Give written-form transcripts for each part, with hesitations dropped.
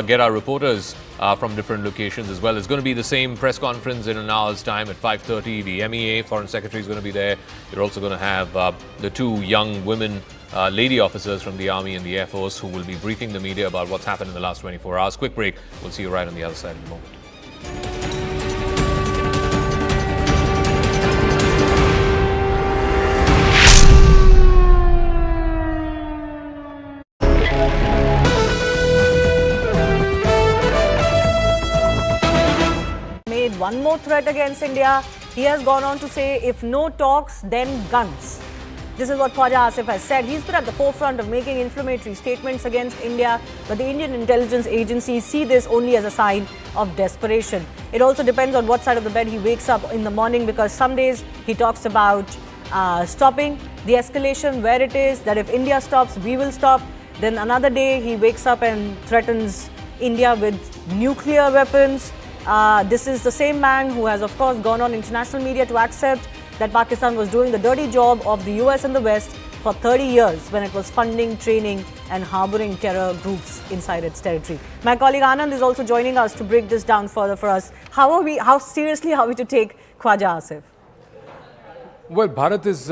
get our reporters from different locations as well. It's going to be the same press conference in an hour's time at 5:30. The MEA Foreign Secretary is going to be there. You're also going to have the two young women lady officers from the Army and the Air Force who will be briefing the media about what's happened in the last 24 hours. Quick break. We'll see you right on the other side in a moment. Made one more threat against India. He has gone on to say, if no talks, then guns. This is what Khwaja Asif has said. He's been at the forefront of making inflammatory statements against India, but the Indian intelligence agencies see this only as a sign of desperation. It also depends on what side of the bed he wakes up in the morning, because some days he talks about stopping the escalation where it is, that if India stops, we will stop. Then another day he wakes up and threatens India with nuclear weapons. This is the same man who has, of course, gone on international media to accept that Pakistan was doing the dirty job of the US and the West for 30 years when it was funding, training and harboring terror groups inside its territory. My colleague Anand is also joining us to break this down further for us. How seriously are we to take Khwaja Asif? Well, Bharat is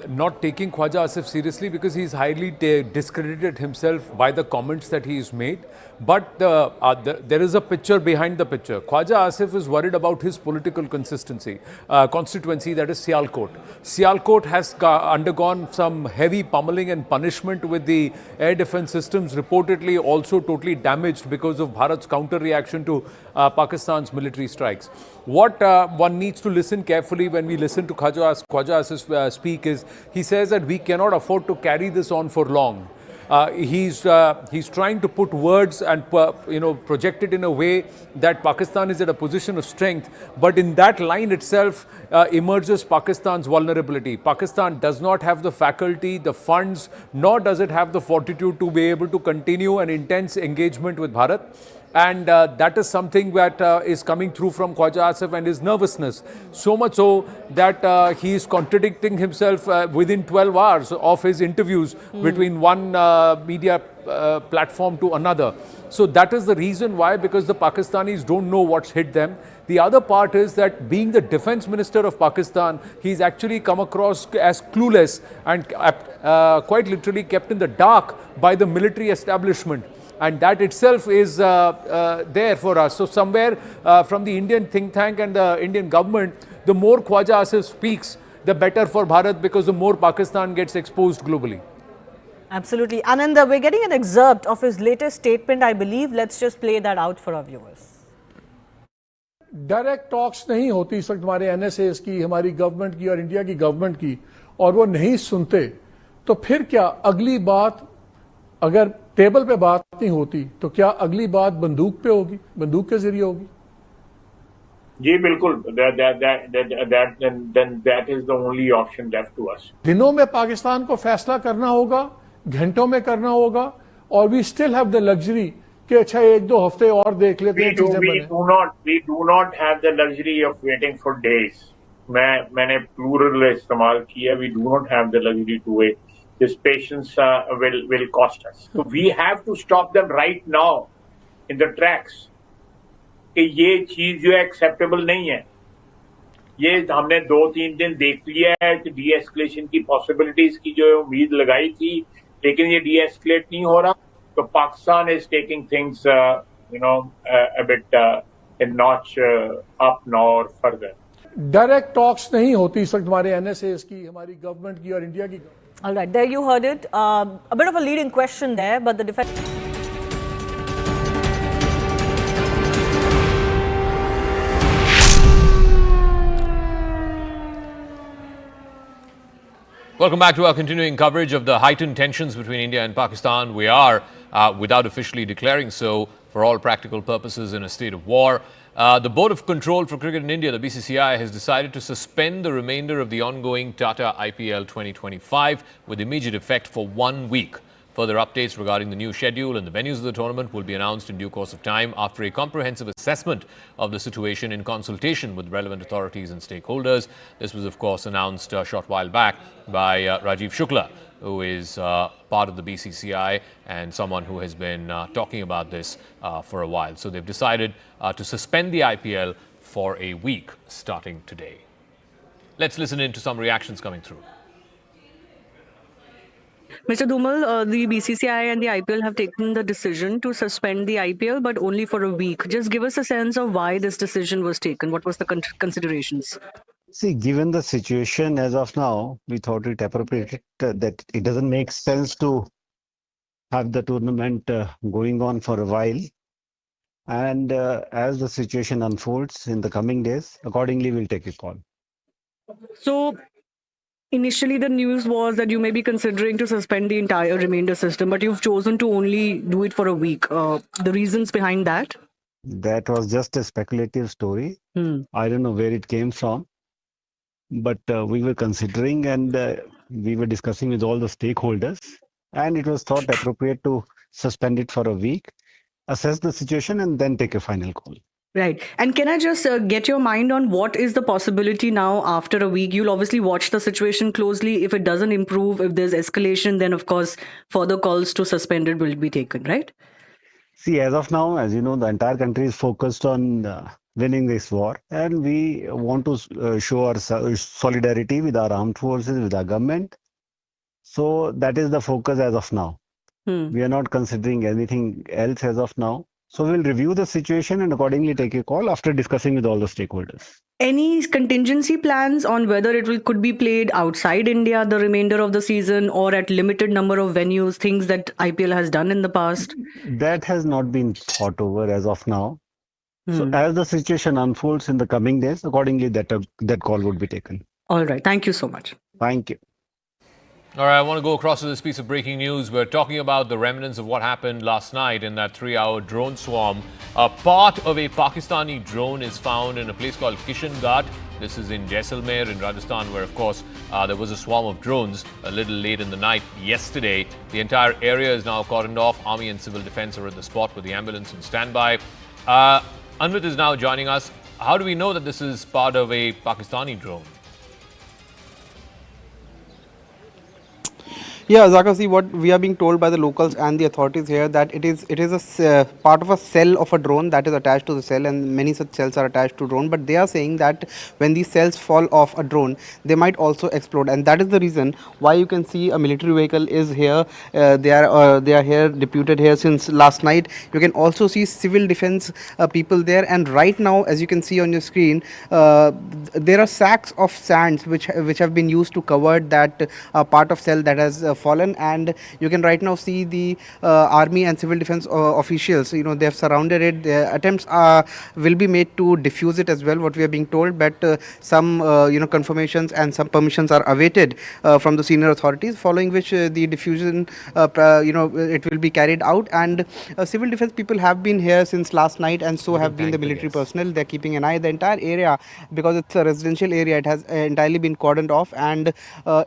not taking Khwaja Asif seriously because he's highly discredited himself by the comments that he's made. But there is a picture behind the picture. Khwaja Asif is worried about his political constituency, that is Sialkot. Sialkot has undergone some heavy pummeling and punishment with the air defense systems, reportedly also totally damaged because of Bharat's counter-reaction to Pakistan's military strikes. What one needs to listen carefully when we listen to Khwaja Asif speak is, he says that we cannot afford to carry this on for long. He's trying to put words and project it in a way that Pakistan is at a position of strength, but in that line itself emerges Pakistan's vulnerability. Pakistan does not have the faculty, the funds, nor does it have the fortitude to be able to continue an intense engagement with Bharat. And that is something that is coming through from Khwaja Asif and his nervousness. So much so that he is contradicting himself within 12 hours of his interviews between one media platform to another. So that is the reason why, because the Pakistanis don't know what's hit them. The other part is that being the defense minister of Pakistan, he's actually come across as clueless and quite literally kept in the dark by the military establishment. And that itself is there for us. So somewhere from the Indian think tank and the Indian government, the more Khwaja Asif speaks, the better for Bharat, because the more Pakistan gets exposed globally. Absolutely. Anand, we're getting an excerpt of his latest statement, I believe. Let's just play that out for our viewers. Direct talks नहीं होती इस वक्त हमारे NSS की, हमारी government की और India की गवर्नमेंट की, और वो नहीं सुनते, तो फिर क्या अगली बात, अगर टेबल पे बात नहीं होती, तो क्या अगली बात बंदूक पे होगी, बंदूक के जरिए होगी? जी बिल्कुल, that is the only option left to us. दिनों में पाकिस्तान को फैसला करना होगा, घंटों में करना होगा, और we still have the luxury कि अच्छा एक दो हफ्ते और देख लेते हैं चीजें बने. We do not have the luxury of waiting for days. मैंने plural इस्तेमाल किया. We do not have the luxury to wait. This patience will cost us. So we have to stop them right now in the tracks. कि ये चीज जो acceptable नहीं है. ये हमने 2-3 दिन देख लिया है कि de-escalation की possibilities की जो उम्मीद लगाई थी, लेकिन ये de-escalate नहीं हो रहा. So Pakistan is taking things, a bit a notch up now or further. Direct talks नहीं होती इस वक्त हमारे एनएसएस की, हमारी गवर्नमेंट की और इंडिया की. All right, there you heard it. A bit of a leading question there, but the defense. Welcome back to our continuing coverage of the heightened tensions between India and Pakistan. We are, without officially declaring so, for all practical purposes, in a state of war. The Board of Control for Cricket in India, the BCCI, has decided to suspend the remainder of the ongoing Tata IPL 2025 with immediate effect for 1 week. Further updates regarding the new schedule and the venues of the tournament will be announced in due course of time after a comprehensive assessment of the situation in consultation with relevant authorities and stakeholders. This was, of course, announced a short while back by Rajiv Shukla, who is part of the BCCI and someone who has been talking about this for a while. So they've decided to suspend the IPL for a week starting today. Let's listen in to some reactions coming through. Mr. Dhumal, the BCCI and the IPL have taken the decision to suspend the IPL, but only for a week. Just give us a sense of why this decision was taken. What was the considerations? See, given the situation as of now, we thought it appropriate that it doesn't make sense to have the tournament going on for a while. And as the situation unfolds in the coming days, accordingly, we'll take a call. So, initially, the news was that you may be considering to suspend the entire remainder system, but you've chosen to only do it for a week. The reasons behind that? That was just a speculative story. I don't know where it came from, but we were considering and we were discussing with all the stakeholders, and it was thought appropriate to suspend it for a week, assess the situation, and then take a final call. Right. And can I just get your mind on what is the possibility now after a week? You'll obviously watch the situation closely. If it doesn't improve, if there's escalation, then of course further calls to suspend it will be taken, right? See, as of now, as you know, the entire country is focused on winning this war, and we want to show our solidarity with our armed forces, with our government. So that is the focus as of now. We are not considering anything else as of now. So we'll review the situation and accordingly take a call after discussing with all the stakeholders. Any contingency plans on whether could be played outside India the remainder of the season or at limited number of venues, things that IPL has done in the past? That has not been thought over as of now. So as the situation unfolds in the coming days, accordingly that call would be taken. All right. Thank you so much. Thank you. All right, I want to go across to this piece of breaking news. We're talking about the remnants of what happened last night in that 3-hour drone swarm. A part of a Pakistani drone is found in a place called Kishangarh. This is in Jaisalmer in Rajasthan, where, of course, there was a swarm of drones a little late in the night yesterday. The entire area is now cordoned off. Army and civil defense are at the spot with the ambulance on standby. Anvit is now joining us. How do we know that this is part of a Pakistani drone? Yeah, Zaka, see what we are being told by the locals and the authorities here that it is a part of a cell of a drone that is attached to the cell, and many such cells are attached to drone. But they are saying that when these cells fall off a drone, they might also explode, and that is the reason why you can see a military vehicle is here. They are here deputed here since last night. You can also see civil defense people there, and right now, as you can see on your screen, there are sacks of sands which have been used to cover that part of cell that has fallen, and you can right now see the army and civil defense officials. You know, they have surrounded it. Their attempts will be made to defuse it as well, what we are being told, but some confirmations and some permissions are awaited from the senior authorities, following which the diffusion it will be carried out. And civil defense people have been here since last night, and so have been the military personnel. They're keeping an eye. The entire area, because it's a residential area, it has entirely been cordoned off, and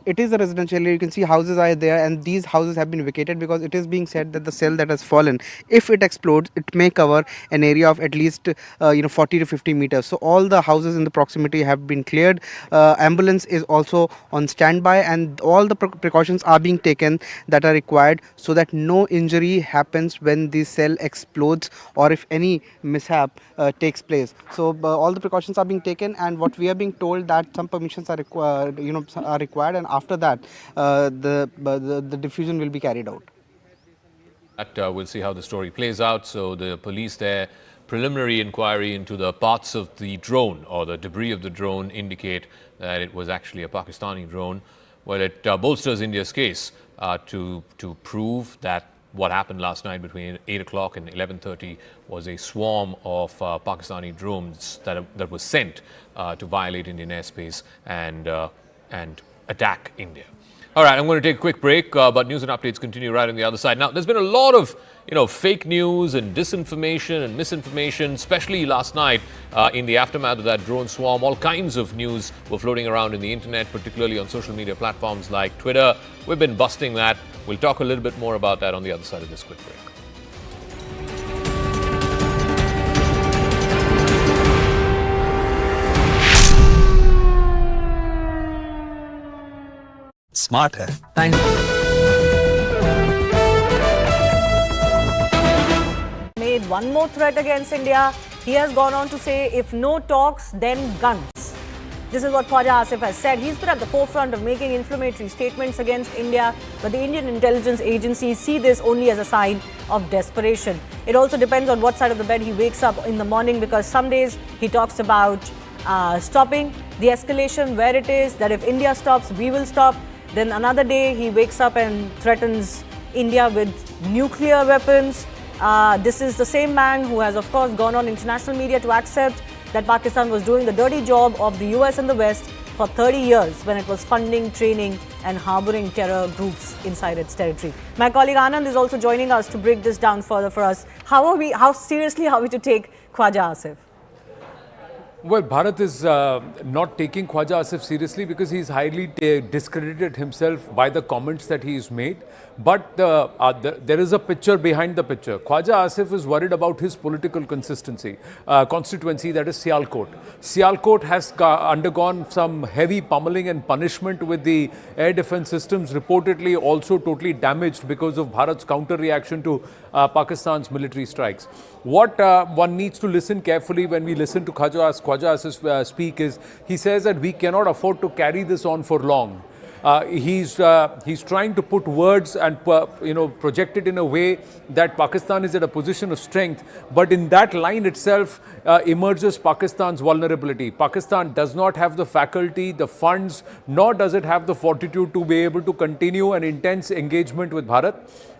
it is a residential area. You can see houses are there, and these houses have been vacated because it is being said that the cell that has fallen, if it explodes, it may cover an area of at least 40 to 50 meters. So all the houses in the proximity have been cleared. Ambulance is also on standby, and all the precautions are being taken that are required so that no injury happens when the cell explodes or if any mishap takes place. So all the precautions are being taken, and what we are being told that some permissions are required, and after that the diffusion will be carried out. We'll see how the story plays out. So the police there, preliminary inquiry into the parts of the drone or the debris of the drone indicate that it was actually a Pakistani drone. Well, it bolsters India's case to prove that what happened last night between 8 o'clock and 11:30 was a swarm of Pakistani drones that was sent to violate Indian airspace and attack India. All right, I'm going to take a quick break, but news and updates continue right on the other side. Now, there's been a lot of, fake news and disinformation and misinformation, especially last night in the aftermath of that drone swarm. All kinds of news were floating around in the internet, particularly on social media platforms like Twitter. We've been busting that. We'll talk a little bit more about that on the other side of this quick break. Smart है। Thank you. with one more threat against India. He has gone on to say, if no talks, then guns. This is what Khwaja Asif has said. He's been at the forefront of making inflammatory statements against India, but the Indian intelligence agencies see this only as a sign of desperation. It also depends on what side of the bed he wakes up in the morning, because some days he talks about stopping the escalation where it is, that if India stops, we will stop. Then another day he wakes up and threatens India with nuclear weapons. This is the same man who has, of course, gone on international media to accept that Pakistan was doing the dirty job of the US and the West for 30 years when it was funding, training and harboring terror groups inside its territory. My colleague Anand is also joining us to break this down further for us. How seriously are we to take Khwaja Asif? Well, Bharat is not taking Khwaja Asif seriously because he's highly discredited himself by the comments that he's made. But there is a picture behind the picture. Khwaja Asif is worried about his political constituency, that is Sialkot. Sialkot has undergone some heavy pummeling and punishment with the air defense systems, reportedly also totally damaged because of Bharat's counter reaction to Pakistan's military strikes. What one needs to listen carefully when we listen to Khwaja Asif speak is, he says that we cannot afford to carry this on for long. He's trying to put words and project it in a way that Pakistan is at a position of strength, but in that line itself emerges Pakistan's vulnerability. Pakistan does not have the faculty, the funds, nor does it have the fortitude to be able to continue an intense engagement with Bharat.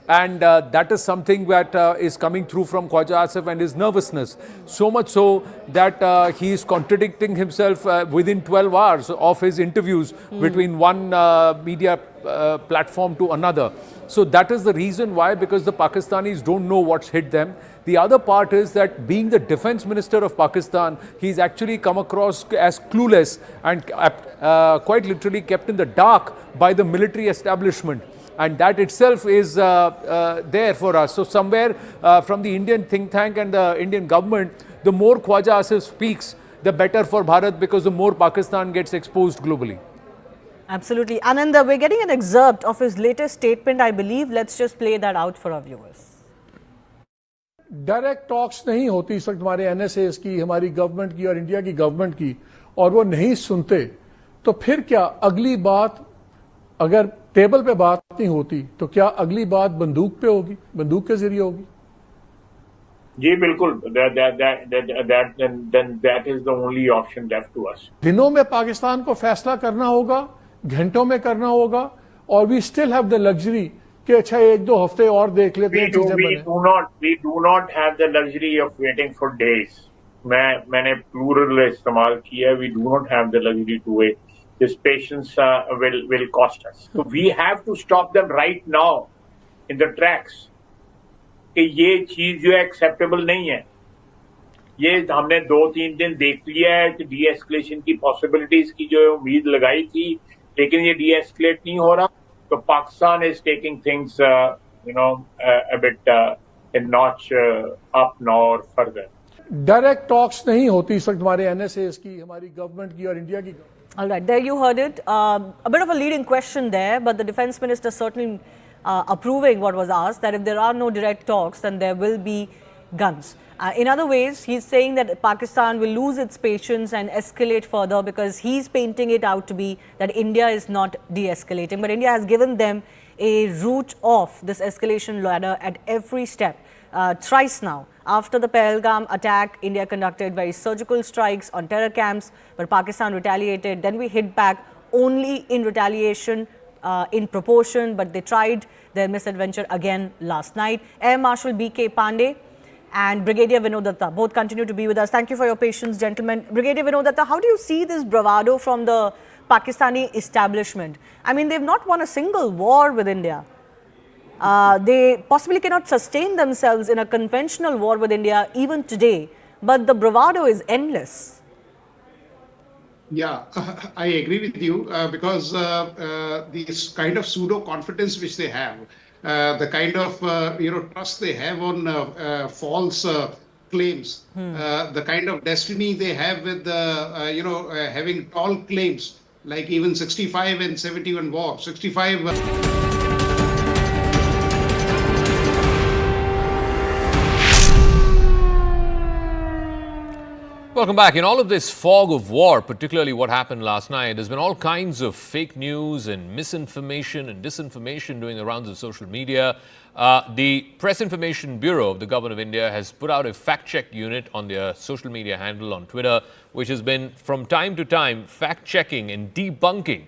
And that is something that is coming through from Khwaja Asif and his nervousness. So much so that he is contradicting himself within 12 hours of his interviews between one media platform to another. So that is the reason why, because the Pakistanis don't know what's hit them. The other part is that being the defense minister of Pakistan, he's actually come across as clueless and quite literally kept in the dark by the military establishment. And that itself is there for us. So somewhere from the Indian think tank and the Indian government, the more Khwaja Asif speaks, the better for Bharat, because the more Pakistan gets exposed globally. Absolutely. Ananda, we're getting an excerpt of his latest statement, I believe. Let's just play that out for our viewers. Direct talks नहीं होती इस वक्त हमारे NSS की, हमारी government की और India की गवर्नमेंट की, और वो नहीं सुनते, तो फिर क्या अगली बात, अगर टेबल पे बात नहीं होती, तो क्या अगली बात बंदूक पे होगी, बंदूक के जरिए होगी? जी बिल्कुल, that is the only option left to us. दिनों में पाकिस्तान को फैसला करना होगा, घंटों में करना होगा, और we still have the luxury कि अच्छा एक दो हफ्ते और देख लेते हैं चीजें बने. We do not have the luxury of waiting for days. मैंने plural इस्तेमाल किया. We do not have the luxury to wait. This patience will cost us. So we have to stop them right now in the tracks. कि ये चीज जो है acceptable नहीं है. ये हमने 2-3 दिन देख लिया है कि डी एस्केलेशन की पॉसिबिलिटीज की जो उम्मीद लगाई थी, लेकिन ये डी एस्केलेट नहीं हो रहा. तो Pakistan is taking things a bit a notch up now or further. Direct talks नहीं होती इस वक्त हमारे एनएसएस की, हमारी गवर्नमेंट की और इंडिया की. All right, there you heard it. A bit of a leading question there, but the defense minister certainly approving what was asked, that if there are no direct talks, then there will be guns. In other ways, he's saying that Pakistan will lose its patience and escalate further, because he's painting it out to be that India is not de-escalating. But India has given them a route off this escalation ladder at every step. Thrice now. After the Pahalgam attack, India conducted very surgical strikes on terror camps, but Pakistan retaliated. Then we hit back only in retaliation, in proportion, but they tried their misadventure again last night. Air Marshal B.K. Pandey and Brigadier Vinod Datta both continue to be with us. Thank you for your patience, gentlemen. Brigadier Vinod Datta, how do you see this bravado from the Pakistani establishment? I mean, they've not won a single war with India. They possibly cannot sustain themselves in a conventional war with India even today, but the bravado is endless. Yeah, I agree with you because this kind of pseudo confidence which they have, the kind of trust they have on false claims, the kind of destiny they have with having tall claims like even 65 and 71 war, 65. Welcome back. In all of this fog of war, particularly what happened last night, there's been all kinds of fake news and misinformation and disinformation doing the rounds of social media. The Press Information Bureau of the Government of India has put out a fact-check unit on their social media handle on Twitter, which has been from time to time fact-checking and debunking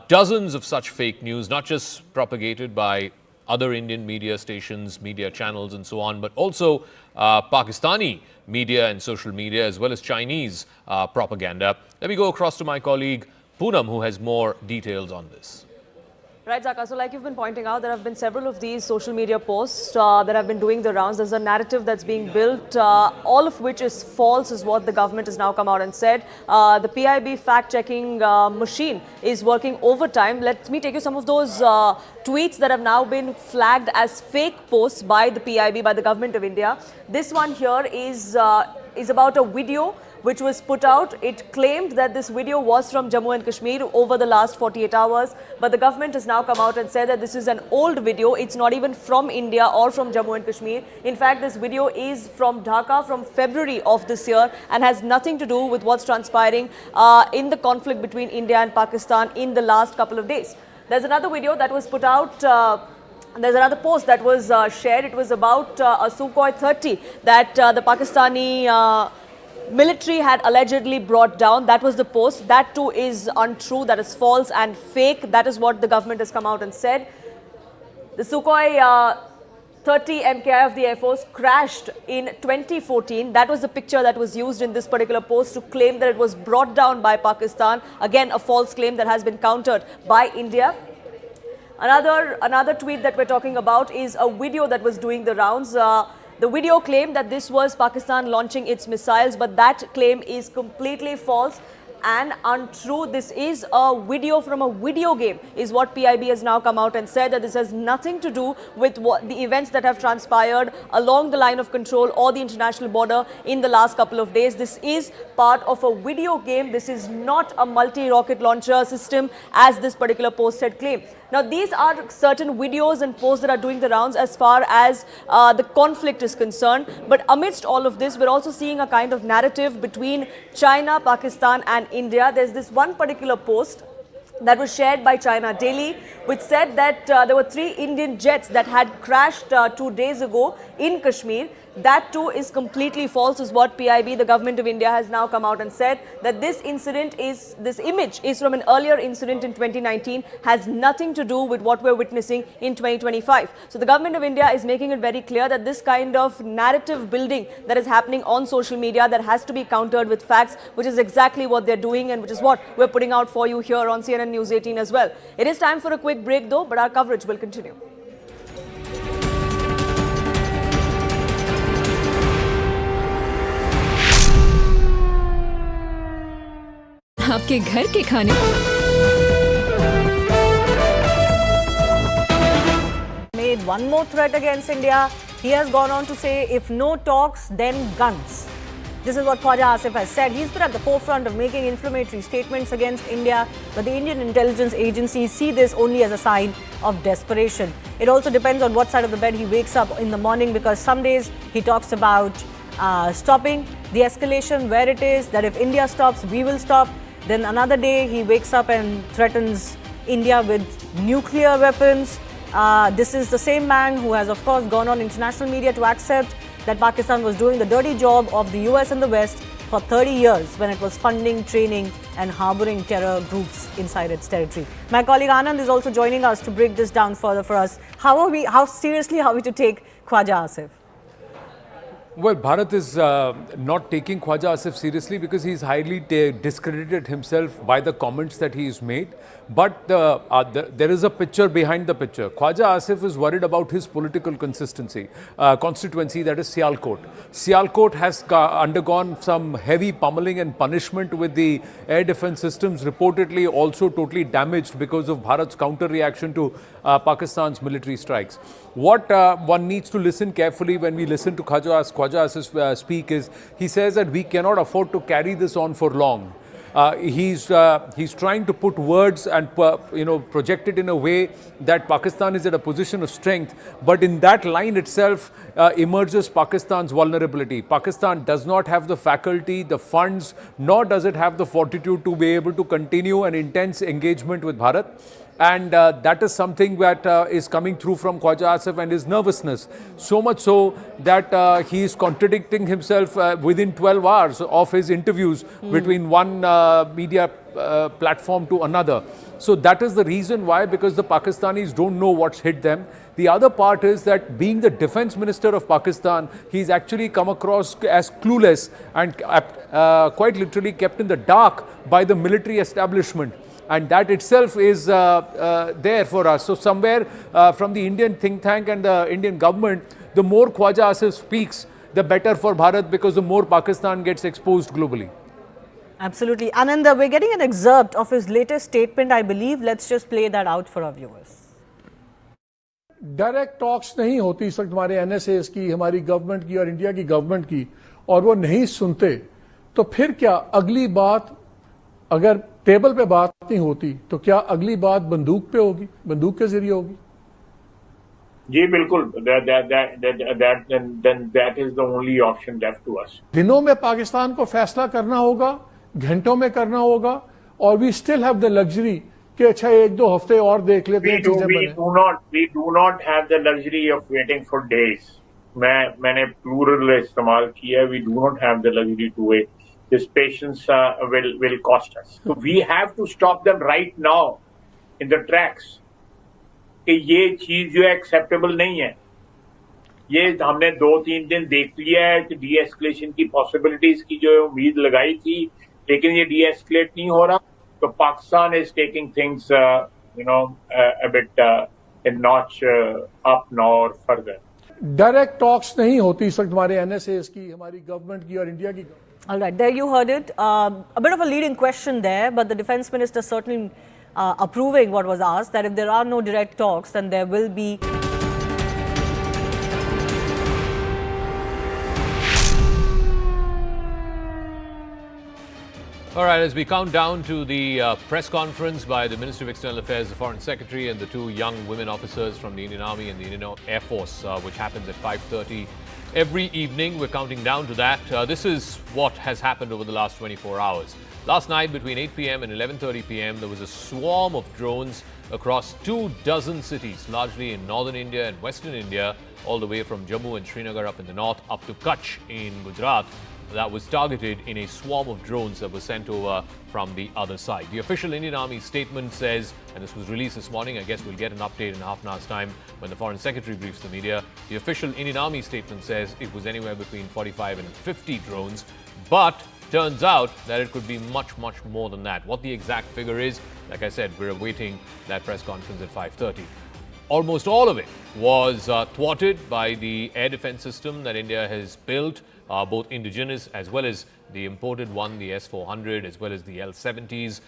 dozens of such fake news, not just propagated by other Indian media stations, media channels and so on, but also Pakistani media and social media, as well as Chinese propaganda. Let me go across to my colleague Poonam, who has more details on this. Right, Zaka. So like you've been pointing out, there have been several of these social media posts that have been doing the rounds. There's a narrative that's being built, all of which is false, is what the government has now come out and said. The PIB fact-checking machine is working overtime. Let me take you some of those tweets that have now been flagged as fake posts by the PIB, by the government of India. This one here is about a video which was put out. It claimed that this video was from Jammu and Kashmir over the last 48 hours. But the government has now come out and said that this is an old video. It's not even from India or from Jammu and Kashmir. In fact, this video is from Dhaka from February of this year and has nothing to do with what's transpiring in the conflict between India and Pakistan in the last couple of days. There's another video that was put out. There's another post that was shared. It was about a Sukhoi 30 that the Pakistani military had allegedly brought down. That was the post. That too is untrue. That is false and fake. That is what the government has come out and said. The Sukhoi 30 MKI of the Air Force crashed in 2014. That was the picture that was used in this particular post to claim that it was brought down by Pakistan. Again, a false claim that has been countered by India. Another tweet that we're talking about is a video that was doing the rounds. The video claimed that this was Pakistan launching its missiles, but that claim is completely false and untrue. This is a video from a video game, is what PIB has now come out and said, that this has nothing to do with the events that have transpired along the line of control or the international border in the last couple of days. This is part of a video game. This is not a multi-rocket launcher system, as this particular post had claimed. Now, these are certain videos and posts that are doing the rounds as far as the conflict is concerned. But amidst all of this, we're also seeing a kind of narrative between China, Pakistan and India. There's this one particular post that was shared by China Daily, which said that there were 3 Indian jets that had crashed 2 days ago in Kashmir. That too is completely false, is what PIB, the government of India, has now come out and said, that this image is from an earlier incident in 2019, has nothing to do with what we're witnessing in 2025. So the government of India is making it very clear that this kind of narrative building that is happening on social media, that has to be countered with facts, which is exactly what they're doing and which is what we're putting out for you here on CNN News 18 as well. It is time for a quick break though, but our coverage will continue. आपके घर के खाने made one more threat against India. He has gone on to say, if no talks, then guns. This is what Khwaja Asif has said. He's been at the forefront of making inflammatory statements against India, but the Indian intelligence agencies see this only as a sign of desperation. It also depends on what side of the bed he wakes up in the morning, because some days he talks about stopping the escalation where it is, that if India stops, we will stop. Then another day he wakes up and threatens India with nuclear weapons. This is the same man who has, of course, gone on international media to accept that Pakistan was doing the dirty job of the US and the West for 30 years when it was funding, training and harboring terror groups inside its territory. My colleague Anand is also joining us to break this down further for us. How seriously are we to take Khwaja Asif? Well, Bharat is not taking Khwaja Asif seriously because he's highly discredited himself by the comments that he's made. But there is a picture behind the picture. Khwaja Asif is worried about his political constituency, that is Sialkot. Sialkot has undergone some heavy pummeling and punishment with the air defense systems, reportedly also totally damaged because of Bharat's counter reaction to Pakistan's military strikes. What one needs to listen carefully when we listen to Khwaja Asif speak is, he says that we cannot afford to carry this on for long. He's trying to put words and project it in a way that Pakistan is at a position of strength. But in that line itself emerges Pakistan's vulnerability. Pakistan does not have the faculty, the funds, nor does it have the fortitude to be able to continue an intense engagement with Bharat. And that is something that is coming through from Khwaja Asif and his nervousness. So much so that he is contradicting himself within 12 hours of his interviews between one media platform to another. So that is the reason why, because the Pakistanis don't know what's hit them. The other part is that being the defense minister of Pakistan, he's actually come across as clueless and quite literally kept in the dark by the military establishment. And that itself is there for us. So somewhere from the Indian think tank and the Indian government, the more Khwaja Asif speaks, the better for Bharat, because the more Pakistan gets exposed globally. Absolutely. Ananda, we're getting an excerpt of his latest statement, I believe. Let's just play that out for our viewers. Direct talks नहीं होती इस वक्त हमारे NSS की, हमारी government की और India की गवर्नमेंट की, और वो नहीं सुनते, तो फिर क्या अगली बात, अगर टेबल पे बात नहीं होती, तो क्या अगली बात बंदूक पे होगी, बंदूक के जरिए होगी? जी बिल्कुल, that is the only option left to us. दिनों में पाकिस्तान को फैसला करना होगा, घंटों में करना होगा, और we still have the luxury कि अच्छा एक दो हफ्ते और देख लेते हैं चीजें बने. We do not have the luxury of waiting for days. मैंने plural इस्तेमाल किया. We do not have the luxury to wait. This patience will cost us. So we have to stop them right now in the tracks. कि ये चीज जो है acceptable नहीं है. ये हमने 2-3 दिन देख लिया है कि de-escalation की possibilities की जो उम्मीद लगाई थी, लेकिन ये de-escalate नहीं हो रहा. So Pakistan is taking things, a bit a notch up now or further. Direct talks नहीं होती इस वक्त हमारे एनएसएस की, हमारी गवर्नमेंट की और इंडिया की. All right, there you heard it. A bit of a leading question there, but the defense minister certainly approving what was asked, that if there are no direct talks, then there will be. All right, as we count down to the press conference by the Minister of External Affairs, the Foreign Secretary, and the two young women officers from the Indian Army and the Indian Air Force, which happens at 5:30 every evening. We're counting down to that. This is what has happened over the last 24 hours. Last night, between 8 p.m. and 11:30 p.m., there was a swarm of drones across 24 cities, largely in northern India and western India, all the way from Jammu and Srinagar up in the north, up to Kutch in Gujarat. That was targeted in a swarm of drones that were sent over from the other side. The official Indian Army statement says, and this was released this morning, I guess we'll get an update in half an hour's time when the Foreign Secretary briefs the media. The official Indian Army statement says it was anywhere between 45 and 50 drones, but turns out that it could be much, much more than that. What the exact figure is, like I said, we're awaiting that press conference at 5:30. Almost all of it was thwarted by the air defense system that India has built, both indigenous as well as the imported one, the S-400, as well as the L-70s.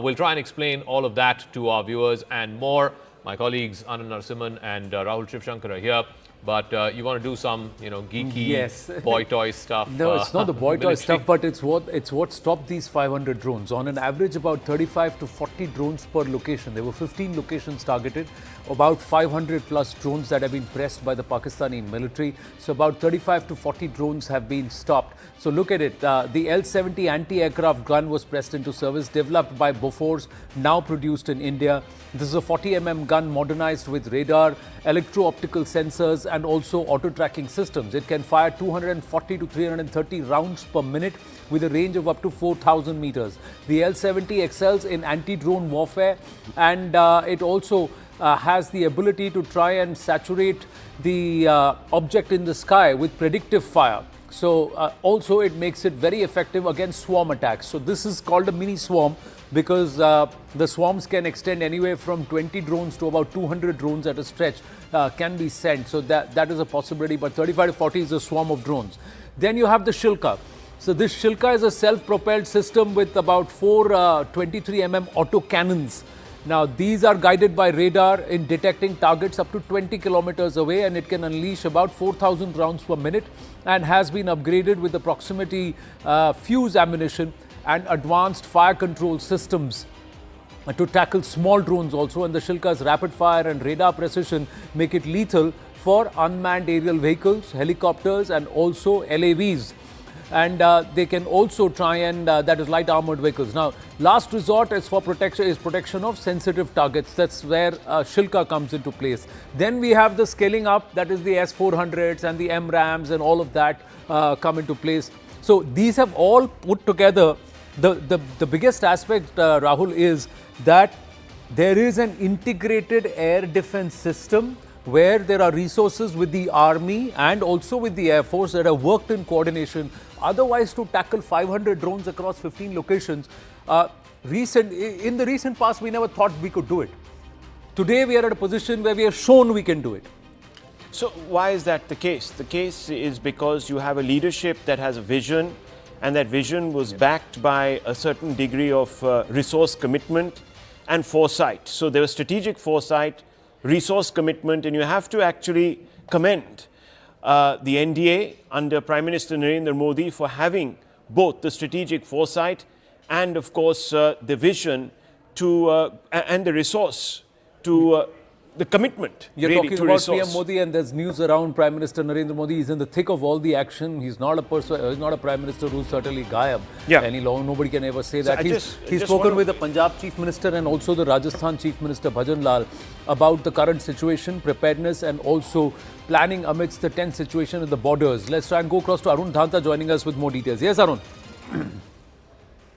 We'll try and explain all of that to our viewers and more. My colleagues Anand Narasimhan and Rahul Shivshankar are here. But you want to do some, geeky boy toy stuff. No, it's not the boy toy stuff, but it's what stopped these 500 drones. On an average, about 35 to 40 drones per location. There were 15 locations targeted, about 500 plus drones that have been pressed by the Pakistani military. So about 35 to 40 drones have been stopped. So look at it. The L-70 anti-aircraft gun was pressed into service, developed by Bofors, now produced in India. This is a 40mm gun modernized with radar, electro-optical sensors and also auto-tracking systems. It can fire 240 to 330 rounds per minute with a range of up to 4,000 meters. The L-70 excels in anti-drone warfare, and it also has the ability to try and saturate the object in the sky with predictive fire. So also it makes it very effective against swarm attacks. So this is called a mini swarm because the swarms can extend anywhere from 20 drones to about 200 drones at a stretch can be sent. So that is a possibility, but 35 to 40 is a swarm of drones. Then you have the Shilka. So this Shilka is a self-propelled system with about 4 23mm auto cannons. Now these are guided by radar in detecting targets up to 20 kilometers away, and it can unleash about 4,000 rounds per minute and has been upgraded with the proximity fuse ammunition and advanced fire control systems to tackle small drones also, and the Shilka's rapid fire and radar precision make it lethal for unmanned aerial vehicles, helicopters and also LAVs. And they can also try and that is light armored vehicles. Now, last resort is for protection of sensitive targets. That's where Shilka comes into place. Then we have the scaling up, that is the S-400s and the MRAMs and all of that come into place. So these have all put together. The biggest aspect, Rahul, is that there is an integrated air defense system where there are resources with the army and also with the Air Force that have worked in coordination. Otherwise, to tackle 500 drones across 15 locations, in the recent past, we never thought we could do it. Today, we are at a position where we have shown we can do it. So why is that the case? The case is because you have a leadership that has a vision, and that vision was backed by a certain degree of resource commitment and foresight. So there was strategic foresight, resource commitment, and you have to actually commend the NDA under Prime Minister Narendra Modi for having both the strategic foresight and, of course, the vision to and the resource to the commitment. You're really, talking to about resource. PM Modi, and there's news around Prime Minister Narendra Modi. He's in the thick of all the action. He's not a he's not a Prime Minister who's certainly gayab any long. Nobody can ever say that. He's spoken with the Punjab Chief Minister and also the Rajasthan Chief Minister Bhajan Lal about the current situation, preparedness and also planning amidst the tense situation at the borders. Let's try and go across to Arun Dhanta joining us with more details. Yes, Arun.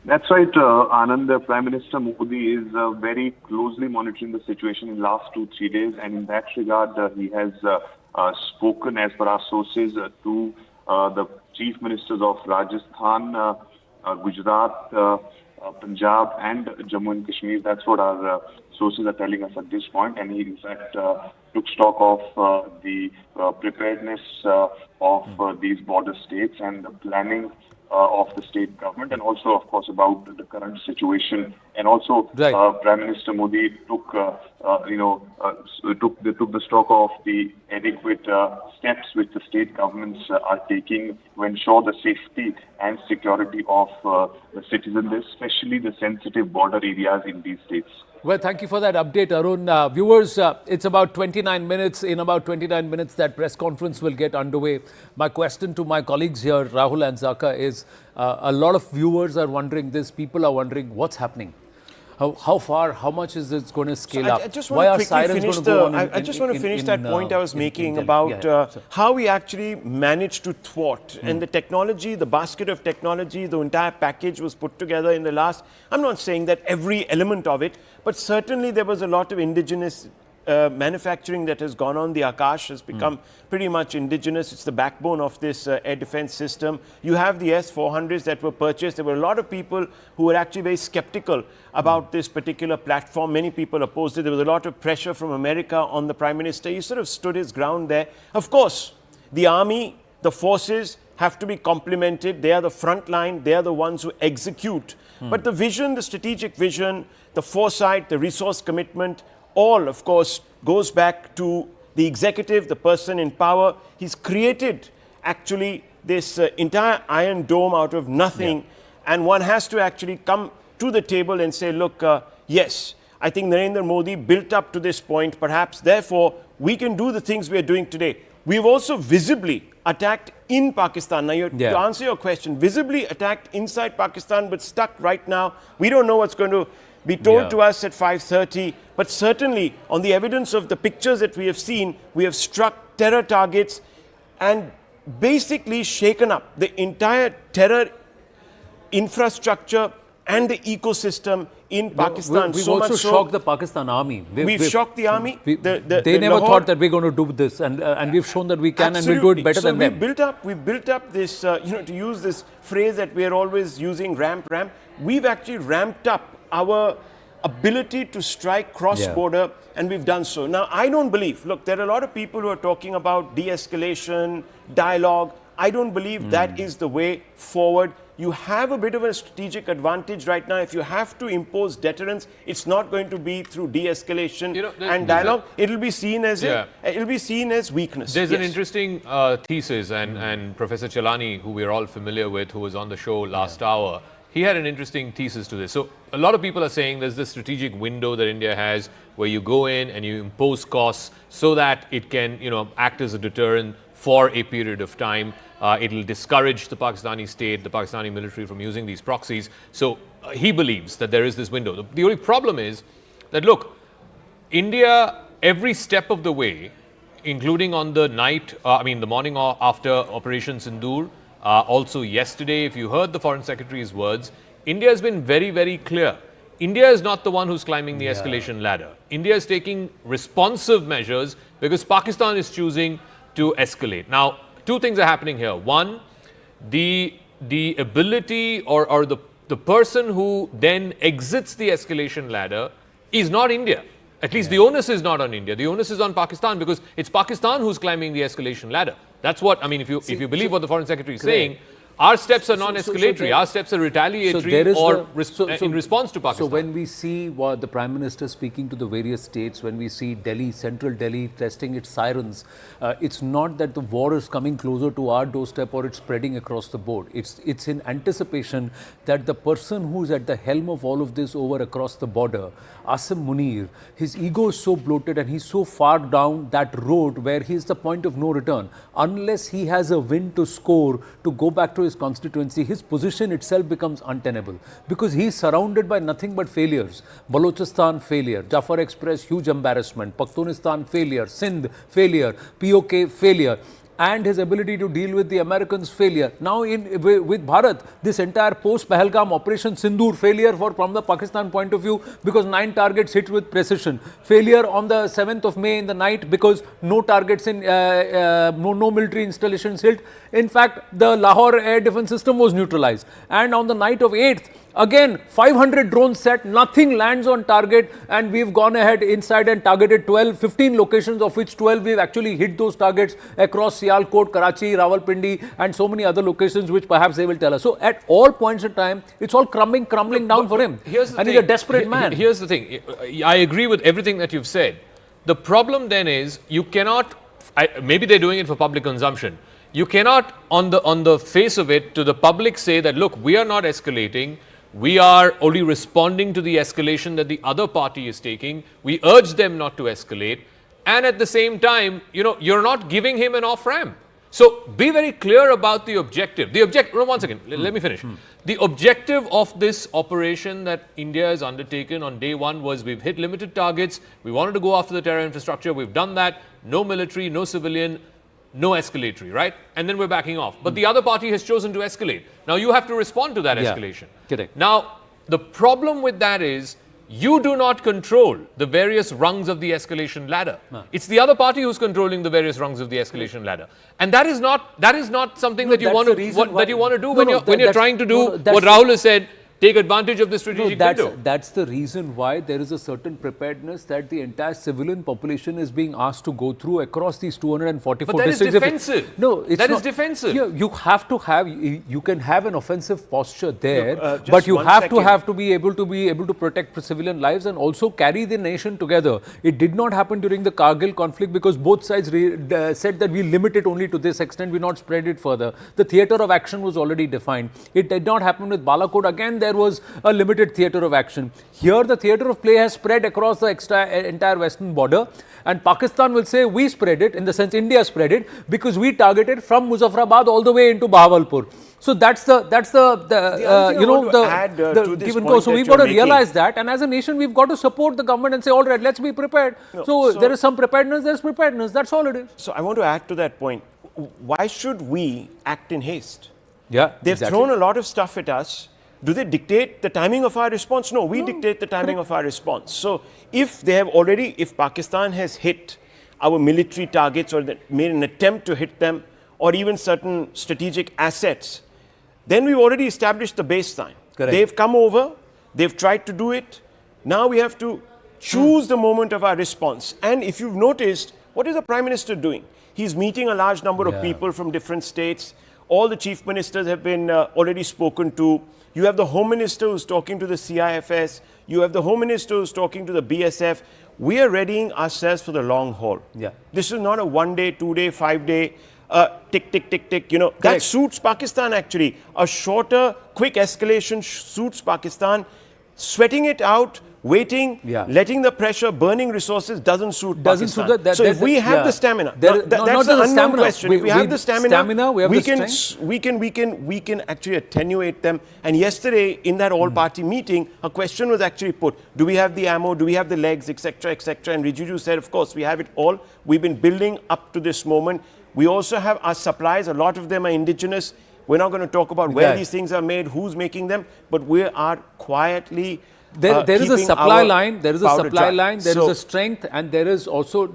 That's right, Anand. Prime Minister Modi is very closely monitoring the situation in the last 2-3 days, and in that regard, he has spoken, as per our sources, to the chief ministers of Rajasthan, Gujarat, Punjab, and Jammu and Kashmir. That's what our sources are telling us at this point, and he in fact took stock of the preparedness of these border states and the planning of the state government, and also, of course, about the current situation. And also, Prime Minister Modi took the stock of the adequate steps which the state governments are taking to ensure the safety and security of the citizens, especially the sensitive border areas in these states. Well, thank you for that update, Arun. Viewers, it's about 29 minutes. In about 29 minutes, that press conference will get underway. My question to my colleagues here, Rahul and Zaka, is a lot of viewers are wondering this. People are wondering what's happening. How far, how much is this going to scale up? Why are sirens going to go on? I just want to finish that point I was making about how we actually managed to thwart. And the technology, the basket of technology, the entire package was put together in the last, I'm not saying that every element of it, but certainly there was a lot of indigenous manufacturing that has gone on. The Akash has become pretty much indigenous. It's the backbone of this air defense system. You have the S-400s that were purchased. There were a lot of people who were actually very skeptical about this particular platform. Many people opposed it. There was a lot of pressure from America on the Prime Minister. He sort of stood his ground there. Of course, the army, the forces have to be complemented. They are the front line. They are the ones who execute. But the vision, the strategic vision, the foresight, the resource commitment, all, of course, goes back to the executive, the person in power. He's created, actually, this entire Iron Dome out of nothing. And one has to actually come to the table and say, look, yes, I think Narendra Modi built up to this point. Perhaps, therefore, we can do the things we are doing today. We've also visibly attacked in Pakistan. Now, to answer your question, visibly attacked inside Pakistan, but stuck right now. We don't know what's going to be told to us at 5:30, but certainly on the evidence of the pictures that we have seen, we have struck terror targets and basically shaken up the entire terror infrastructure and the ecosystem in Pakistan. We've also shocked the Pakistan army. We've shocked the army. They never thought that we're going to do this, and we've shown that we can. Absolutely. And we'll do it better than them. We've built up this, to use this phrase that we're always using, ramp. We've actually ramped up our ability to strike cross-border, and we've done so. Now, I don't believe, look, there are a lot of people who are talking about de-escalation, dialogue. I don't believe that is the way forward. You have a bit of a strategic advantage right now. If you have to impose deterrence, it's not going to be through de-escalation and dialogue. It'll be seen as it'll be seen as weakness. There's an interesting thesis, and Professor Chelani, who we're all familiar with, who was on the show last hour, he had an interesting thesis to this. So a lot of people are saying there's this strategic window that India has where you go in and you impose costs so that it can, act as a deterrent for a period of time. It'll discourage the Pakistani state, the Pakistani military from using these proxies. So he believes that there is this window. The only problem is that, look, India, every step of the way, including on the the morning after Operation Sindoor, also yesterday, if you heard the Foreign Secretary's words, India has been very, very clear. India is not the one who's climbing the escalation ladder. India is taking responsive measures because Pakistan is choosing to escalate. Now, two things are happening here. One, the ability or the person who then exits the escalation ladder is not India. At least the onus is not on India. The onus is on Pakistan because it's Pakistan who's climbing the escalation ladder. That's what, if you believe what the Foreign Secretary is saying, our steps are non-escalatory. Our steps are retaliatory in response to Pakistan. So when we see the Prime Minister speaking to the various states, when we see Delhi, central Delhi, testing its sirens, it's not that the war is coming closer to our doorstep or it's spreading across the board. It's in anticipation that the person who's at the helm of all of this over across the border, Asim Munir, his ego is so bloated and he's so far down that road where he's the point of no return. Unless he has a win to score to go back to his constituency, his position itself becomes untenable because he is surrounded by nothing but failures. Balochistan failure, Jafar Express huge embarrassment, Pakhtunistan failure, Sindh failure, POK failure, and his ability to deal with the Americans failure. Now with Bharat, this entire post-Pahalgam Operation Sindoor failure from the Pakistan point of view because 9 targets hit with precision. Failure on the 7th of May in the night because no targets no military installations hit. In fact, the Lahore air defense system was neutralized. And on the night of 8th, again, 500 drones set, nothing lands on target, and we've gone ahead inside and targeted 15 locations, of which 12 we've actually hit those targets across Sialkot, Karachi, Rawalpindi, and so many other locations, which perhaps they will tell us. So at all points in time, it's all crumbling down for him. And he's a desperate man. Here's the thing. I agree with everything that you've said. The problem then is you cannot, maybe they're doing it for public consumption. You cannot, on the face of it, to the public say that, look, we are not escalating. We are only responding to the escalation that the other party is taking. We urge them not to escalate. And at the same time, you're not giving him an off-ramp. So be very clear about the objective. One second, let me finish. The objective of this operation that India has undertaken on day one was we've hit limited targets. We wanted to go after the terror infrastructure. We've done that. No military, no civilian, no escalatory, right? And then we're backing off. But the other party has chosen to escalate. Now you have to respond to that escalation. Correct. Now, the problem with that is you do not control the various rungs of the escalation ladder. It's the other party who's controlling the various rungs of the escalation ladder. And that is not something that you want to do when you're trying to do what Rahul has said. Take advantage of the strategic window. That's the reason why there is a certain preparedness that the entire civilian population is being asked to go through across these 244 but that districts. Is defensive. No, it's that not. Is defensive. You have to have. You can have an offensive posture there, but you have to be able to protect civilian lives and also carry the nation together. It did not happen during the Kargil conflict because both sides said that we limit it only to this extent. We not spread it further. The theatre of action was already defined. It did not happen with Balakot. Again, there was a limited theatre of action. Here, the theatre of play has spread across the entire western border, and Pakistan will say we spread it, in the sense India spread it, because we targeted from Muzaffarabad all the way into Bahawalpur. So that's the give and go. So we've got to realize that, and as a nation, we've got to support the government and say, all right, let's be prepared. So there is some preparedness. There's preparedness. That's all it is. So I want to add to that point. Why should we act in haste? Yeah, they've thrown a lot of stuff at us. Do they dictate the timing of our response? No, we dictate the timing of our response. So if Pakistan has hit our military targets or made an attempt to hit them, or even certain strategic assets, then we've already established the baseline. Correct. They've come over, they've tried to do it. Now we have to choose the moment of our response. And if you've noticed, what is the Prime Minister doing? He's meeting a large number of people from different states. All the chief ministers have been already spoken to. You have the Home Minister who's talking to the CIFS. You have the Home Minister who's talking to the BSF. We are readying ourselves for the long haul. Yeah. This is not a 1 day, 2 day, 5 day tick, tick, tick, tick, you know, that suits Pakistan actually. A shorter, quick escalation suits Pakistan. Sweating it out, waiting, letting the pressure, burning resources doesn't suit Pakistan. So if we have the stamina, that's the unknown question. If we have the stamina, we can actually attenuate them. And yesterday in that all-party meeting, a question was actually put: do we have the ammo? Do we have the legs, etc., etc.? And Rijiju said, of course, we have it all. We've been building up to this moment. We also have our supplies. A lot of them are indigenous. We're not going to talk about where these things are made, who's making them, but we are quietly there is a supply line, there is a supply line, there is a strength, and there is also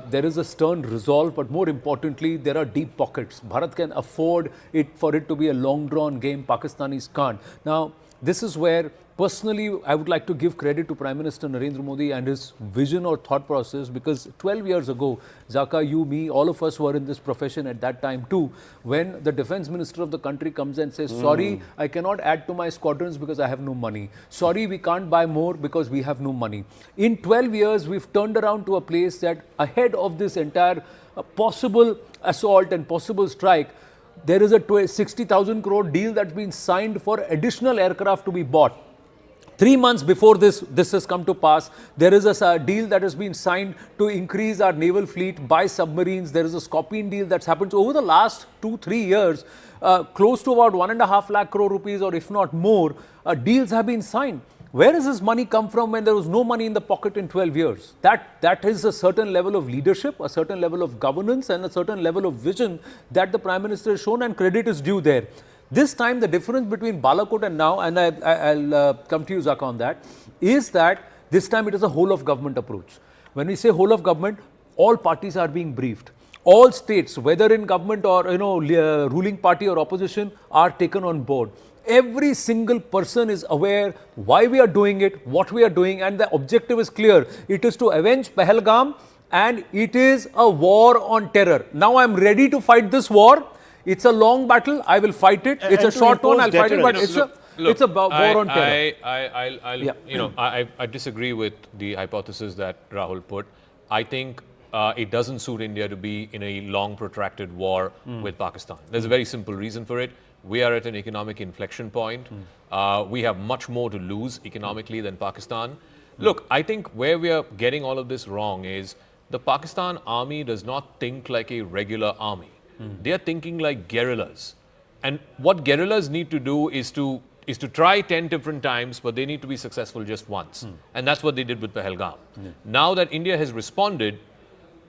there is a stern resolve, but more importantly, there are deep pockets. Bharat can afford it for it to be a long-drawn game. Pakistanis can't. Now, this is where personally, I would like to give credit to Prime Minister Narendra Modi and his vision or thought process, because 12 years ago, Zaka, you, me, all of us were in this profession at that time too, when the defense minister of the country comes and says, sorry, I cannot add to my squadrons because I have no money. Sorry, we can't buy more because we have no money. In 12 years, we've turned around to a place that ahead of this entire possible assault and possible strike, there is a 60,000 crore deal that's been signed for additional aircraft to be bought. 3 months before this has come to pass, there is a deal that has been signed to increase our naval fleet, buy submarines. There is a Scorpion deal that's happened. So over the last 2-3 years, close to about 1.5 lakh crore rupees, or if not more, deals have been signed. Where does this money come from when there was no money in the pocket in 12 years? That is a certain level of leadership, a certain level of governance, and a certain level of vision that the Prime Minister has shown, and credit is due there. This time, the difference between Balakot and now, and I'll come to you, Zaka, on that, is that this time it is a whole of government approach. When we say whole of government, all parties are being briefed. All states, whether in government or ruling party or opposition, are taken on board. Every single person is aware why we are doing it, what we are doing, and the objective is clear. It is to avenge Pahalgam, and it is a war on terror. Now I am ready to fight this war. It's a long battle. I will fight it. It's a short one. I'll fight it. But it's a war on terror. I disagree with the hypothesis that Rahul put. I think it doesn't suit India to be in a long, protracted war with Pakistan. There's a very simple reason for it. We are at an economic inflection point. We have much more to lose economically than Pakistan. Look, I think where we are getting all of this wrong is the Pakistan army does not think like a regular army. They are thinking like guerrillas. And what guerrillas need to do is to try 10 different times, but they need to be successful just once. And that's what they did with Pahalgam. Now that India has responded,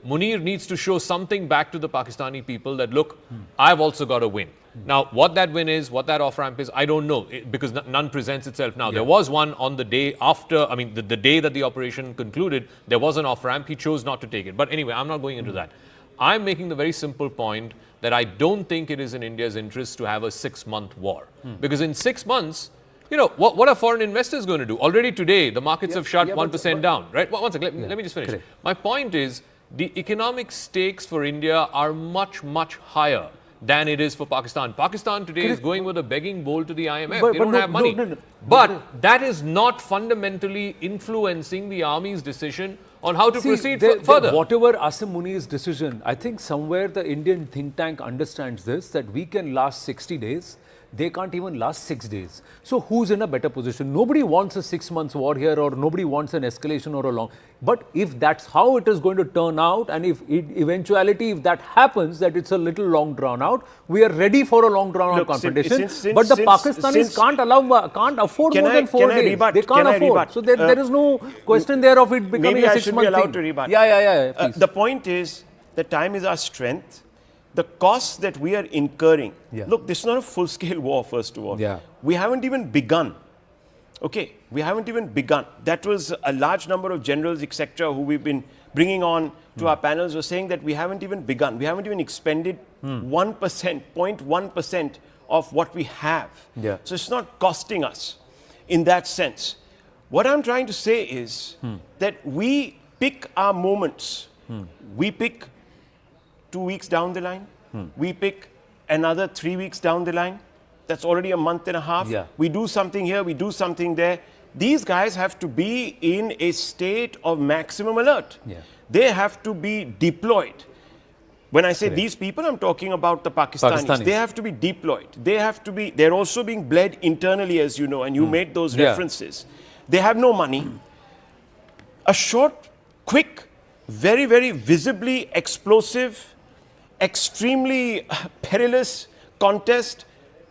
Munir needs to show something back to the Pakistani people that, look, I've also got a win. Now, what that win is, what that off-ramp is, I don't know, because none presents itself now. There was one on the day after, the day that the operation concluded, there was an off-ramp. He chose not to take it. But anyway, I'm not going into that. I'm making the very simple point that I don't think it is in India's interest to have a 6-month war. Because in 6 months, what are foreign investors going to do? Already today, the markets have shut 1% down, right? One second, let me just finish. Correct. My point is, the economic stakes for India are much, much higher than it is for Pakistan. Pakistan today is going with a begging bowl to the IMF. They don't have money. But that is not fundamentally influencing the army's decision on how to proceed further. Whatever Asim Muni's decision, I think somewhere the Indian think tank understands this, that we can last 60 days. They can't even last 6 days. So who's in a better position? Nobody wants a 6 months war here, or nobody wants an escalation or a long. But if that's how it is going to turn out, and if that happens, that it's a little long drawn out, we are ready for a long drawn out confrontation. But the Pakistanis can't afford more than 4 days. They can't afford. So there is no question there of it becoming a 6 month thing. Maybe I should be allowed to rebut. Yeah. The point is, the time is our strength. The costs that we are incurring. Look, this is not a full-scale war, first of all. We haven't even begun. Okay, we haven't even begun. That was a large number of generals, etc., who we've been bringing on to our panels, were saying that we haven't even begun. We haven't even expended 1%, 0.1% of what we have. So it's not costing us in that sense. What I'm trying to say is that we pick our moments. We pick 2 weeks down the line. We pick another 3 weeks down the line. That's already a month and a half. We do something here, we do something there. These guys have to be in a state of maximum alert. They have to be deployed. When I say these people, I'm talking about the Pakistanis. They have to be deployed. They're also being bled internally, as you know, and you made those references. They have no money. A short, quick, very, very visibly explosive, extremely perilous contest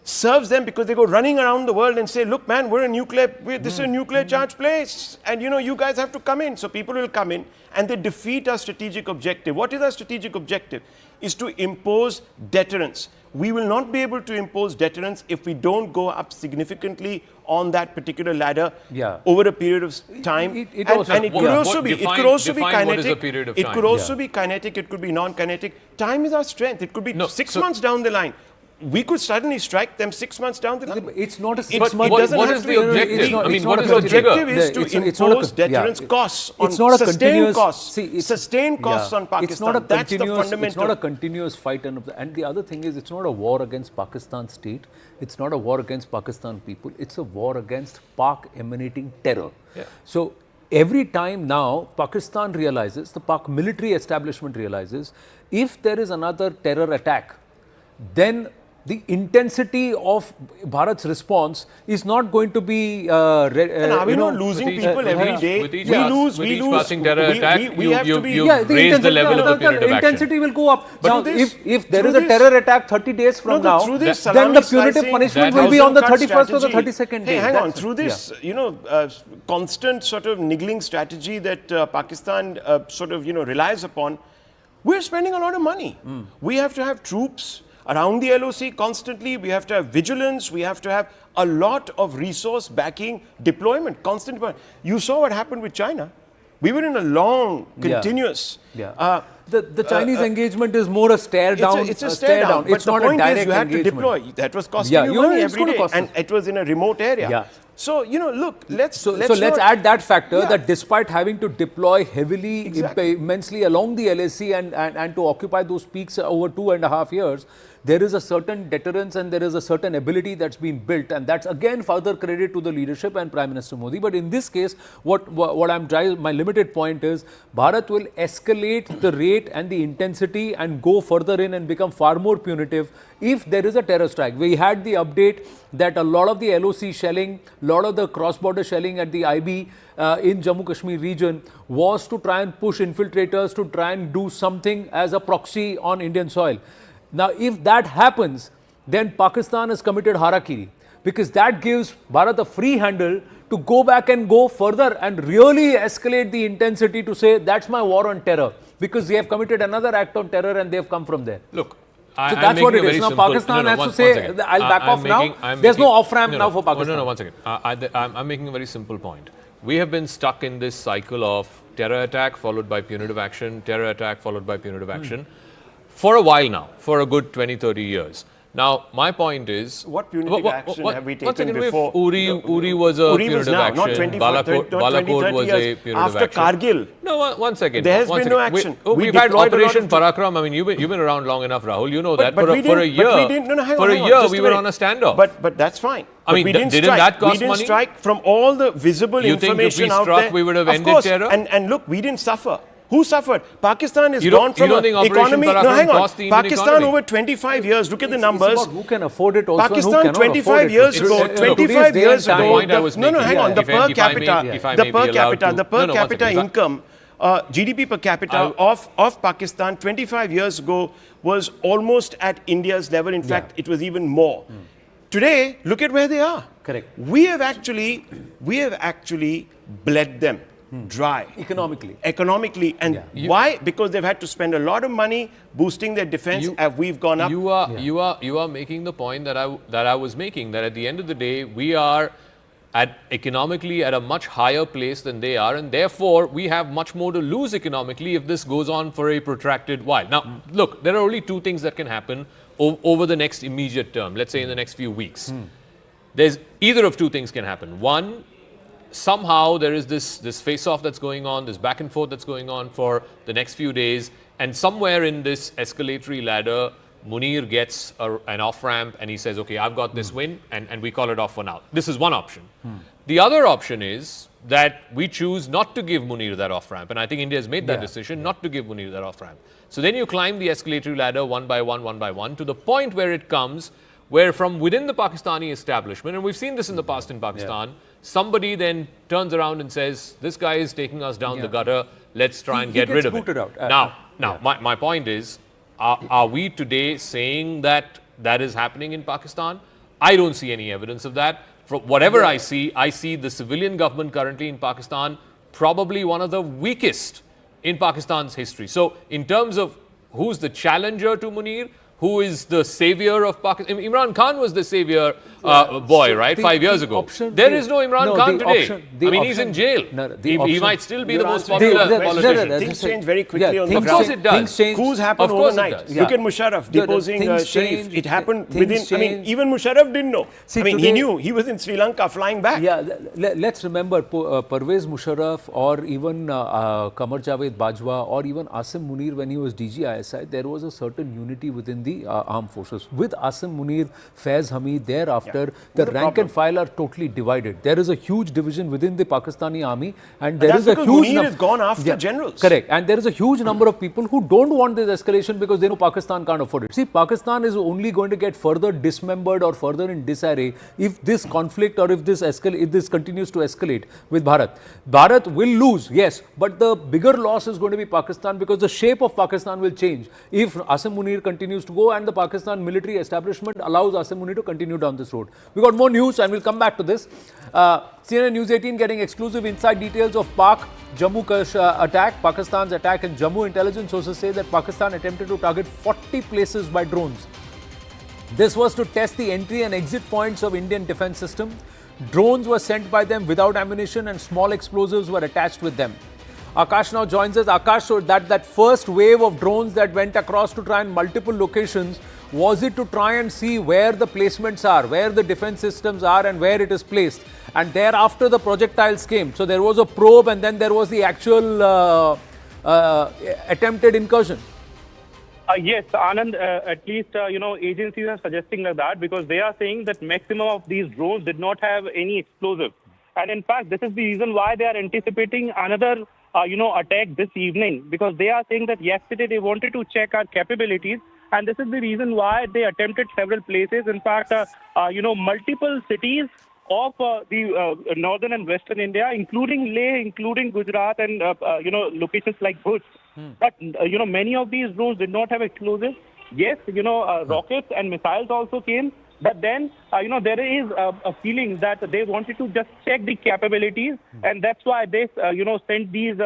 serves them because they go running around the world and say, look, man, this is a nuclear charged place. And, you guys have to come in. So people will come in and they defeat our strategic objective. What is our strategic objective? Is to impose deterrence. We will not be able to impose deterrence if we don't go up significantly on that particular ladder over a period of time. It could also be kinetic. It could also be kinetic. It could be non-kinetic. Time is our strength. It could be 6 months down the line. We could suddenly strike them 6 months down the line. It's not a 6 month. What is the objective? What is the objective? Is to impose deterrence costs on sustained costs. Sustained costs on Pakistan. That's the fundamental. It's not a continuous fight. And the other thing is, it's not a war against Pakistan state. It's not a war against Pakistan people. It's a war against Pak emanating terror. So every time now Pakistan realizes, the Pak military establishment realizes, if there is another terror attack, then the intensity of Bharat's response is not going to be. Are we not losing people every day? We lose. We passing terror attack. We have to be. Raise the level of the punitive action. Intensity will go up. But now, if there is a terror attack 30 days from now, then the punitive punishment will be on the 31st or the 32nd day. Hang on. Through this, constant sort of niggling strategy that Pakistan relies upon, we're spending a lot of money. We have to have troops around the LOC constantly. We have to have vigilance. We have to have a lot of resource backing, deployment, constant deployment. You saw what happened with China. We were in a long, continuous. The Chinese engagement is more a stare down. It's a stare down. It's not a direct engagement. You had to deploy. That was costing you money every day, and it was in a remote area. So, look, let's add that factor that despite having to deploy heavily, immensely along the LAC and to occupy those peaks over 2.5 years, there is a certain deterrence and there is a certain ability that's been built, and that's again further credit to the leadership and Prime Minister Modi. But in this case, what I'm trying, my limited point is, Bharat will escalate the rate and the intensity and go further in and become far more punitive if there is a terror strike. We had the update that a lot of the LOC shelling, a lot of the cross-border shelling at the IB in Jammu Kashmir region was to try and push infiltrators to try and do something as a proxy on Indian soil. Now, if that happens, then Pakistan has committed harakiri, because that gives Bharat a free handle to go back and go further and really escalate the intensity to say, that's my war on terror, because they have committed another act on terror and they have come from there. Look, so that's what it is. Now, Pakistan has to say, I'll back off now. There's no off-ramp now for Pakistan. No, 1 second. I'm making a very simple point. We have been stuck in this cycle of terror attack followed by punitive action, terror attack followed by punitive action, for a while now, for a good 20, 30 years. Now, my point is... What punitive action have we taken before? Uri was a punitive action. Not 20, Balakot was a punitive after action. Kargil. No, 1 second. There has been no action. We've had Operation Parakram. I mean, you've been around long enough, Rahul. You know that. For a year, we were on a standoff. But that's fine. I mean, didn't that cost money? We didn't strike from all the visible information out there. You think if we struck, we would have ended terror? And look, we didn't suffer. Who suffered? Pakistan has gone from an economy. No, hang on. cost the Indian Pakistan economy. over 25 years. Look at the numbers. It's about who can afford it also. Pakistan 25 years ago. 25 years ago. Hang on. The per capita income, GDP per capita of Pakistan 25 years ago was almost at India's level. In fact, it was even more. Today, look at where they are. Correct. We have actually bled them dry economically, and why? Because they've had to spend a lot of money boosting their defense. We've gone up. You are making the point that I was making, that at the end of the day we are economically at a much higher place than they are, and therefore we have much more to lose economically if this goes on for a protracted while. Now, look, there are only two things that can happen over the next immediate term. Let's say in the next few weeks. There's either of two things can happen. One, somehow there is this face-off that's going on, this back and forth that's going on for the next few days, and somewhere in this escalatory ladder, Munir gets an off-ramp and he says, okay, I've got this win, and we call it off for now. This is one option. The other option is that we choose not to give Munir that off-ramp. And I think India has made that decision not to give Munir that off-ramp. So then you climb the escalatory ladder one by one, to the point where it comes where from within the Pakistani establishment, and we've seen this in the past in Pakistan, somebody then turns around and says, this guy is taking us down the gutter, let's try and get rid of it. Now, my point is, are we today saying that that is happening in Pakistan? I don't see any evidence of that. From whatever I see the civilian government currently in Pakistan probably one of the weakest in Pakistan's history. So in terms of who's the challenger to Munir, who is the savior of Pakistan? Imran Khan was the savior boy, right? 5 years ago. There is no Imran Khan today. He's in jail. He might still be the most popular politician. Things change very quickly on the ground. Of course it does. Coups happen overnight. Look at Musharraf deposing Sharif. It happened within, even Musharraf didn't know. He knew. He was in Sri Lanka flying back. Let's remember Pervez Musharraf or even Qamar Javed Bajwa or even Asim Munir when he was DG ISI, there was a certain unity within the armed forces. With Asim Munir, Faiz Hamid, thereafter, the rank and file are totally divided. There is a huge division within the Pakistani army, and there is a huge Munir has gone after generals. Correct, and there is a huge number of people who don't want this escalation because they know Pakistan can't afford it. See, Pakistan is only going to get further dismembered or further in disarray if this conflict or if this continues to escalate with Bharat. Bharat will lose, yes, but the bigger loss is going to be Pakistan because the shape of Pakistan will change if Asim Munir continues to go and the Pakistan military establishment allows Asim Munir to continue down this road. We got more news and we'll come back to this. CNN News 18 getting exclusive inside details of Jammu attack, Pakistan's attack in Jammu. Intelligence sources say that Pakistan attempted to target 40 places by drones. This was to test the entry and exit points of Indian defense system. Drones were sent by them without ammunition and small explosives were attached with them. Akash now joins us. Akash, so that first wave of drones that went across to try and multiple locations, was it to try and see where the placements are, where the defense systems are and where it is placed? And thereafter the projectiles came. So there was a probe and then there was the actual attempted incursion. Yes, Anand, at least, agencies are suggesting like that because they are saying that maximum of these drones did not have any explosive. And in fact, this is the reason why they are anticipating another attack this evening, because they are saying that yesterday they wanted to check our capabilities, and this is the reason why they attempted several places. In fact, multiple cities of the northern and western India, including Leh, including Gujarat, and locations like Bhuj. But many of these drones did not have explosives. Yes, rockets and missiles also came. But then, there is a feeling that they wanted to just check the capabilities, and that's why they, sent these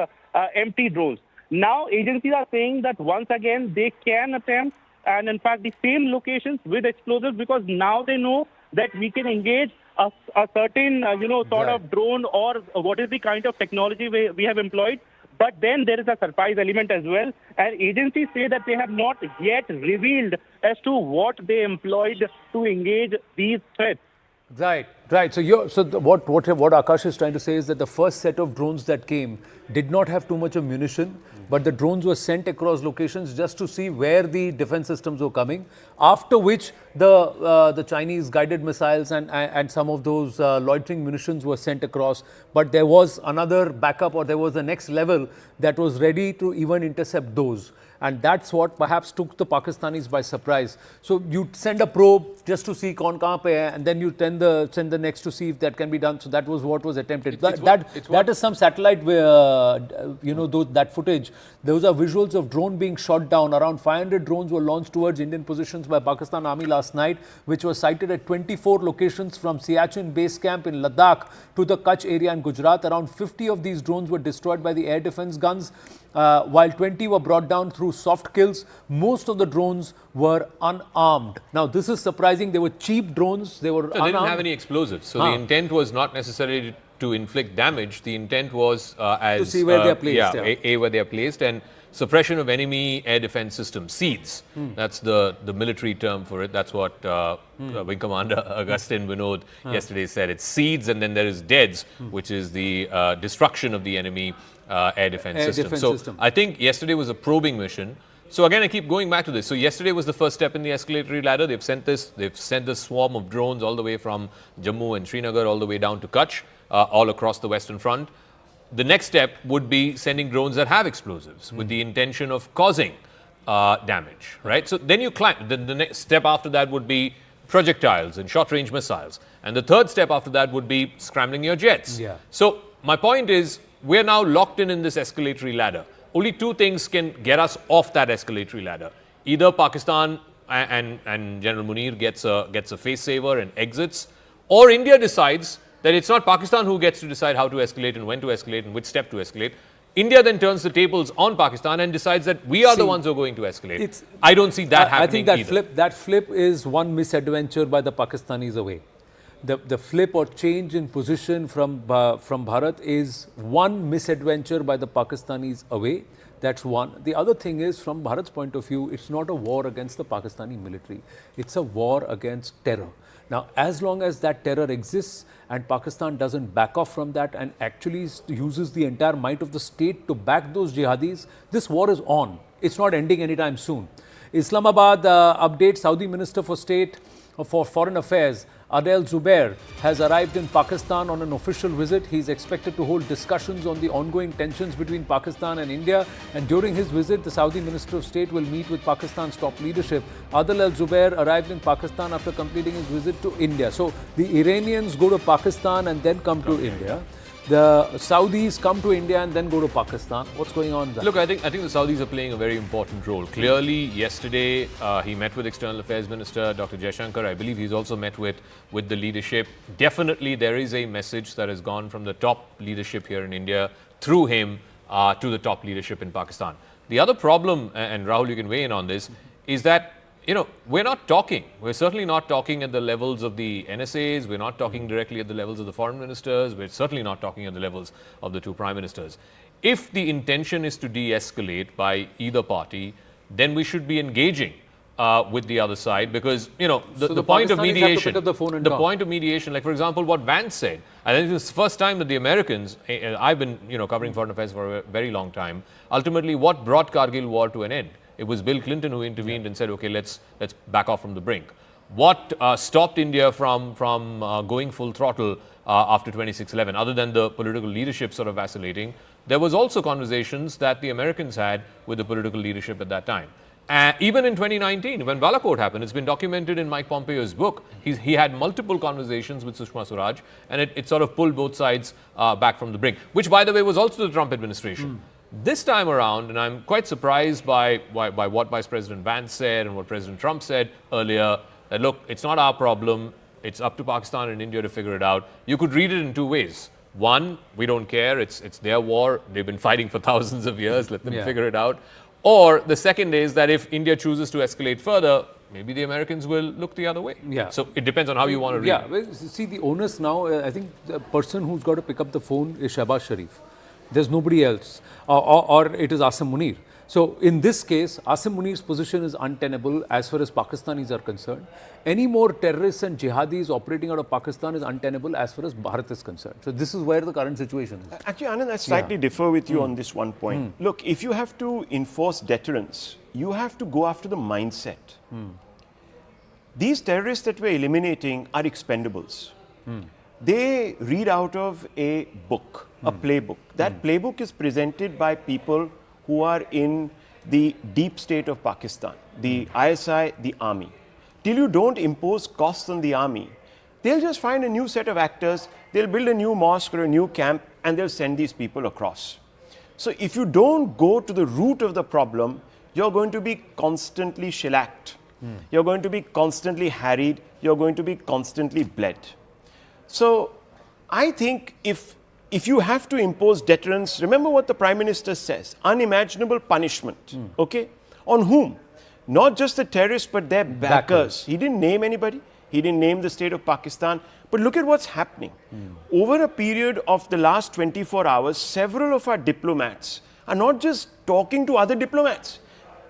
empty drones. Now, agencies are saying that once again they can attempt, and in fact, the same locations with explosives, because now they know that we can engage a certain, sort of drone or what is the kind of technology we have employed. But then there is a surprise element as well. And agencies say that they have not yet revealed as to what they employed to engage these threats. Right. So what Akash is trying to say is that the first set of drones that came did not have too much of munition, but the drones were sent across locations just to see where the defense systems were coming. After which the Chinese guided missiles and some of those loitering munitions were sent across. But there was another backup, or there was the next level that was ready to even intercept those. And that's what perhaps took the Pakistanis by surprise. So you send a probe just to see kaun kahan pe hai, and then you send the next to see if that can be done. So that was what was attempted. That is some satellite, that footage. Those are visuals of drone being shot down. Around 500 drones were launched towards Indian positions by Pakistan Army last night, which was sighted at 24 locations from Siachen base camp in Ladakh to the Kutch area in Gujarat. Around 50 of these drones were destroyed by the air defense guns, while 20 were brought down through soft kills. Most of the drones were unarmed. Now, this is surprising. They were cheap drones. They were unarmed. They didn't have any explosives. So the intent was not necessarily to inflict damage. The intent was to see where they are placed. Where they are placed, and suppression of enemy air defense systems. SEADs. That's the military term for it. That's what Wing Commander Augustin Vinod yesterday said. It's SEADs, and then there is DEADS, which is the destruction of the enemy air defense system. I think yesterday was a probing mission. So again, I keep going back to this. So yesterday was the first step in the escalatory ladder. They've sent this swarm of drones all the way from Jammu and Srinagar all the way down to Kutch, all across the Western Front. The next step would be sending drones that have explosives with the intention of causing damage, right? So then you climb. The next step after that would be projectiles and short-range missiles. And the third step after that would be scrambling your jets. Yeah. So my point is, we're now locked in this escalatory ladder. Only two things can get us off that escalatory ladder. Either Pakistan and General Munir gets a face saver and exits, or India decides that it's not Pakistan who gets to decide how to escalate and when to escalate and which step to escalate. India then turns the tables on Pakistan and decides that we are the ones who are going to escalate. I don't see that happening I think that flip is one misadventure by the Pakistanis away. The flip or change in position from Bharat is one misadventure by the Pakistanis away. That's one. The other thing is, from Bharat's point of view, it's not a war against the Pakistani military. It's a war against terror. Now, as long as that terror exists and Pakistan doesn't back off from that and actually uses the entire might of the state to back those jihadis, this war is on. It's not ending anytime soon. Islamabad update, Saudi Minister for State for Foreign Affairs, Adel Zubair, has arrived in Pakistan on an official visit. He is expected to hold discussions on the ongoing tensions between Pakistan and India. And during his visit, the Saudi Minister of State will meet with Pakistan's top leadership. Adel Zubair arrived in Pakistan after completing his visit to India. So the Iranians go to Pakistan and then come to India. The Saudis come to India and then go to Pakistan. What's going on there? Look, I think the Saudis are playing a very important role. Clearly, yesterday he met with External Affairs Minister Dr. Jaishankar. I believe he's also met with the leadership. Definitely, there is a message that has gone from the top leadership here in India through him to the top leadership in Pakistan. The other problem, and Rahul, you can weigh in on this, is that we're not talking. We're certainly not talking at the levels of the NSAs. We're not talking directly at the levels of the foreign ministers. We're certainly not talking at the levels of the two prime ministers. If the intention is to de-escalate by either party, then we should be engaging with the other side, because the point of mediation, point of mediation, like for example what Vance said, I think it's the first time that the Americans, I've been covering foreign affairs for a very long time, ultimately what brought Kargil war to an end? It was Bill Clinton who intervened and said, okay, let's back off from the brink. What stopped India from going full throttle after 26/11, other than the political leadership sort of vacillating? There was also conversations that the Americans had with the political leadership at that time. Even in 2019, when Balakot happened, it's been documented in Mike Pompeo's book. He had multiple conversations with Sushma Swaraj, and it sort of pulled both sides back from the brink, which, by the way, was also the Trump administration. This time around, and I'm quite surprised by what Vice President Vance said and what President Trump said earlier, that look, it's not our problem, it's up to Pakistan and India to figure it out. You could read it in two ways. One, we don't care, it's their war, they've been fighting for thousands of years, let them figure it out. Or the second is that if India chooses to escalate further, maybe the Americans will look the other way. Yeah. So it depends on how you want to read it. Well, see, the onus now, I think the person who's got to pick up the phone is Shehbaz Sharif. There's nobody else, or it is Asim Munir. So in this case, Asim Munir's position is untenable as far as Pakistanis are concerned. Any more terrorists and jihadis operating out of Pakistan is untenable as far as Bharat is concerned. So this is where the current situation is. Actually, Anand, I slightly differ with you on this one point. Look, if you have to enforce deterrence, you have to go after the mindset. These terrorists that we're eliminating are expendables. They read out of a book, a playbook. That playbook is presented by people who are in the deep state of Pakistan, the ISI, the army. Till you don't impose costs on the army, they'll just find a new set of actors, they'll build a new mosque or a new camp, and they'll send these people across. So if you don't go to the root of the problem, you're going to be constantly shellacked. You're going to be constantly harried. You're going to be constantly bled. So I think if you have to impose deterrence, remember what the Prime Minister says, unimaginable punishment. Okay? On whom? Not just the terrorists, but their backers. He didn't name anybody. He didn't name the state of Pakistan. But look at what's happening. Over a period of the last 24 hours, several of our diplomats are not just talking to other diplomats.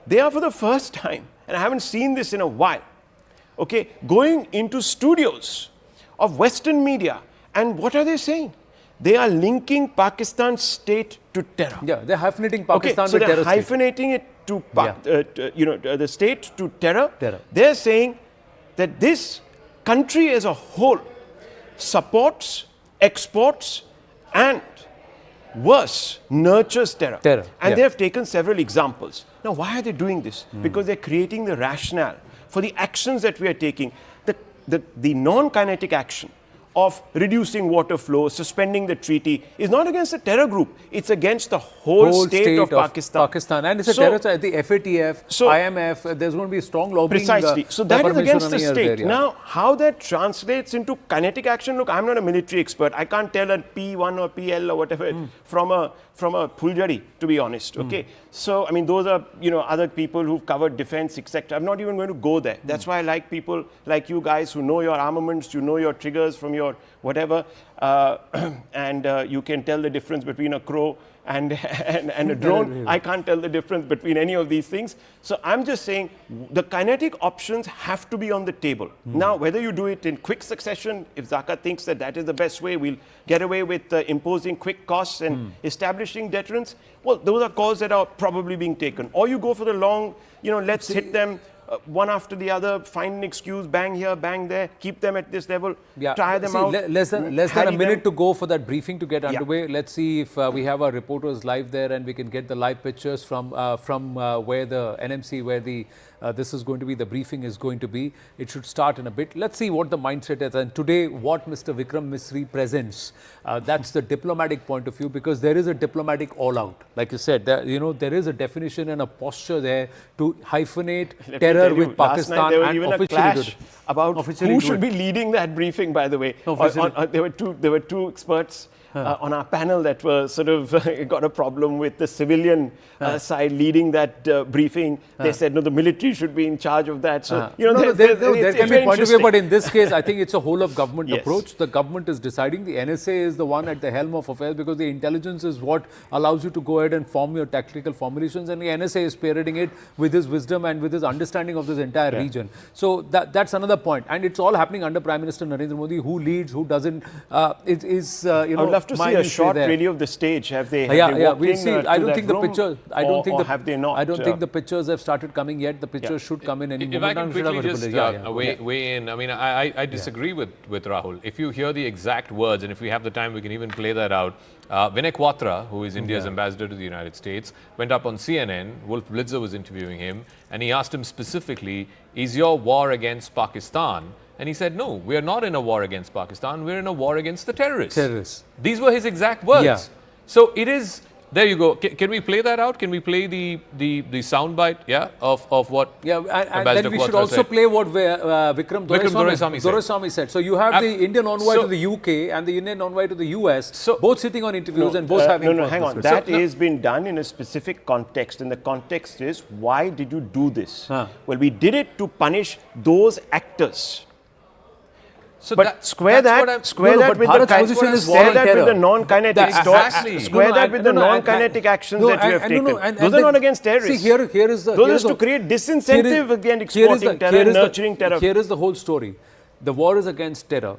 They are, for the first time, and I haven't seen this in a while, okay, going into studios of Western media. And what are they saying? They are linking Pakistan's state to terror. Yeah, they're hyphenating Pakistan so with they're terror hyphenating it to the state to terror. They're saying that this country as a whole supports, exports, and worse, nurtures terror. And they have taken several examples. Now, why are they doing this? Because they're creating the rationale for the actions that we are taking. The non-kinetic action of reducing water flow, suspending the treaty, is not against the terror group. It's against the whole state of Pakistan. And it's a terror, the FATF, IMF, there's going to be a strong lobbying. Precisely. So that is against the state. Now, how that translates into kinetic action, look, I'm not a military expert. I can't tell a P1 or PL or whatever from a Phuljadi, to be honest. Okay. So, I mean, those are, other people who've covered defense, etc. I'm not even going to go there. That's why I like people like you guys who know your armaments, you know your triggers from your whatever, and you can tell the difference between a crow and a drone. I can't tell the difference between any of these things. So I'm just saying the kinetic options have to be on the table. Now, whether you do it in quick succession, if Zaka thinks that that is the best way, we'll get away with imposing quick costs and establishing deterrence. Well, those are calls that are probably being taken. Or you go for the long, let's hit them one after the other, find an excuse, bang here, bang there, keep them at this level, tire them out. Less than a minute to go for that briefing to get underway. Let's see if we have our reporters live there and we can get the live pictures from where the NMC, where this is going to be, the briefing is going to be. It should start in a bit. Let's see what the mindset is. And today, what Mr. Vikram Misri presents, that's the diplomatic point of view, because there is a diplomatic all-out. Like you said, there is a definition and a posture there to hyphenate terror with Pakistan. Last night there was even a clash about who should be leading that briefing, by the way. There were two experts on our panel that were sort of got a problem with the civilian side leading that briefing. They said, no, the military should be in charge of that. So, there can be a point of view, but in this case, I think it's a whole of government approach. The government is deciding. The NSA is the one at the helm of affairs, because the intelligence is what allows you to go ahead and form your tactical formulations, and the NSA is spearheading it with his wisdom and with his understanding of this entire region. So that's another point. And it's all happening under Prime Minister Narendra Modi. Who leads, who doesn't, I would love to see a short video of the stage. Have they walked we'll in see. I don't think the room, pictures. have they not? I don't think the pictures have started coming yet. The pictures should come in any moment. If I can quickly just weigh in. I mean, I disagree with Rahul. If you hear the exact words, and if we have the time, we can even play that out. Vinay Quatra, who is India's ambassador to the United States, went up on CNN. Wolf Blitzer was interviewing him, and he asked him specifically, is your war against Pakistan? And he said, no, we are not in a war against Pakistan. We're in a war against the terrorists. These were his exact words. So it is, there you go. Can we play that out? Can we play the soundbite, of what and then we should also play what Vikram Doraiswamy said. So you have the Indian envoy to the UK and the Indian envoy to the US, both sitting on interviews and both having... hang on. That has been done in a specific context. And the context is, why did you do this? Well, we did it to punish those actors. So but square that with the non-kinetic non-kinetic actions that you have taken. Those are not against terrorists. See, here is the... Those are to create disincentive against exporting terror and nurturing terror. Here is the whole story. The war is against terror.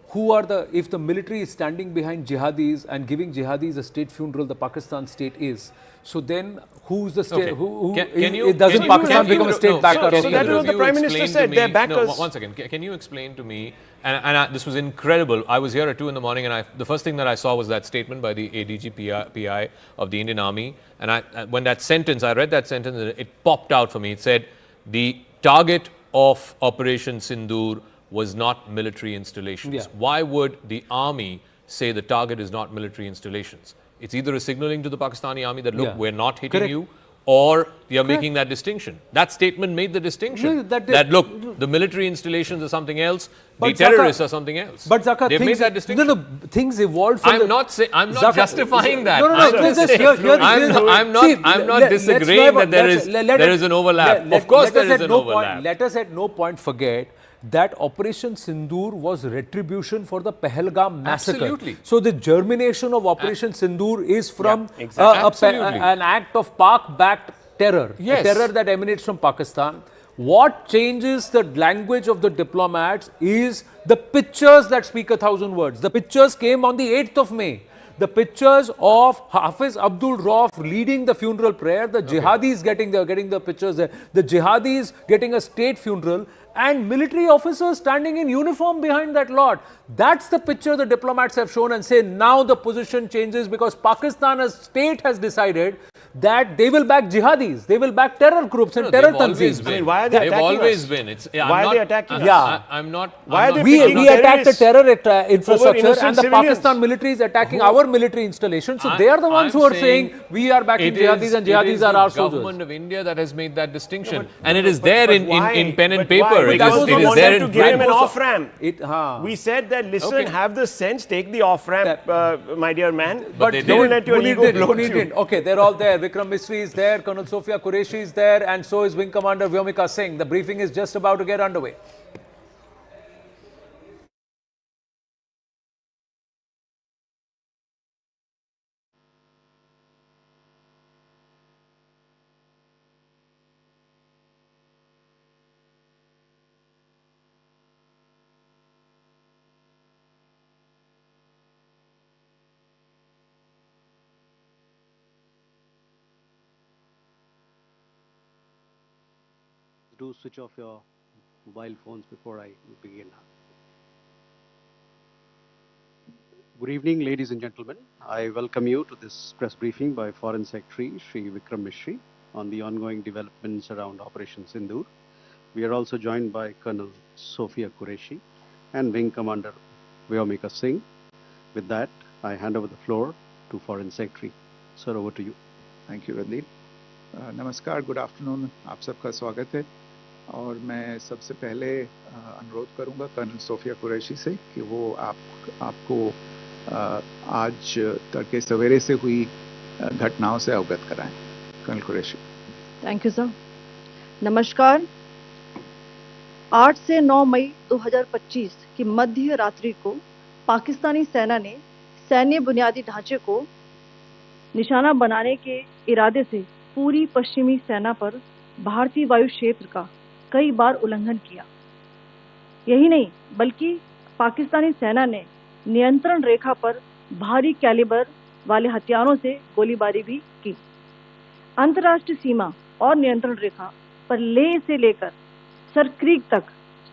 Who are the... If the military is standing behind jihadis and giving jihadis a state funeral, the Pakistan state is. So then, who's the state? Doesn't Pakistan become a state backer? So that is what the Prime Minister said. They're backers. No, one second. Can you explain to me? And this was incredible. I was here at 2 in the morning, and the first thing that I saw was that statement by the ADG PI of the Indian Army. And when that sentence, I read that sentence, it popped out for me. It said, the target of Operation Sindoor was not military installations. Why would the army say the target is not military installations? It's either a signaling to the Pakistani army that, look, we're not hitting you, or you're making that distinction. That statement made the distinction. That look, the military installations are something else, the terrorists are something else. But Zaka, they've made that distinction. No, things evolved. I'm not justifying that. I'm not disagreeing that there is an overlap. Of course there is an overlap. Let us at no point forget that Operation Sindoor was retribution for the Pahalgam massacre. Absolutely. So the germination of Operation Sindoor is from an act of Pak-backed terror, a terror that emanates from Pakistan. What changes the language of the diplomats is the pictures that speak 1,000 words. The pictures came on the 8th of May. the pictures of Hafiz Abdul Rauf leading the funeral prayer, the jihadis getting the pictures there, the jihadis getting a state funeral, and military officers standing in uniform behind that lot. That's the picture the diplomats have shown and say now the position changes because Pakistan as state has decided that they will back jihadis, they will back terror groups and terror tanzeems. I mean, why are they They've attacking always us? been. It's, Why are they attacking us? Yeah. I'm not. Why are they We picking attacked the terrorists terror infrastructure innocent and the civilians? Pakistan military is attacking our military installations. So they are the ones who are saying we are backing jihadis and jihadis are our soldiers. It is the government of India that has made that distinction. And it is there in pen and paper. Because we wanted to give him an off-ramp. We said that, listen, Okay. have the sense, take the off-ramp, my dear man. But they don't didn't. let your ego bloat you. Okay, they're all there. Vikram Misri is there, Colonel Sophia Qureshi is there, and so is Wing Commander Vyomika Singh. The briefing is just about to get underway. Do switch off your mobile phones before I begin. Good evening, ladies and gentlemen. I welcome you to this press briefing by Foreign Secretary Shri Vikram Misri on the ongoing developments around Operation Sindoor. We are also joined by Colonel Sophia Qureshi and Wing Commander Vyomika Singh. With that, I hand over the floor to Foreign Secretary. Sir, over to you. Thank you, Randeep. नमस्कार, good afternoon, आप सबका स्वागत है। और मैं सबसे पहले अनुरोध करूंगा कर्नल सोफिया कुरैशी से कि वो आपको आज तड़के सवेरे से हुई घटनाओं से अवगत कराएं। Colonel Qureshi. Thank you sir. नमस्कार। 8 से 9 मई 2025 की मध्य रात्रि को पाकिस्तानी सेना ने सैन्य बुनियादी ढांचे को निशाना बनाने के इरादे से पूरी पश्चिमी सेना पर भारतीय वायु क्षेत्र का कई बार उल्लंघन किया। यही नहीं बल्कि पाकिस्तानी सेना ने नियंत्रण रेखा पर भारी कैलिबर वाले हथियारों से गोलीबारी भी की। अंतर्राष्ट्रीय सीमा और नियंत्रण रेखा पर लेह से लेकर सरक्रीक तक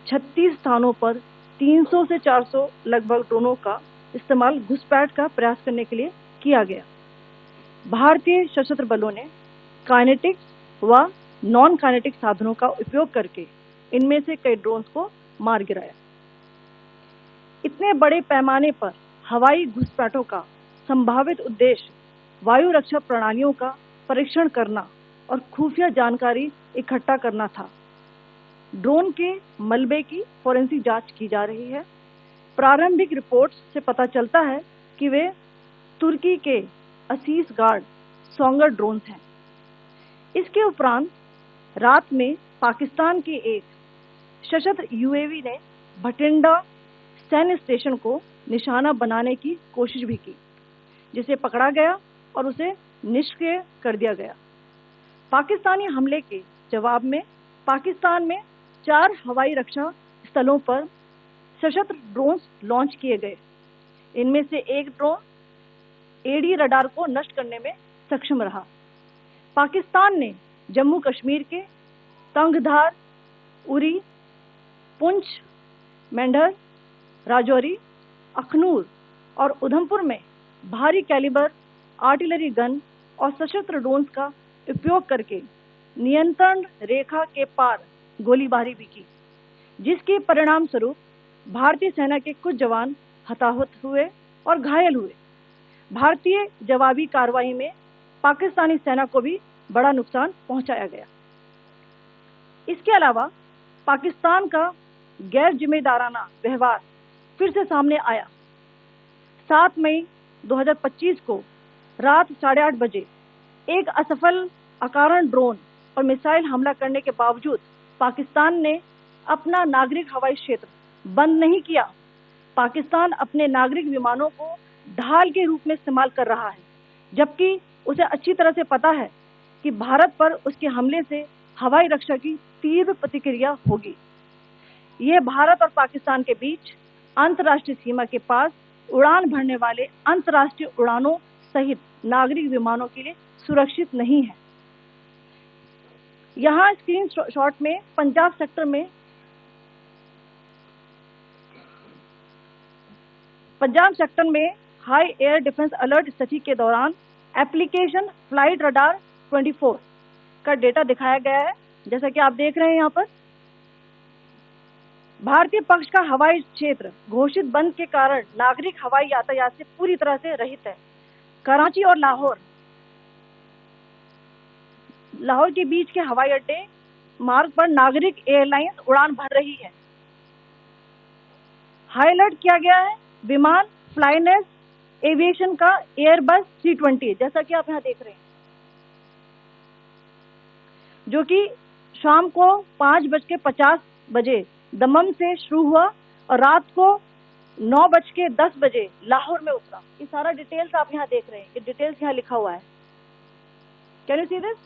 36 स्थानों पर 300 से 400 लगभग ड्रोनों का इस्तेमाल घुसपैठ का प्रयास करने के लिए किया गया। भारतीय सशस्त्र बलों ने काइनेटिक व नॉन काइनेटिक साधनों का उपयोग करके इनमें से कई ड्रोन्स को मार गिराया। इतने बड़े पैमाने पर हवाई घुसपैठों का संभावित उद्देश्य वायु रक्षा प्रणालियों का परीक्षण करना और खुफिया जानकारी इकट्ठा करना था। ड्रोन के मलबे की फोरेंसिक जांच की जा रही है। प्रारंभिक रिपोर्ट्स से पता चलता है कि वे तुर्की के असीस गार्ड सोंगर ड्रोन्स हैं। इसके उपरांत रात में पाकिस्तान के एक सशस्त्र यूएवी ने भटिंडा सैन्य स्टेशन को निशाना बनाने की कोशिश भी की, जिसे पकड़ा गया और उसे निष्क्रिय कर दिया गया। पाकिस्तानी हमले के जवाब में पाकिस्तान में 4 हवाई रक्षा स्थलों पर सशस्त्र ड्रोन्स लॉन्च किए गए। इनमें से एक ड्रोन एडी रडार को नष्ट करने में सक्षम रहा। पाकिस्तान ने जम्मू कश्मीर के तंगधार, उरी, पुंछ, मेंढर, राजौरी, अखनूर और उधमपुर में भारी कैलिबर आर्टिलरी गन और सशस्त्र ड्रोन्स का उपयोग करके नियंत्रण रेखा के पार गोलीबारी भी की, जिसके परिणाम स्वरूप भारतीय सेना के कुछ जवान हताहत हुए और घायल हुए। भारतीय जवाबी कार्रवाई में पाकिस्तानी सेना को भी बड़ा नुकसान पहुंचाया गया। इसके अलावा पाकिस्तान का गैर जिम्मेदाराना व्यवहार फिर से सामने आया। 7 मई 2025 को रात 8:30 बजे एक असफल अकारण ड्रोन और मिसाइल हमला करने के बावजूद पाकिस्तान ने अपना नागरिक हवाई क्षेत्र बंद नहीं किया। पाकिस्तान अपने नागरिक विमानों को ढाल के रूप में इस्तेमाल कर रहा है, जबकि उसे अच्छी तरह से पता है कि भारत पर उसके हमले से हवाई रक्षा की तीव्र प्रतिक्रिया होगी। यह भारत और पाकिस्तान के बीच अंतर्राष्ट्रीय सीमा के पास उड़ान भरने वाले अंतर्राष्ट्रीय उड़ानों सहित नागरिक विमानों के लिए सुरक्षित नहीं है। यहाँ स्क्रीनशॉट में पंजाब सेक्टर में हाई एयर डिफेंस अलर्ट स्थिति के दौरान एप्लीकेशन फ्लाइट रडार 24 का डेटा दिखाया गया है। जैसा कि आप देख रहे हैं यहाँ पर भारतीय पक्ष का हवाई क्षेत्र घोषित बंद के कारण नागरिक हवाई यातायात से पूरी तरह से रहित है। कराची और लाहौर के बीच के हवाई अड्डे मार्ग पर नागरिक एयरलाइंस उड़ान भर रही है। हाई अलर्ट किया गया है विमान फ्लाइनेस एविएशन का एयरबस 320, जैसा कि आप यहाँ देख रहे हैं, जो कि शाम को 5:50 दमम से शुरू हुआ और रात को 9:10 लाहौर में उतरा। ये सारा डिटेल्स आप यहाँ देख रहे हैं, ये डिटेल्स यहाँ लिखा हुआ है। Can you see this?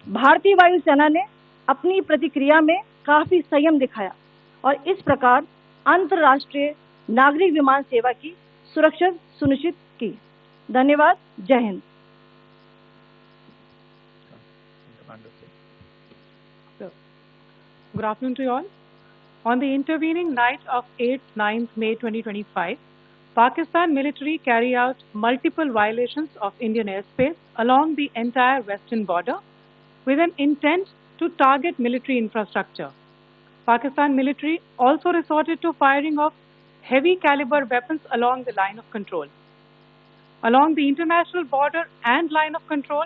भारतीय वायुसेना ने अपनी प्रतिक्रिया में काफी संयम दिखाया और इस प्रकार अंतर्राष्ट्रीय नागरिक विमान सेवा की सुरक्षा सुनिश्चित की। धन्यवाद। जय Hind. Good afternoon to you all. On the intervening night of 8th 9th May 2025, Pakistan military carried out multiple violations of Indian airspace along the entire western border with an intent to target military infrastructure. Pakistan military also resorted to firing of heavy caliber weapons along the line of control. Along the international border and line of control,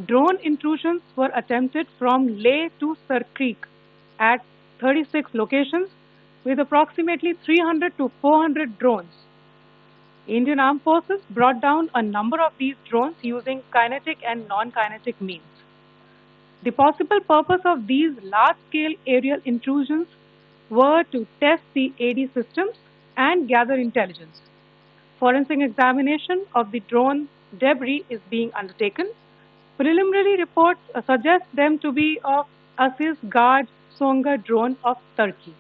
drone intrusions were attempted from Leh to Sir Creek at 36 locations with approximately 300 to 400 drones. Indian Armed Forces brought down a number of these drones using kinetic and non-kinetic means. The possible purpose of these large-scale aerial intrusions were to test the AD systems and gather intelligence. Forensic examination of the drone debris is being undertaken. Preliminary reports suggest them to be of Aziz Guard Songa drone of Turkey.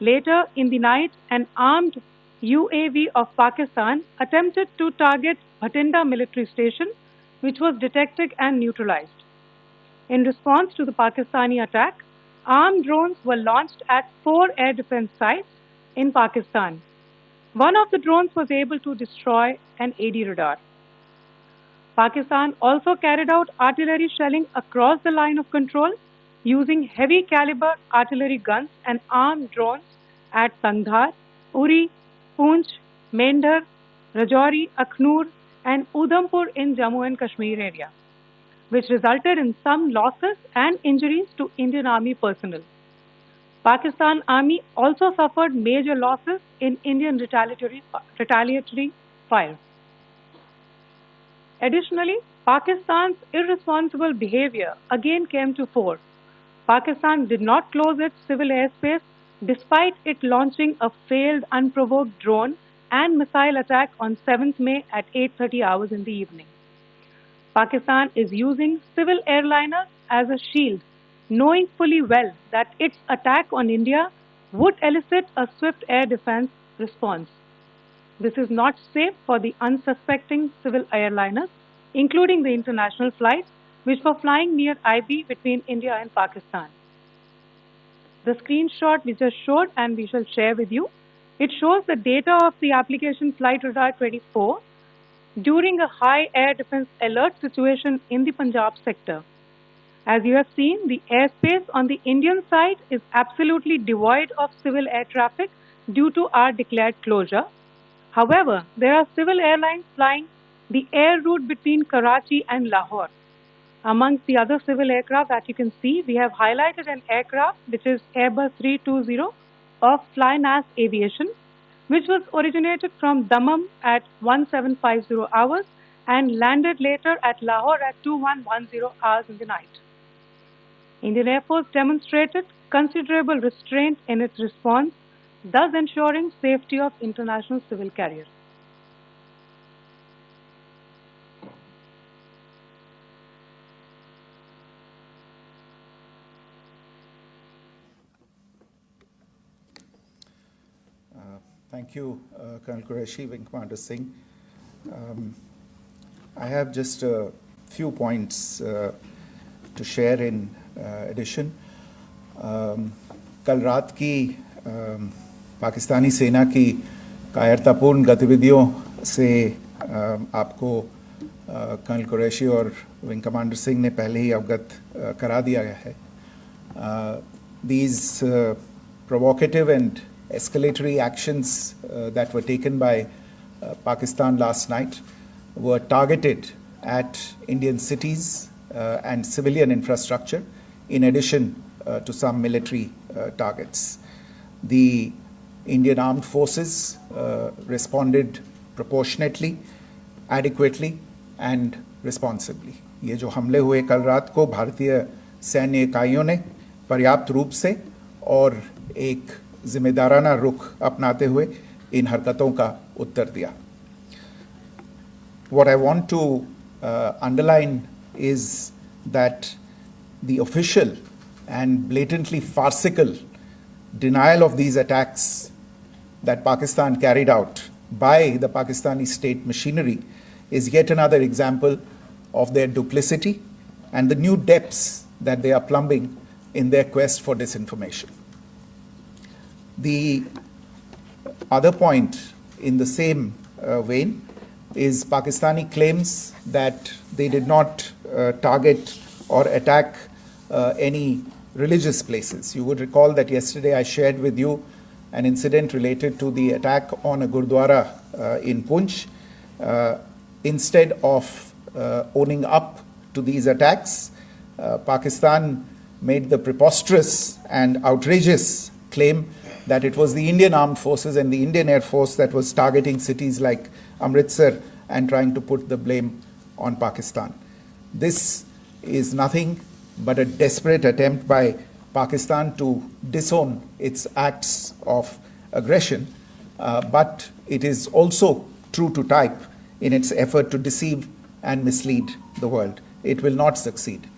Later in the night, an armed UAV of Pakistan attempted to target Bhatinda military station, which was detected and neutralized. In response to the Pakistani attack, armed drones were launched at 4 air defense sites in Pakistan. One of the drones was able to destroy an AD radar. Pakistan also carried out artillery shelling across the line of control using heavy caliber artillery guns and armed drones at Sandhar, Uri, Poonch, Mendhar, Rajouri, Akhnur and Udhampur in Jammu and Kashmir area, which resulted in some losses and injuries to Indian Army personnel. Pakistan Army also suffered major losses in Indian retaliatory fire. Additionally, Pakistan's irresponsible behavior again came to fore. Pakistan did not close its civil airspace despite it launching a failed unprovoked drone and missile attack on 7th May at 8:30 hours in the evening. Pakistan is using civil airliners as a shield, knowing fully well that its attack on India would elicit a swift air defense response. This is not safe for the unsuspecting civil airliners, including the international flights which were flying near IB between India and Pakistan. The screenshot we just showed and we shall share with you, it shows the data of the application Flight Radar 24 during a high air defense alert situation in the Punjab sector. As you have seen, the airspace on the Indian side is absolutely devoid of civil air traffic due to our declared closure. However, there are civil airlines flying the air route between Karachi and Lahore. Amongst the other civil aircraft that you can see, we have highlighted an aircraft which is Airbus 320 of Flynas Aviation, which was originated from Dammam at 1750 hours and landed later at Lahore at 2110 hours in the night. Indian Air Force demonstrated considerable restraint in its response, thus ensuring safety of international civil carriers. Thank you, Colonel Qureshi, Wing Commander Singh. I have just a few points to share in addition. कल रात की पाकिस्तानी सेना की कायरतापूर्ण गतिविधियों से आपको colonel Qureshi और विंग कमांडर सिंह ने पहले ही अवगत करा दिया गया है. These provocative and escalatory actions that were taken by Pakistan last night were targeted at Indian cities and civilian infrastructure, in addition to some military targets. The Indian armed forces responded proportionately, adequately and responsibly. ये जो हमले हुए कल रात को भारतीय सैन्य इकाइयों ने पर्याप्त रूप से और एक जिम्मेदाराना रुख अपनाते हुए इन हरकतों का उत्तर दिया. What I want to underline is that the official and blatantly farcical denial of these attacks that Pakistan carried out by the Pakistani state machinery is yet another example of their duplicity and the new depths that they are plumbing in their quest for disinformation. The other point in the same vein is Pakistani claims that they did not target or attack any religious places. You would recall that yesterday I shared with you an incident related to the attack on a Gurdwara in Punch. Instead of owning up to these attacks, Pakistan made the preposterous and outrageous claim that it was the Indian Armed Forces and the Indian Air Force that was targeting cities like Amritsar and trying to put the blame on Pakistan. This is nothing but a desperate attempt by Pakistan to disown its acts of aggression, but it is also true to type in its effort to deceive and mislead the world. It will not succeed.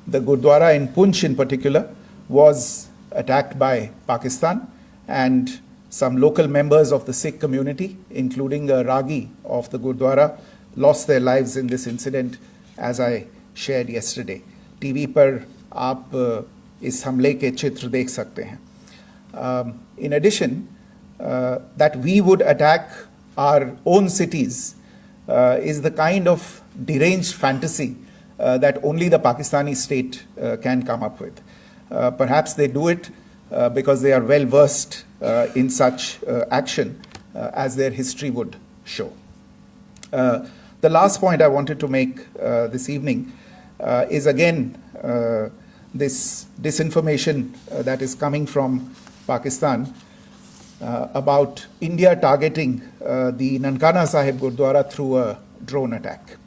The Gurdwara in Punch in particular was attacked by Pakistan, and some local members of the Sikh community, including a Ragi of the Gurdwara, lost their lives in this incident, as I shared yesterday. TV पर आप इस हमले के चित्र देख सकते हैं. In addition, that we would attack our own cities is the kind of deranged fantasy that only the Pakistani state can come up with. Perhaps they do it because they are well versed in such action, as their history would show. The last point I wanted to make this evening is again this disinformation that is coming from Pakistan about India targeting the Nankana Sahib Gurdwara through a drone attack.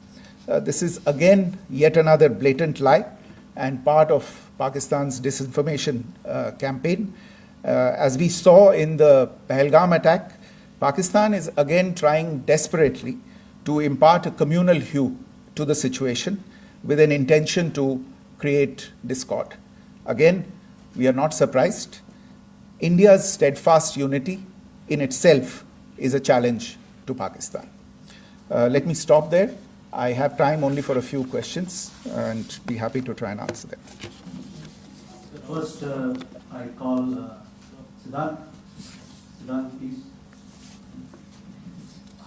This is again yet another blatant lie and part of Pakistan's disinformation campaign. As we saw in the Pahalgam attack, Pakistan is again trying desperately to impart a communal hue to the situation with an intention to create discord. Again, we are not surprised. India's steadfast unity in itself is a challenge to Pakistan. Let me stop there. I have time only for a few questions and be happy to try and answer them. First, I call Siddhant. Siddhant, please.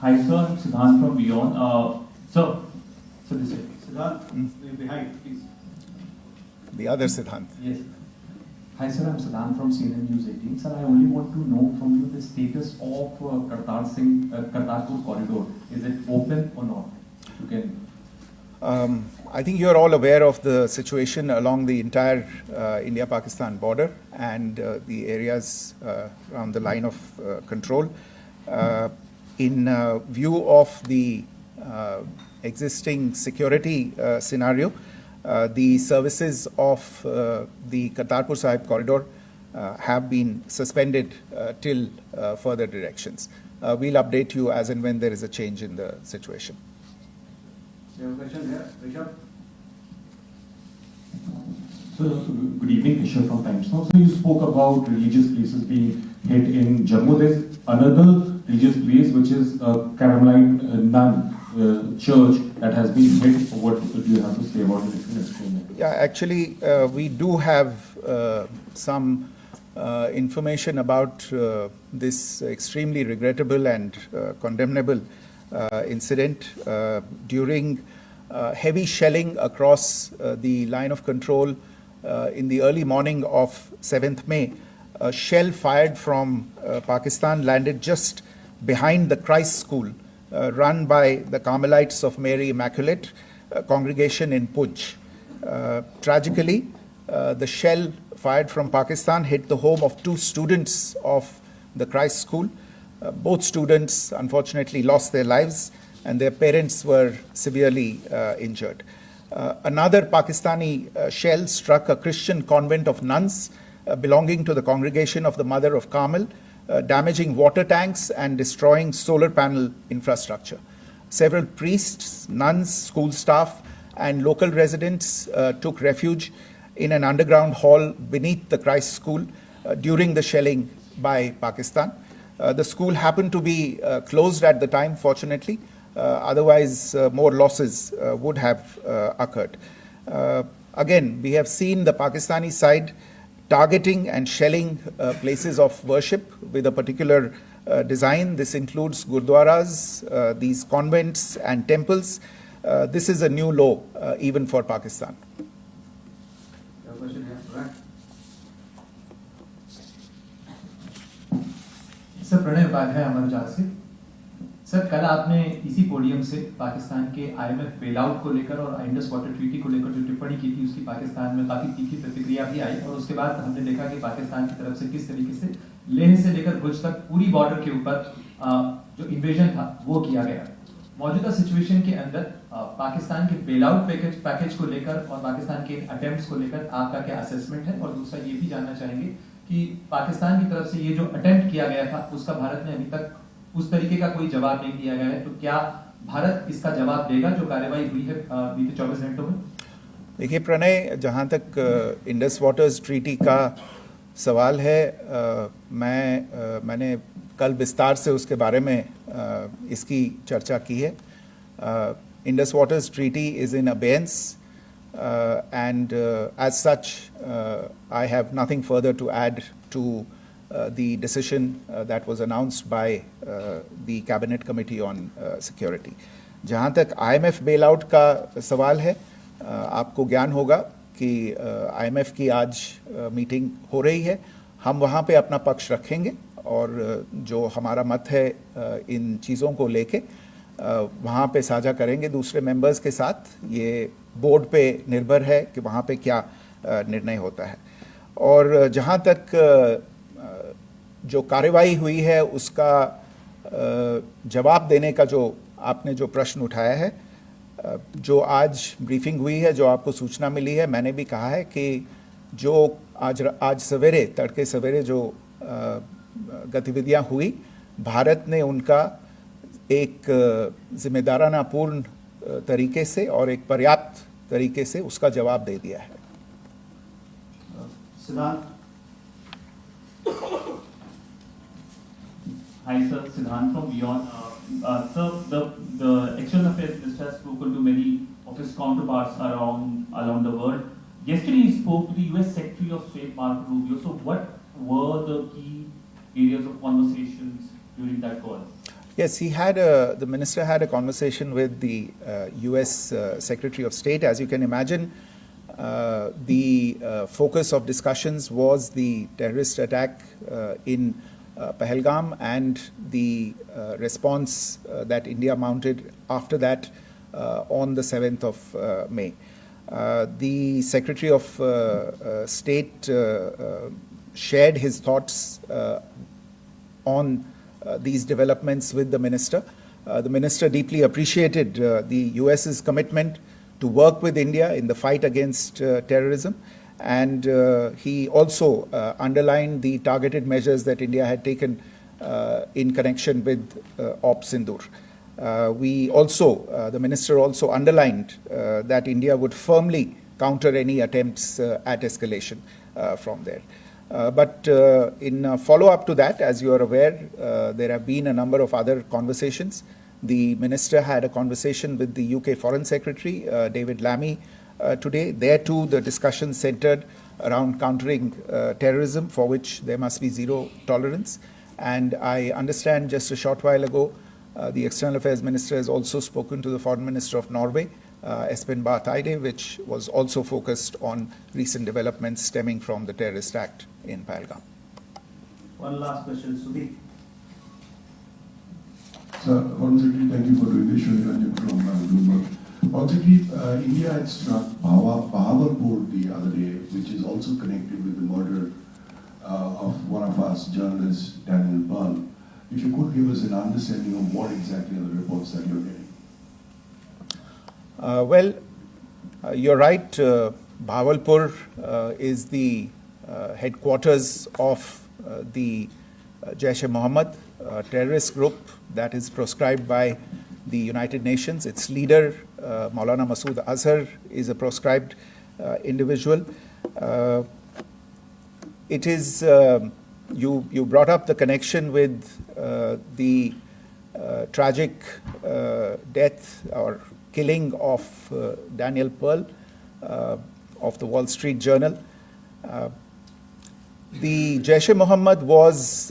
Hi, sir. I'm Siddhant from Beyond. So this is Siddhant, behind, please. The other Siddhant. Yes. Hi, sir. I'm Siddhant from CNN News 18. Sir, I only want to know from you the status of Kartarpur corridor. Is it open or not? You can. I think you're all aware of the situation along the entire India-Pakistan border and the areas around the line of control. In view of the existing security scenario, the services of the Kartarpur Sahib corridor have been suspended till further directions. We'll update you as and when there is a change in the situation. You have a question here, Rishabh? So, good evening, Ishwar from Times Now. So, you spoke about religious places being hit in Jammu. There's another religious place which is Carmelite nun church that has been hit. What do you have to say about it? If you can explain that. Yeah, actually, we do have some information about this extremely regrettable and condemnable incident during heavy shelling across the line of control in the early morning of 7th May. A shell fired from Pakistan landed just behind the Christ School run by the Carmelites of Mary Immaculate congregation in Punch. Tragically, the shell fired from Pakistan hit the home of 2 students of the Christ School. Both students unfortunately lost their lives and their parents were severely injured. Another Pakistani shell struck a Christian convent of nuns belonging to the congregation of the Mother of Carmel, damaging water tanks and destroying solar panel infrastructure. Several priests, nuns, school staff, and local residents took refuge in an underground hall beneath the Christ School during the shelling by Pakistan. The school happened to be closed at the time, fortunately. Otherwise, more losses would have occurred. Again, we have seen the Pakistani side targeting and shelling places of worship with a particular design. This includes gurdwaras, these convents and temples. This is a new low even for Pakistan. Sir Pranay Upadhyay Amar Ujala से sir कल आपने इसी podium से पाकिस्तान के IMF bailout को लेकर और Indus water treaty को लेकर जो टिप्पणी की थी उसकी पाकिस्तान में काफी तीखी प्रतिक्रिया भी आई और उसके बाद हमने देखा कि पाकिस्तान की तरफ से किस तरीके से लेह से लेकर भुज तक पूरी बॉर्डर के ऊपर जो इन्वेजन था वो किया गया। मौजूदा सिचुएशन के अंदर पाकिस्तान के बेलआउट पैकेज को लेकर और पाकिस्तान के अटेम्प्ट्स को लेकर आपका क्या असेसमेंट है और दूसरा ये भी जानना चाहेंगे कि पाकिस्तान की तरफ से ये जो अटेम्प्ट किया गया था उसका भारत ने अभी तक उस तरीके का कोई जवाब नहीं दिया गया है, तो क्या भारत इसका जवाब देगा जो कार्रवाई हुई है बीते 24 घंटों में? देखिए प्रणय, जहाँ तक इंडस वाटर्स ट्रीटी का सवाल है, मैंने कल विस्तार से उसके बारे में इसकी चर्चा की है. Indus waters treaty is in abeyance and as such I have nothing further to add to the decision that was announced by the Cabinet Committee on Security. जहाँ तक IMF bailout का सवाल है, आपको ज्ञान होगा कि IMF की आज मीटिंग हो रही है. हम वहाँ पे अपना पक्ष रखेंगे और जो हमारा मत है इन चीज़ों को लेके वहाँ पे साझा करेंगे दूसरे मेंबर्स के साथ. ये बोर्ड पे निर्भर है कि वहाँ पे क्या निर्णय होता है. और जहाँ तक जो कार्रवाई हुई है उसका जवाब देने का जो आपने जो प्रश्न उठाया है, जो आज ब्रीफिंग हुई है, जो आपको सूचना मिली है, मैंने भी कहा है कि जो आज सवेरे तड़के सवेरे जो गतिविधियाँ हुई, भारत ने उनका एक जिम्मेदाराना पूर्ण तरीके से और एक पर्याप्त तरीके से उसका जवाब दे दिया है. Hi sir, Siddhant from Beyond. Sir, the External Affairs Minister has spoken to many of his counterparts around the world. Yesterday he spoke to the US Secretary of State Marco Rubio. So what were the key areas of conversations during that call? Yes, the minister had a conversation with the US Secretary of State. As you can imagine, the focus of discussions was the terrorist attack in Pahalgam and the response that India mounted after that on the 7th of May. The Secretary of State shared his thoughts on these developments with the minister. The minister deeply appreciated the US's commitment to work with India in the fight against terrorism, and he also underlined the targeted measures that India had taken in connection with Op Sindoor. The minister also underlined that India would firmly counter any attempts at escalation from there. But in follow-up to that, as you are aware, there have been a number of other conversations. The minister had a conversation with the UK Foreign Secretary, David Lammy, today. There too, the discussion centered around countering terrorism, for which there must be zero tolerance. And I understand just a short while ago, the External Affairs Minister has also spoken to the Foreign Minister of Norway, Espen Barth Eide, which was also focused on recent developments stemming from the terrorist act in Pahalgam. One last question, Sudhi. Sir, once again, thank you for doing this. Shri Ranjan from Bloomberg. Once again, India had struck Bahawalpur the other day, which is also connected with the murder of one of us journalists, Daniel Pearl. If you could give us an understanding of what exactly are the reports that you're getting. Well, you're right. Bahawalpur is the headquarters of the Jaish-e-Mohammed terrorist group that is proscribed by the United Nations. Its leader, Maulana Masood Azhar, is a proscribed individual. It is, you brought up the connection with the tragic death or killing of Daniel Pearl of the Wall Street Journal. The Jaish-e-Mohammed was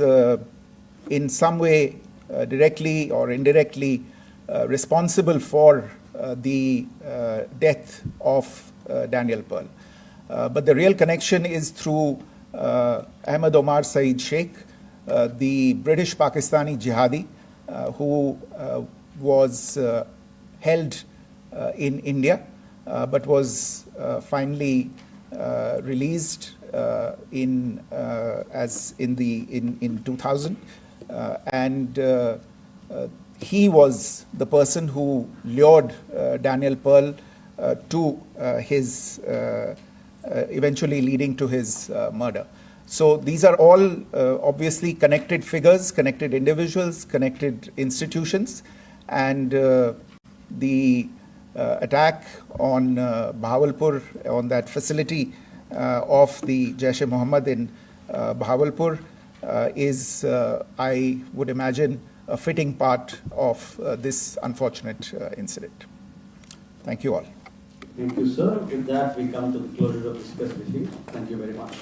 in some way directly or indirectly responsible for the death of Daniel Pearl. But the real connection is through Ahmed Omar Saeed Sheikh, the British Pakistani jihadi who was held in India but was finally released in 2000, and he was the person who lured Daniel Pearl to his eventually leading to his murder. So these are all obviously connected figures, connected individuals, connected institutions, and the attack on Bahawalpur, on that facility of the Jaish-e-Mohammed in Bahawalpur is, I would imagine, a fitting part of this unfortunate incident. Thank you all. Thank you, sir. With that, we come to the closure of this press briefing. Thank you very much.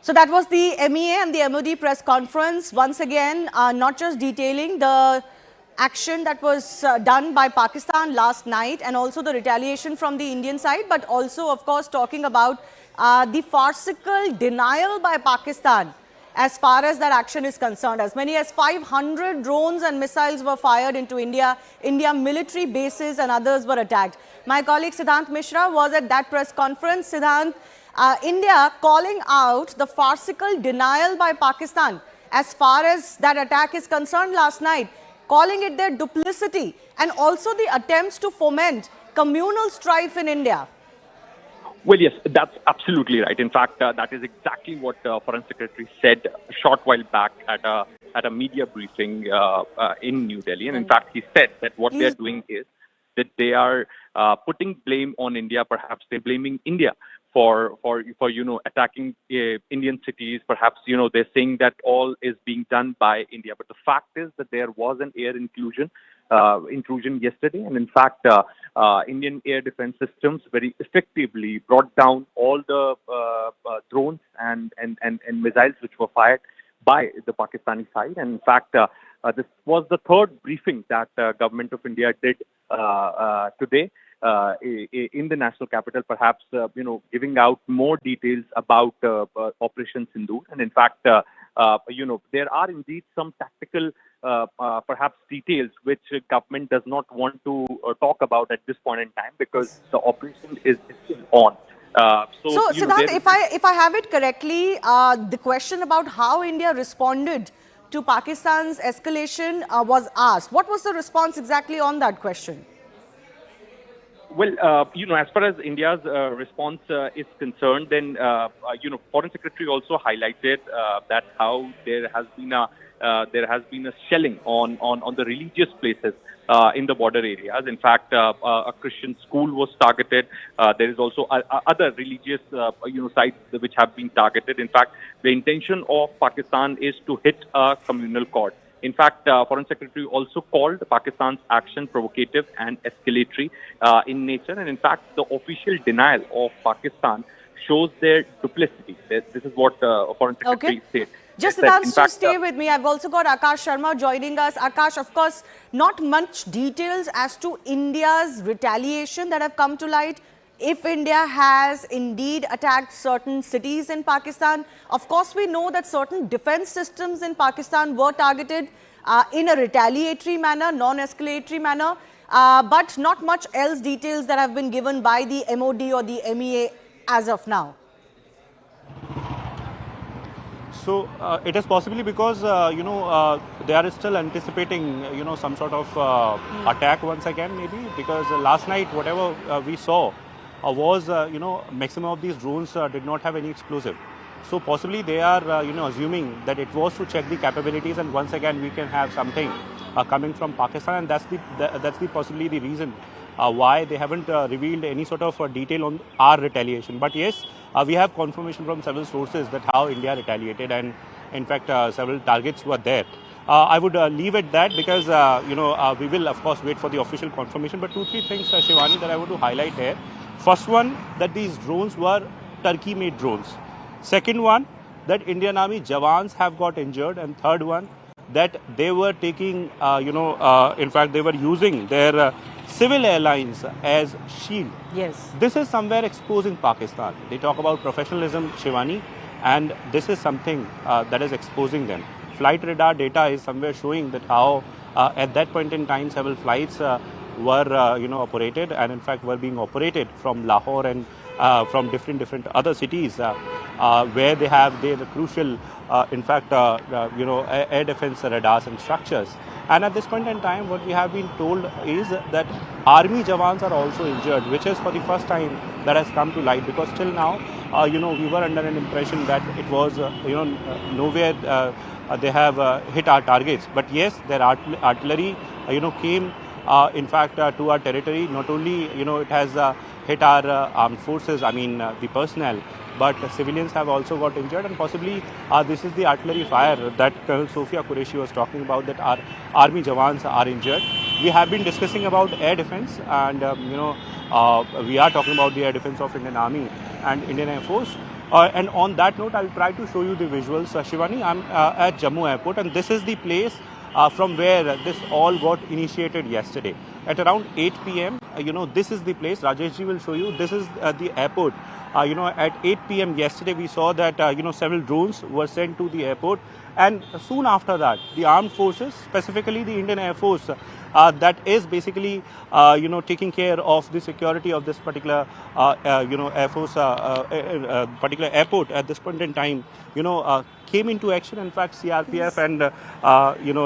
So that was the MEA and the MOD press conference, once again not just detailing the action that was done by Pakistan last night and also the retaliation from the Indian side, but also of course talking about the farcical denial by Pakistan as far as that action is concerned. As many as 500 drones and missiles were fired into India military bases and others were attacked. My colleague Siddhant Mishra was at that press conference. Siddhant, India calling out the farcical denial by Pakistan as far as that attack is concerned last night, calling it their duplicity and also the attempts to foment communal strife in India. Well, yes, that's absolutely right. In fact, that is exactly what Foreign Secretary said a short while back at a media briefing in New Delhi. And in fact, he said that what they're doing is that they are putting blame on India. Perhaps they're blaming India for attacking Indian cities. Perhaps they're saying that all is being done by India. But the fact is that there was an air intrusion yesterday, and in fact, Indian air defense systems very effectively brought down all the drones and missiles which were fired by the Pakistani side. And in fact, this was the third briefing that Government of India did today in the national capital, perhaps giving out more details about Operation Sindoor. And in fact, there are indeed some tactical perhaps details which government does not want to talk about at this point in time because the operation is still on. So Siddhant, if I have it correctly, the question about how India responded to Pakistan's escalation was asked. What was the response exactly on that question? Well, as far as India's response is concerned, then, Foreign Secretary also highlighted that how there has been a shelling on the religious places in the border areas. In fact, a Christian school was targeted. There is also other religious, sites which have been targeted. In fact, the intention of Pakistan is to hit a communal chord. In fact, Foreign Secretary also called Pakistan's action provocative and escalatory in nature. And in fact, the official denial of Pakistan shows their duplicity. This is what Foreign Secretary said. Just Siddhant, just stay with me. I've also got Akash Sharma joining us. Akash, of course, not much details as to India's retaliation that have come to light. If India has indeed attacked certain cities in Pakistan, of course we know that certain defense systems in Pakistan were targeted in a retaliatory manner, non-escalatory manner, but not much else details that have been given by the MOD or the MEA as of now. So it is possibly because, they are still anticipating, some sort of attack once again, maybe, because last night, whatever we saw was, maximum of these drones did not have any explosive. So possibly they are, assuming that it was to check the capabilities, and once again we can have something coming from Pakistan, and that's possibly the reason why they haven't revealed any sort of detail on our retaliation. But yes, we have confirmation from several sources that how India retaliated, and in fact several targets were there. I would leave it that because, we will of course wait for the official confirmation. But 2-3 things, Shivani, that I want to highlight here. First one, that these drones were Turkey-made drones. Second one, that Indian Army Jawans have got injured. And third one, that they were taking, in fact, they were using their civil airlines as shield. Yes. This is somewhere exposing Pakistan. They talk about professionalism, Shivani, and this is something that is exposing them. Flight radar data is somewhere showing that how at that point in time several flights were operated, and in fact were being operated from Lahore and from different other cities where they have their crucial air defense radars and structures. And at this point in time, what we have been told is that army Jawans are also injured, which is for the first time that has come to light, because till now we were under an impression that it was nowhere they have hit our targets. But yes, their artillery came in fact to our territory. Not only it has hit our armed forces, the personnel, but civilians have also got injured, and possibly this is the artillery fire that Colonel Sophia Qureshi was talking about, that our army Jawans are injured. We have been discussing about air defense, and we are talking about the air defense of Indian Army and Indian Air Force. And on that note, I'll try to show you the visuals. Shivani, I'm at Jammu Airport, and this is the place from where this all got initiated yesterday. At around 8 p.m., this is the place. Rajesh ji will show you. This is the airport. At 8 p.m. yesterday, we saw that, several drones were sent to the airport. And soon after that, the armed forces, specifically the Indian Air Force, that is basically, taking care of the security of this particular, Air Force, particular airport at this point in time, came into action. In fact, CRPF and,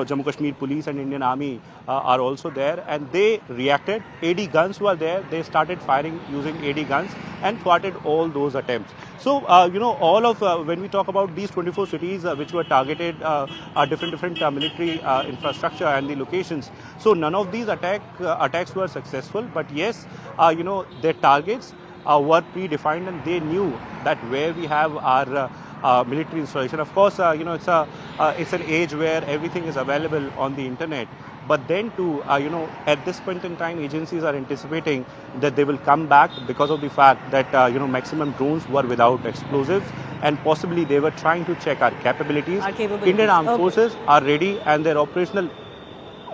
Jammu Kashmir Police and Indian Army are also there, and they reacted. AD guns were there. They started firing using AD guns and thwarted all those attempts. So, all of, when we talk about these 24 cities which were targeted, different military infrastructure and the locations. So, none of these attacks were successful. But yes, their targets were predefined, and they knew that where we have our military installation. Of course, it's an age where everything is available on the internet. But then too, at this point in time, agencies are anticipating that they will come back because of the fact that, maximum drones were without explosives, and possibly they were trying to check our capabilities. Indian Armed Forces are ready, and their operational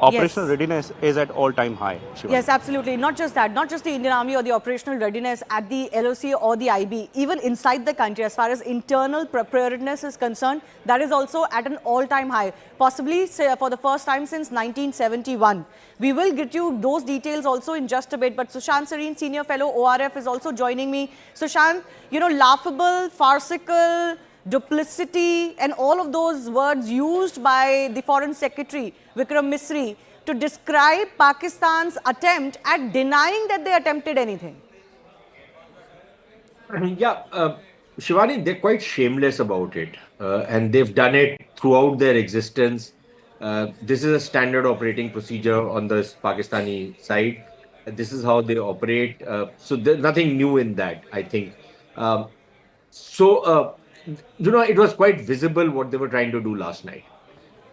operational readiness is at all-time high. Shivani. Yes, absolutely. Not just that, not just the Indian Army or the operational readiness at the LOC or the IB, even inside the country, as far as internal preparedness is concerned, that is also at an all-time high, possibly for the first time since 1971. We will get you those details also in just a bit, but Sushant Sareen, Senior Fellow, ORF, is also joining me. Sushant, you know, laughable, farcical, duplicity and all of those words used by the Foreign Secretary, Vikram Misri, to describe Pakistan's attempt at denying that they attempted anything. Yeah, Shivani, they're quite shameless about it. And they've done it throughout their existence. This is a standard operating procedure on the Pakistani side. This is how they operate. So there's nothing new in that, I think. It was quite visible what they were trying to do last night.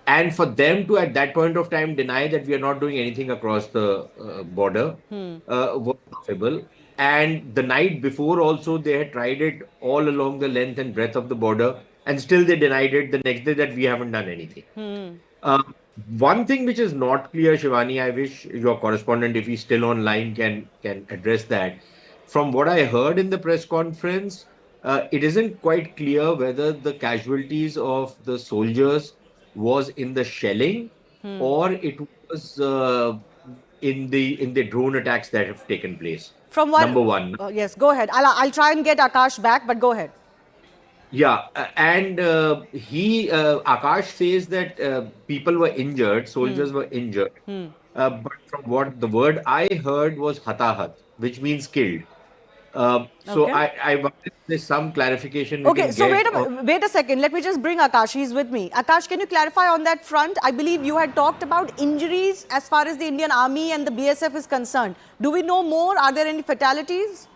And for them to, at that point of time, deny that we are not doing anything across the border was possible. And the night before also, they had tried it all along the length and breadth of the border. And still they denied it the next day that we haven't done anything. One thing which is not clear, Shivani, I wish your correspondent, if he's still online, can address that. From what I heard in the press conference, it isn't quite clear whether the casualties of the soldiers was in the shelling or it was in the drone attacks that have taken place. From what? Number one. Yes, go ahead. I'll try and get Akash back, but go ahead. Yeah, and Akash says that people were injured, soldiers were injured. But from what the word I heard was hatahat, which means killed. So I wonder if there's some clarification. Okay, so wait a second. Let me just bring Akash. He's with me. Akash, can you clarify on that front? I believe you had talked about injuries as far as the Indian Army and the BSF is concerned. Do we know more? Are there any fatalities?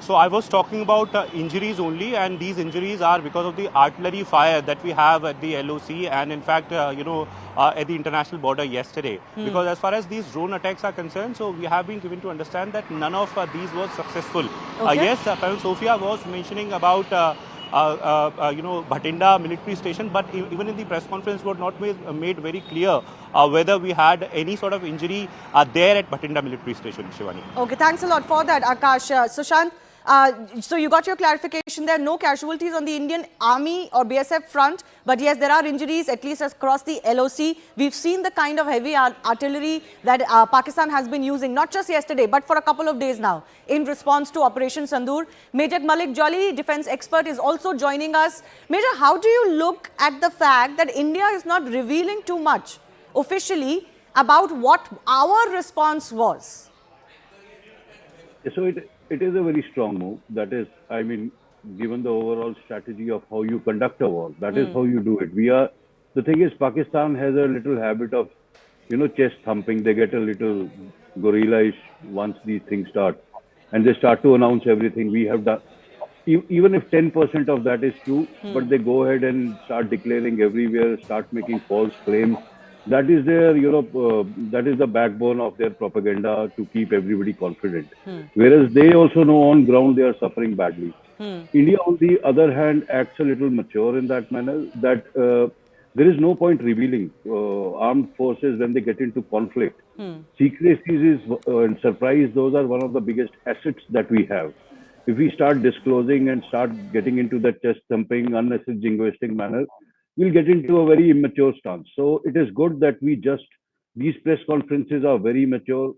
So I was talking about injuries only, and these injuries are because of the artillery fire that we have at the LOC and in fact, at the international border yesterday. Because as far as these drone attacks are concerned, so we have been given to understand that none of these was successful. Yes, Colonel Sophia was mentioning about Bhatinda military station, but even in the press conference was not made very clear whether we had any sort of injury there at Bhatinda military station, Shivani. Okay, thanks a lot for that, Akash. Sushant, so you got your clarification there. No casualties on the Indian Army or BSF front, but yes, there are injuries at least across the LOC. We've seen the kind of heavy artillery that Pakistan has been using, not just yesterday, but for a couple of days now, in response to Operation Sindoor. Major Malik Jolly, defense expert, is also joining us. Major, how do you look at the fact that India is not revealing too much officially about what our response was? So it is a very strong move. That is, I mean, given the overall strategy of how you conduct a war, that is how you do it. The thing is, Pakistan has a little habit of, chest thumping. They get a little gorilla-ish once these things start. And they start to announce everything we have done. Even if 10% of that is true, but they go ahead and start declaring everywhere, start making false claims. That is their, that is the backbone of their propaganda to keep everybody confident. Whereas they also know on ground they are suffering badly. India, on the other hand, acts a little mature in that manner that there is no point revealing armed forces when they get into conflict. Secrecies and surprise, those are one of the biggest assets that we have. If we start disclosing and start getting into that chest thumping, unnecessary jingoistic manner, we'll get into a very immature stance. So it is good that these press conferences are very mature.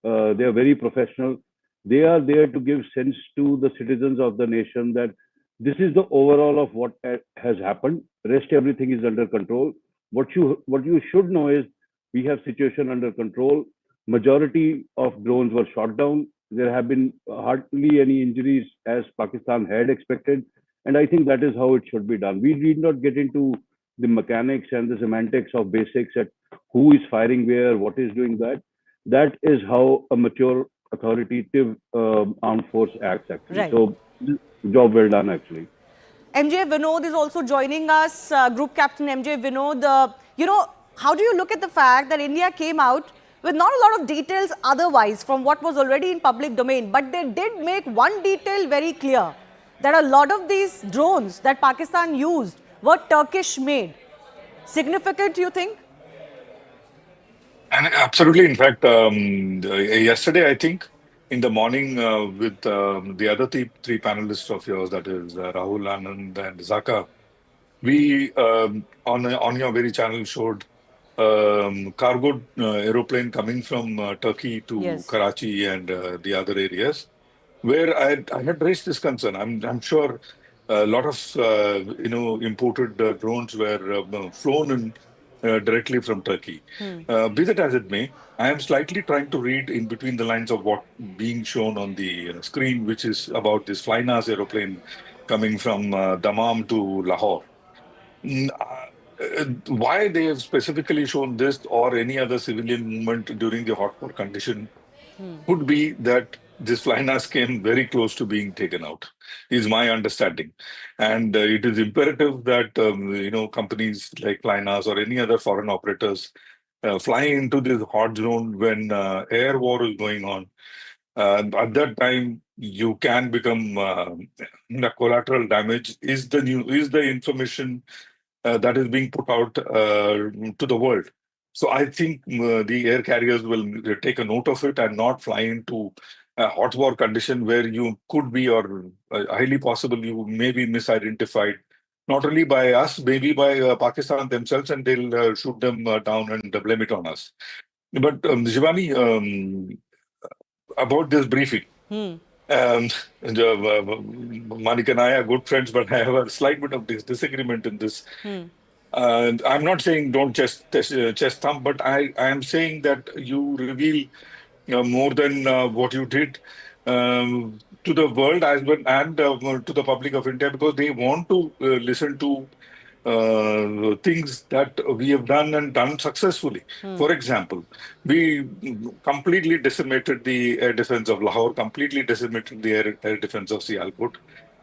They are very professional. They are there to give sense to the citizens of the nation that this is the overall of what has happened. Rest everything is under control. What you should know is we have situation under control. Majority of drones were shot down. There have been hardly any injuries as Pakistan had expected. And I think that is how it should be done. We need not get into the mechanics and the semantics of basics at who is firing where, what is doing that. That is how a mature, authoritative armed force acts, actually. Right. So, job well done, actually. MJ Vinod is also joining us, Group Captain MJ Vinod. How do you look at the fact that India came out with not a lot of details otherwise from what was already in public domain, but they did make one detail very clear, that a lot of these drones that Pakistan used were Turkish-made. significant, you think? And absolutely. In fact, yesterday, I think, in the morning, with the other three panelists of yours, that is Rahul, Anand, and Zaka, we on your very channel showed cargo aeroplane coming from Turkey to Yes. Karachi and the other areas, where I had raised this concern. I'm sure a lot of imported drones were flown in directly from Turkey. Be that as it may, I am slightly trying to read in between the lines of what being shown on the screen, which is about this Flynas aeroplane coming from Dammam to Lahore. Why they have specifically shown this or any other civilian movement during the hotspot condition could be that this Flynas came very close to being taken out, is my understanding. And it is imperative that, companies like Flynas or any other foreign operators fly into this hot zone when air war is going on. At that time, you can become the collateral damage is the information that is being put out to the world. So I think the air carriers will take a note of it and not fly into a hot war condition where you could be, or highly possible, you may be misidentified, not only by us, maybe by Pakistan themselves, and they'll shoot them down and blame it on us. But Shivani, about this briefing. Manik and I are good friends, but I have a slight bit of disagreement in this. And I'm not saying don't chest thump, but I am saying that you reveal more than what you did to the world as well, and to the public of India, because they want to listen to things that we have done and done successfully. For example, we completely decimated the air defense of Lahore, completely decimated the air defense of Sialkot.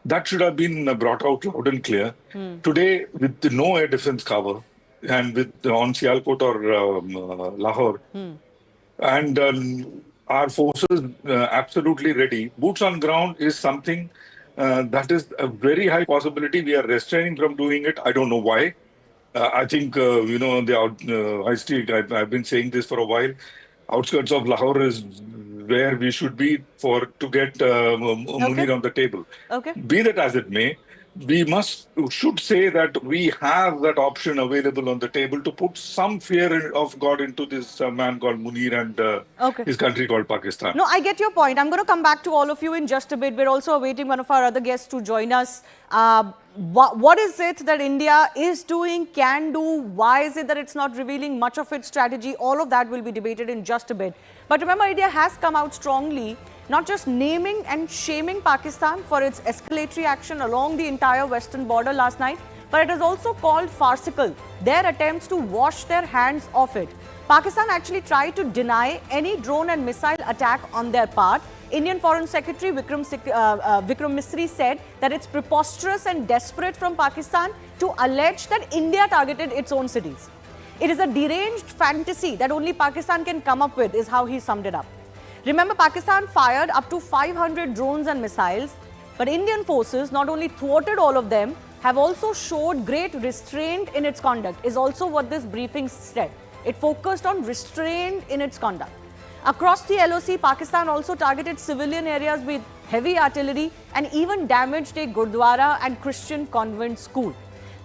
That should have been brought out loud and clear. Today, with no air defense cover, and with on Sialkot or Lahore, and our forces absolutely ready. Boots on ground is something that is a very high possibility. We are restraining from doing it. I don't know why. I think, I've been saying this for a while. Outskirts of Lahore is where we should be to get Munir on the table. Okay. Be that as it may, we should say that we have that option available on the table to put some fear of God into this man called Munir and his country called Pakistan. No, I get your point. I'm going to come back to all of you in just a bit. We're also awaiting one of our other guests to join us. What is it that India is doing, can do? Why is it that it's not revealing much of its strategy? All of that will be debated in just a bit. But remember, India has come out strongly, not just naming and shaming Pakistan for its escalatory action along the entire western border last night, but it has also called farcical their attempts to wash their hands off it. Pakistan actually tried to deny any drone and missile attack on their part. Indian Foreign Secretary Vikram Misri said that it's preposterous and desperate from Pakistan to allege that India targeted its own cities. It is a deranged fantasy that only Pakistan can come up with, is how he summed it up. Remember, Pakistan fired up to 500 drones and missiles, but Indian forces not only thwarted all of them, have also showed great restraint in its conduct, is also what this briefing said. It focused on restraint in its conduct. Across the LOC, Pakistan also targeted civilian areas with heavy artillery and even damaged a Gurdwara and Christian convent school.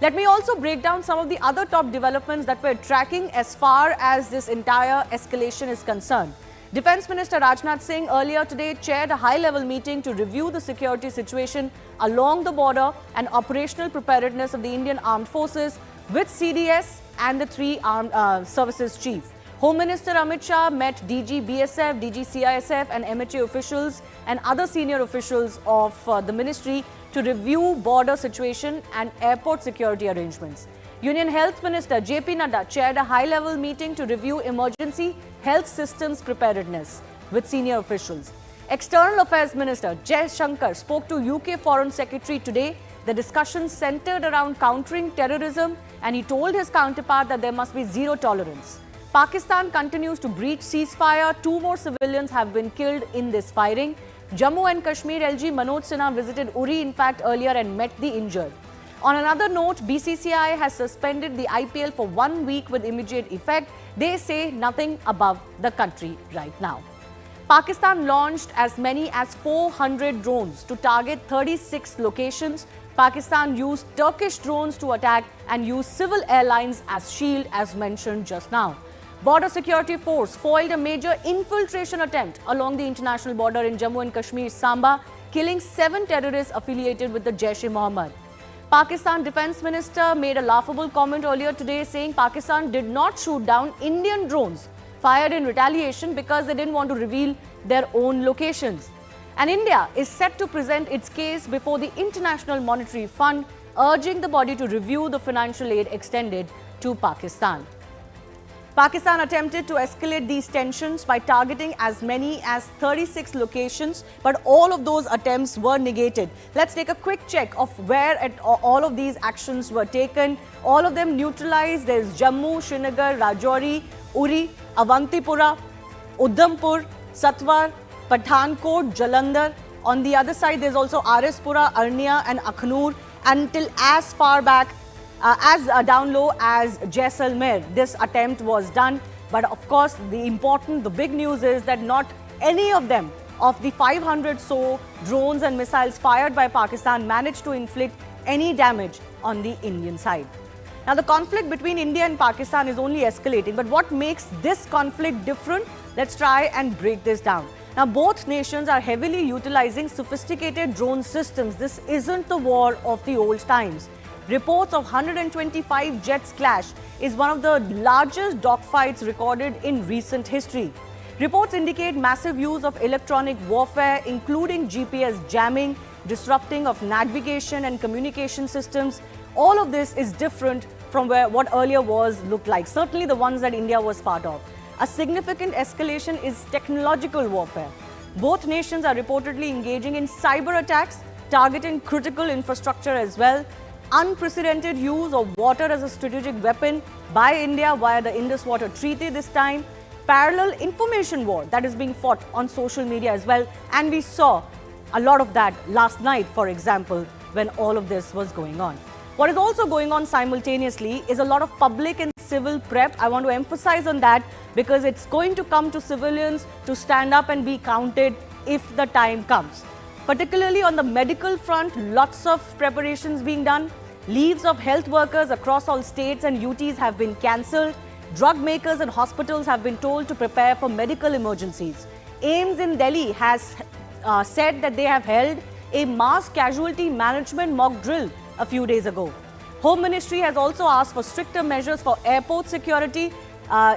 Let me also break down some of the other top developments that we're tracking as far as this entire escalation is concerned. Defence Minister Rajnath Singh earlier today chaired a high-level meeting to review the security situation along the border and operational preparedness of the Indian Armed Forces with CDS and the three armed services chief. Home Minister Amit Shah met DG BSF, DG CISF and MHA officials and other senior officials of the ministry to review border situation and airport security arrangements. Union Health Minister JP Nadda chaired a high-level meeting to review emergency health systems preparedness with senior officials. External Affairs Minister Jai Shankar spoke to UK Foreign Secretary today. The discussion centered around countering terrorism, and he told his counterpart that there must be zero tolerance. Pakistan continues to breach ceasefire. 2 more civilians have been killed in this firing. Jammu and Kashmir LG Manoj Sinha visited Uri, in fact, earlier and met the injured. On another note, BCCI has suspended the IPL for 1 week with immediate effect. They say nothing above the country right now. Pakistan launched as many as 400 drones to target 36 locations. Pakistan used Turkish drones to attack and used civil airlines as shield, as mentioned just now. Border Security Force foiled a major infiltration attempt along the international border in Jammu and Kashmir, Samba, killing 7 terrorists affiliated with the Jaish-e-Mohammed. Pakistan Defence Minister made a laughable comment earlier today saying Pakistan did not shoot down Indian drones fired in retaliation because they didn't want to reveal their own locations. And India is set to present its case before the International Monetary Fund, urging the body to review the financial aid extended to Pakistan. Pakistan attempted to escalate these tensions by targeting as many as 36 locations, but all of those attempts were negated. Let's take a quick check of where all of these actions were taken. All of them neutralized. There's Jammu, Srinagar, Rajouri, Uri, Avantipura, Udhampur, Satwar, Pathankot, Jalandhar. On the other side, there's also Arispura, Arnia and Akhnur, until as far back down low as Jaisalmer. This attempt was done, but of course the big news is that not any of them of the 500 so drones and missiles fired by Pakistan managed to inflict any damage on the Indian side. Now the conflict between India and Pakistan is only escalating, but what makes this conflict different? Let's try and break this down. Now both nations are heavily utilizing sophisticated drone systems. This isn't the war of the old times. Reports of 125 jets clash is one of the largest dogfights recorded in recent history. Reports indicate massive use of electronic warfare, including GPS jamming, disrupting of navigation and communication systems. All of this is different from what earlier wars looked like, certainly the ones that India was part of. A significant escalation is technological warfare. Both nations are reportedly engaging in cyber attacks, targeting critical infrastructure as well. Unprecedented use of water as a strategic weapon by India via the Indus Water Treaty this time. Parallel information war that is being fought on social media as well. And we saw a lot of that last night, for example, when all of this was going on. What is also going on simultaneously is a lot of public and civil prep. I want to emphasize on that because it's going to come to civilians to stand up and be counted if the time comes. Particularly on the medical front, lots of preparations being done. Leaves of health workers across all states and UTs have been cancelled. Drug makers and hospitals have been told to prepare for medical emergencies. AIIMS in Delhi has said that they have held a mass casualty management mock drill a few days ago. Home Ministry has also asked for stricter measures for airport security.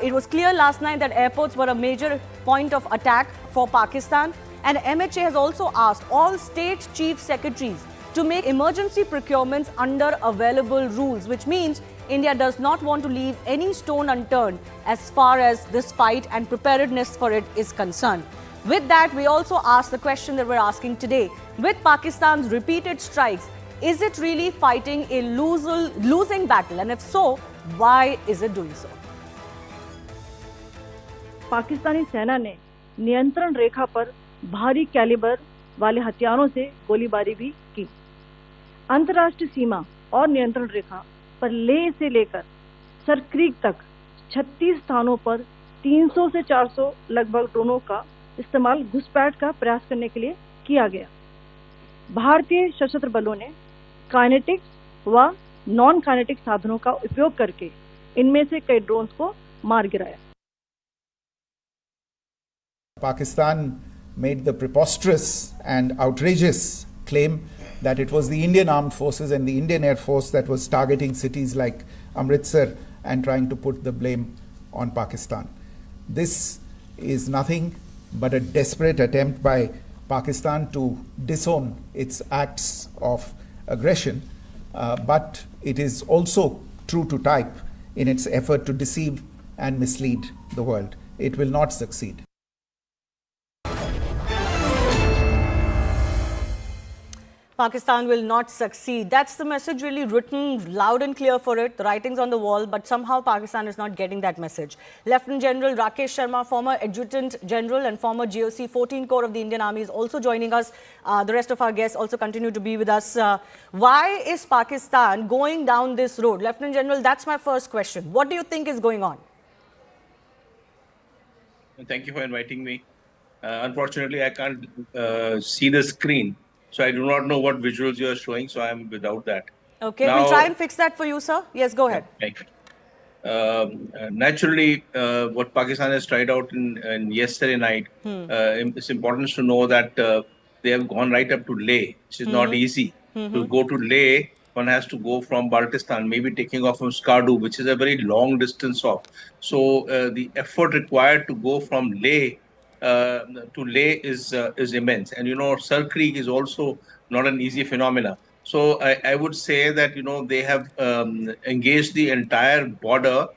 It was clear last night that airports were a major point of attack for Pakistan. And MHA has also asked all state chief secretaries to make emergency procurements under available rules, which means India does not want to leave any stone unturned as far as this fight and preparedness for it is concerned. With that, we also ask the question that we're asking today. With Pakistan's repeated strikes, is it really fighting a losing battle? And if so, why is it doing so? Pakistani सेना ने नियंत्रण रेखा पर भारी calibre वाले हथियारों से गोलीबारी भी की। अंतर्राष्ट्रीय सीमा और नियंत्रण रेखा पर लेह से लेकर सरक्रीक तक 36 स्थानों पर 300 से 400 लगभग ड्रोनों का इस्तेमाल घुसपैठ का प्रयास करने के लिए किया गया। भारतीय सशस्त्र बलों ने काइनेटिक व नॉन काइनेटिक साधनों का उपयोग करके इनमें से कई ड्रोन्स को मार गिराया। Pakistan made the preposterous and outrageous claim that it was the Indian armed forces and the Indian Air Force that was targeting cities like Amritsar and trying to put the blame on Pakistan. This is nothing but a desperate attempt by Pakistan to disown its acts of aggression, but it is also true to type in its effort to deceive and mislead the world. It will not succeed. Pakistan will not succeed. That's the message really written loud and clear for it. The writing's on the wall, but somehow Pakistan is not getting that message. Lieutenant General Rakesh Sharma, former Adjutant General and former GOC 14 Corps of the Indian Army, is also joining us. The rest of our guests also continue to be with us. Why is Pakistan going down this road? Lieutenant General, that's my first question. What do you think is going on? Thank you for inviting me. Unfortunately, I can't see the screen. So I do not know what visuals you are showing, so I am without that. Okay, we'll try and fix that for you, sir. Yes, go ahead. Naturally, what Pakistan has tried out in yesterday night, it's important to know that they have gone right up to Leh, which is not easy. To go to Leh, one has to go from Baltistan, maybe taking off from Skardu, which is a very long distance off. So the effort required to go from Leh to Leh is immense. And, Sir Creek is also not an easy phenomena. So I would say that, they have engaged the entire border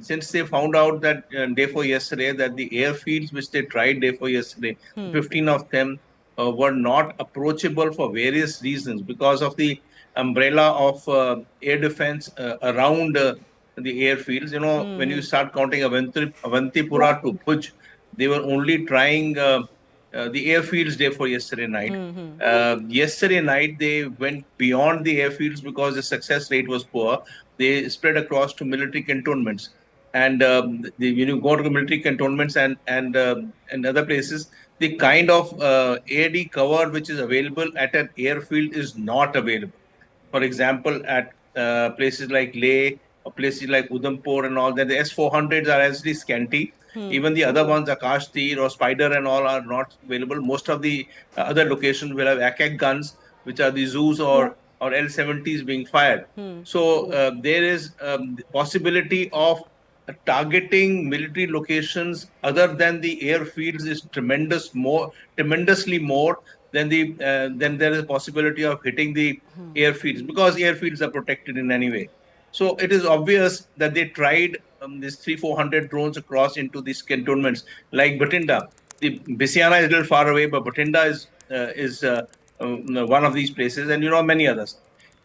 since they found out that day before yesterday that the airfields which they tried day before yesterday, 15 of them were not approachable for various reasons because of the umbrella of air defense around the airfields. When you start counting Avantipura to Bhuj, they were only trying the airfields day for yesterday night. Yesterday night, they went beyond the airfields because the success rate was poor. They spread across to military cantonments. And when you go to the military cantonments and other places, the kind of AD cover which is available at an airfield is not available. For example, at places like Leh or places like Udhampur and all that, the S-400s are actually scanty. Even the other ones, Akash Tir or Spider and all, are not available. Most of the other locations will have AK guns, which are the Zeus or L-70s being fired. So there is possibility of targeting military locations other than the airfields is tremendously more than then there is a possibility of hitting the airfields because airfields are protected in any way. So it is obvious that they tried these 300-400 drones across into these cantonments like Bathinda. The Bisiana is a little far away, but Bathinda is one of these places, and many others.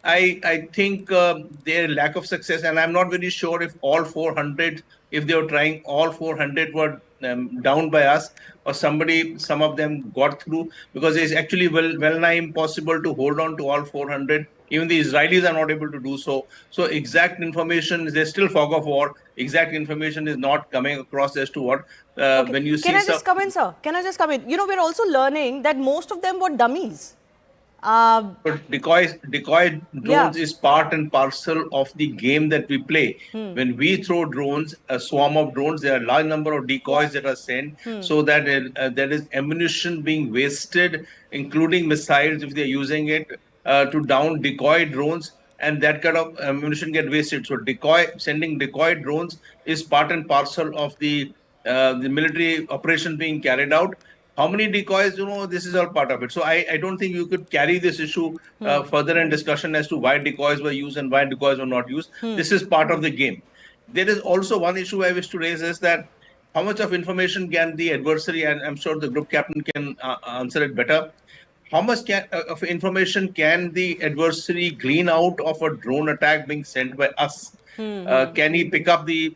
I think their lack of success, and I'm not very sure if all 400, if they were trying, all 400 were down by us, or some of them got through, because it's actually well nigh impossible to hold on to all 400. Even the Israelis are not able to do so. So exact information, there's still fog of war. Exact information is not coming across as to what when you see. Can I just come in, sir? Can I just come in? We're also learning that most of them were dummies. But decoy drones is part and parcel of the game that we play. When we throw drones, a swarm of drones, there are a large number of decoys that are sent so that there is ammunition being wasted, including missiles if they're using it to down decoy drones, and that kind of ammunition get wasted. So sending decoy drones is part and parcel of the military operation being carried out. How many decoys, this is all part of it. So I don't think you could carry this issue further in discussion as to why decoys were used and why decoys were not used. This is part of the game. There is also one issue I wish to raise is that how much of information can the adversary, and I'm sure the group captain can answer it better, how much of information can the adversary glean out of a drone attack being sent by us? Can he pick up the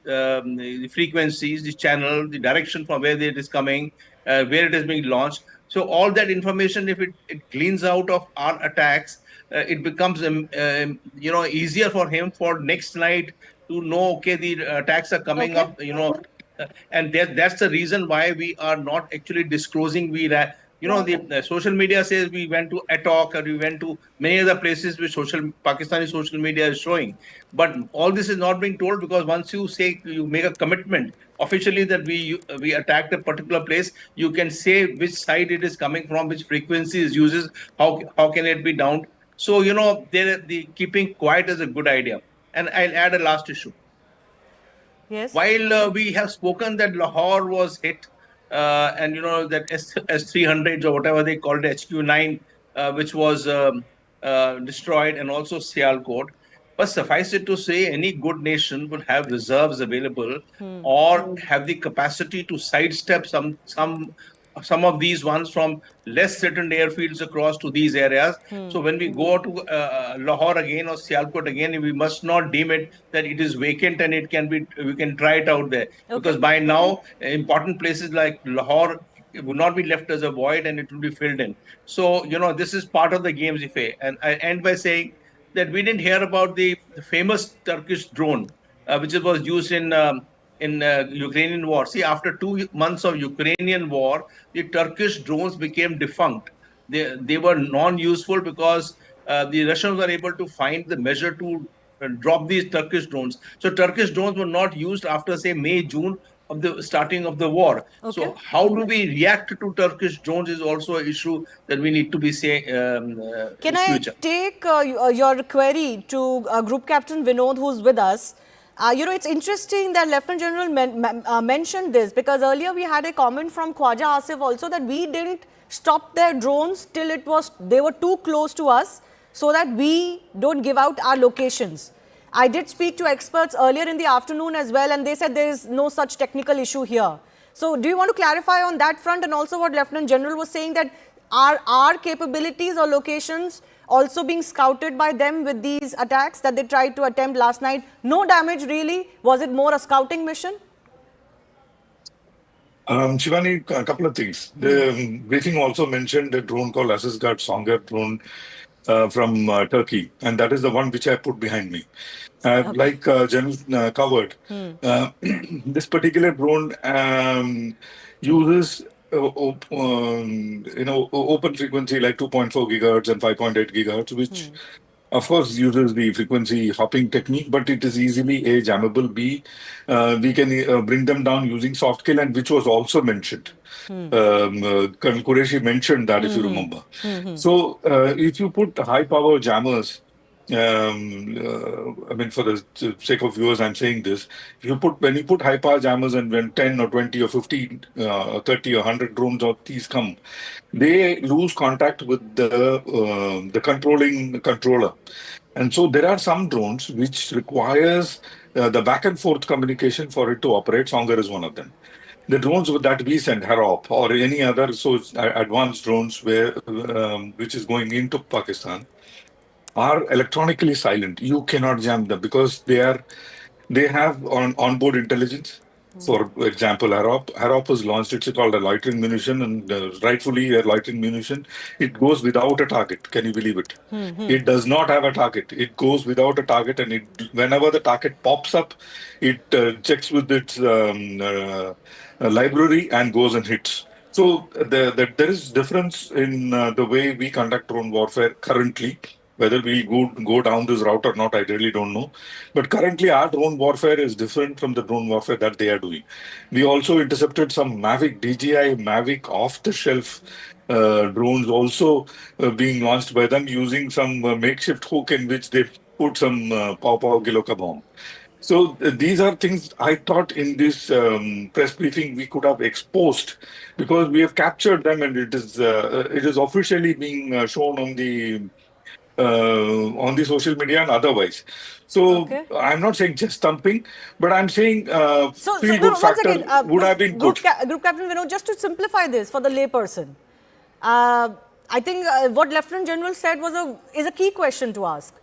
frequencies, the channel, the direction from where it is coming, where it is being launched? So all that information, if it gleans out of our attacks, it becomes easier for him for next night to know, okay, the attacks are coming up, and that's the reason why we are not actually disclosing. The social media says we went to Atok or we went to many other places which Pakistani social media is showing. But all this is not being told because once you make a commitment officially that we attacked a particular place, you can say which side it is coming from, which frequency it uses, how can it be downed. So, the keeping quiet is a good idea. And I'll add a last issue. Yes. While we have spoken that Lahore was hit, and that S-300s or whatever they called it, HQ-9, which was destroyed, and also Sialkot. But suffice it to say, any good nation would have reserves available or have the capacity to sidestep some some of these ones from less threatened airfields across to these areas. So when we go to Lahore again or Sialkot again, we must not deem it that it is vacant and we can try it out there. Because by now, important places like Lahore would not be left as a void and it will be filled in. So, this is part of the game, Zife. And I end by saying that we didn't hear about the famous Turkish drone, which was used in Ukrainian war. See, after 2 months of Ukrainian war, the Turkish drones became defunct. They were non-useful because the Russians were able to find the measure to drop these Turkish drones. So Turkish drones were not used after, say, May, June of the starting of the war. So how do we react to Turkish drones is also an issue that we need to be saying. Can I take your query to Group Captain Vinod, who's with us? It's interesting that Lieutenant General mentioned this, because earlier we had a comment from Khwaja Asif also that we didn't stop their drones till they were too close to us, so that we don't give out our locations. I did speak to experts earlier in the afternoon as well, and they said there is no such technical issue here. So do you want to clarify on that front, and also what Lieutenant General was saying, that are our capabilities or locations also being scouted by them with these attacks that they tried to attempt last night? No damage really? Was it more a scouting mission? Shivani, a couple of things. The briefing also mentioned a drone called Asisgat Songer drone from Turkey, and that is the one which I put behind me. Like General covered, this particular drone uses open frequency like 2.4 gigahertz and 5.8 gigahertz, which of course uses the frequency hopping technique, but it is easily A, jammable, B, we can bring them down using soft kill, and which was also mentioned. Colonel Qureshi mentioned that, if you remember. So if you put high power jammers, I mean, for the sake of viewers, I'm saying this. When you put high power jammers, and when 10 or 20 or 50, 30 or 100 drones of these come, they lose contact with the controller. And so there are some drones which requires the back and forth communication for it to operate. Songer is one of them. The drones that we send, Harop or any other advanced drones which is going into Pakistan, are electronically silent. You cannot jam them because they have onboard intelligence. For example, Harop was launched. It's called a loitering munition, and rightfully a loitering munition. It goes without a target. Can you believe it? It does not have a target. It goes without a target, and whenever the target pops up, it checks with its library and goes and hits. So there is difference in the way we conduct drone warfare currently. Whether we'll go down this route or not, I really don't know. But currently, our drone warfare is different from the drone warfare that they are doing. We also intercepted some Mavic, DJI Mavic off-the-shelf drones also being launched by them using some makeshift hook in which they put some Pow Giloka bomb. So these are things I thought in this press briefing we could have exposed, because we have captured them, and it is officially being shown on the social media and otherwise. So I'm not saying just thumping, but I'm saying feel good factor would have been good. Group Captain Vinod, just to simplify this for the layperson, I think what Lieutenant General said is a key question to ask.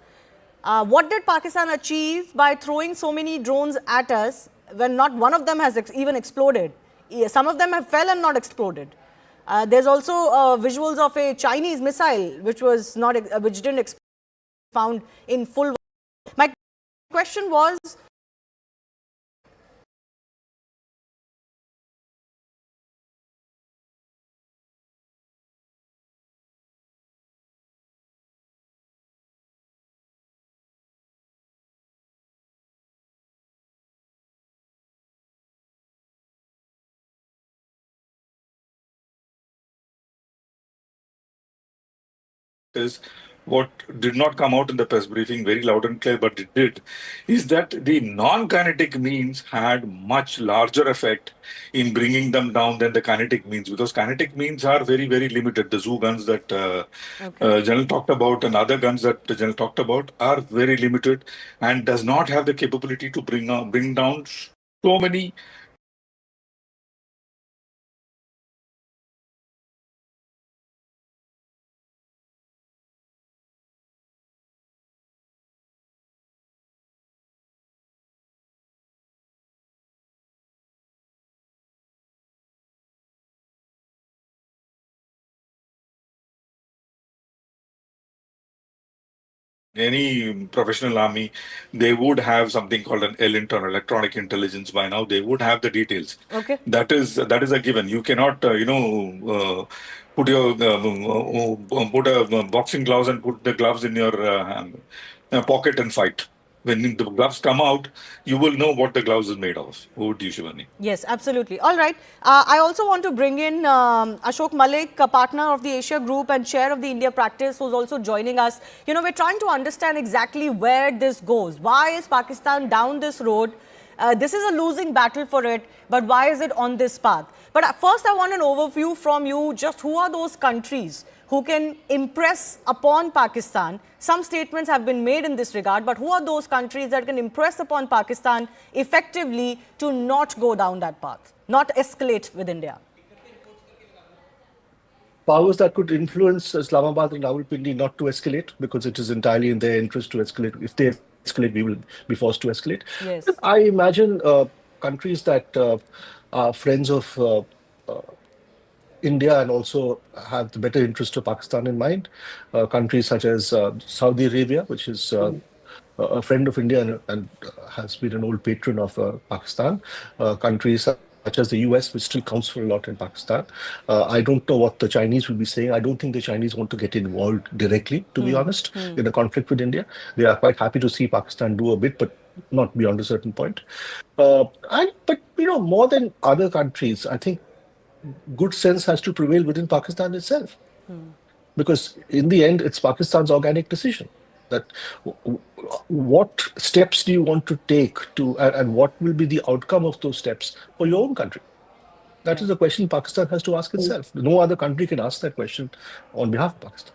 What did Pakistan achieve by throwing so many drones at us when not one of them has even exploded? Some of them have fell and not exploded. There's also visuals of a Chinese missile which didn't found in full. My question was, is what did not come out in the press briefing very loud and clear, but it did, is that the non-kinetic means had much larger effect in bringing them down than the kinetic means, because kinetic means are very, very limited. The zoo guns that General talked about and other guns that the General talked about are very limited and does not have the capability to bring down so many any professional army, they would have something called an ELINT or electronic intelligence by now. They would have the details. Okay. That is a given. You cannot, put your put a boxing gloves and put the gloves in your pocket and fight. When the gloves come out, you will know what the gloves is made of. Over to you, Shivani. Yes, absolutely. All right. I also want to bring in Ashok Malik, a partner of the Asia Group and chair of the India practice, who's also joining us. You know, we're trying to understand exactly where this goes. Why is Pakistan down this road? This is a losing battle for it, but why is it on this path? But first, I want an overview from you. Just who are those countries who can impress upon Pakistan? Some statements have been made in this regard, but who are those countries that can impress upon Pakistan effectively to not go down that path, not escalate with India? Powers that could influence Islamabad and Rawalpindi not to escalate, because it is entirely in their interest to escalate. If they escalate, we will be forced to escalate. Yes. I imagine countries that are friends of India and also have the better interest of Pakistan in mind. Countries such as Saudi Arabia, which is a friend of India and has been an old patron of Pakistan. Countries such as the US, which still counts for a lot in Pakistan. I don't know what the Chinese will be saying. I don't think the Chinese want to get involved directly, to be honest, in a conflict with India. They are quite happy to see Pakistan do a bit, but not beyond a certain point. But more than other countries, I think good sense has to prevail within Pakistan itself. Because in the end, it's Pakistan's organic decision that what steps do you want to take to, and what will be the outcome of those steps for your own country? That is a question Pakistan has to ask itself. No other country can ask that question on behalf of Pakistan.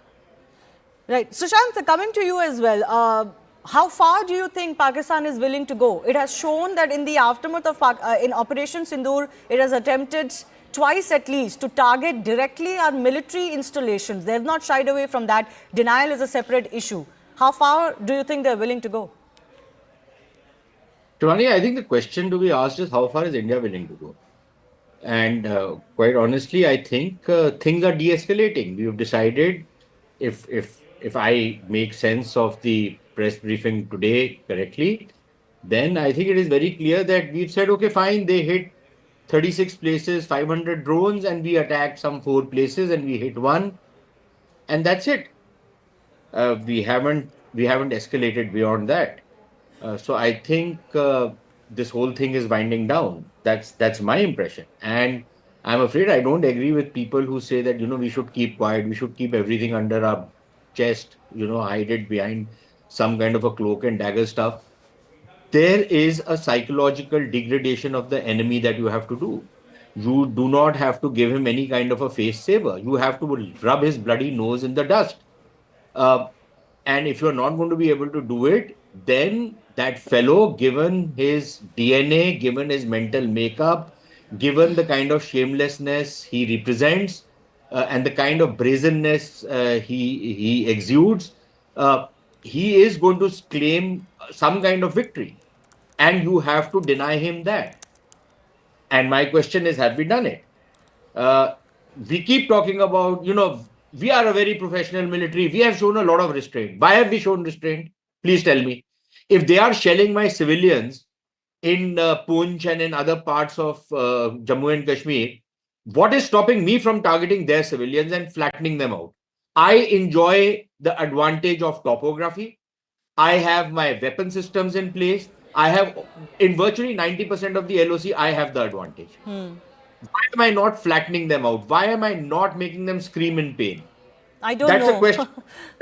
Right. Sushant, coming to you as well. How far do you think Pakistan is willing to go? It has shown that in the aftermath of in Operation Sindoor, it has attempted twice at least to target directly our military installations. They have not shied away from that. Denial is a separate issue. How far do you think they're willing to go? Shivani, I think the question to be asked is how far is India willing to go? And quite honestly, I think things are de-escalating. We have decided, if I make sense of the press briefing today correctly, then I think it is very clear that we've said, okay, fine, they hit 36 places, 500 drones, and we attacked some 4 places and we hit 1, and that's it. We haven't escalated beyond that. So I think this whole thing is winding down. That's my impression, and I'm afraid I don't agree with people who say that we should keep quiet, we should keep everything under our chest, hide it behind some kind of a cloak and dagger stuff. There is a psychological degradation of the enemy that you have to do. You do not have to give him any kind of a face saver. You have to rub his bloody nose in the dust. And if you're not going to be able to do it, then that fellow, given his DNA, given his mental makeup, given the kind of shamelessness he represents, and the kind of brazenness he exudes, he is going to claim some kind of victory. And you have to deny him that. And my question is, have we done it? We keep talking about, we are a very professional military. We have shown a lot of restraint. Why have we shown restraint? Please tell me. If they are shelling my civilians in Poonch and in other parts of Jammu and Kashmir, what is stopping me from targeting their civilians and flattening them out? I enjoy the advantage of topography. I have my weapon systems in place. I have, in virtually 90% of the LOC, I have the advantage. Why am I not flattening them out? Why am I not making them scream in pain? I don't know. That's a question,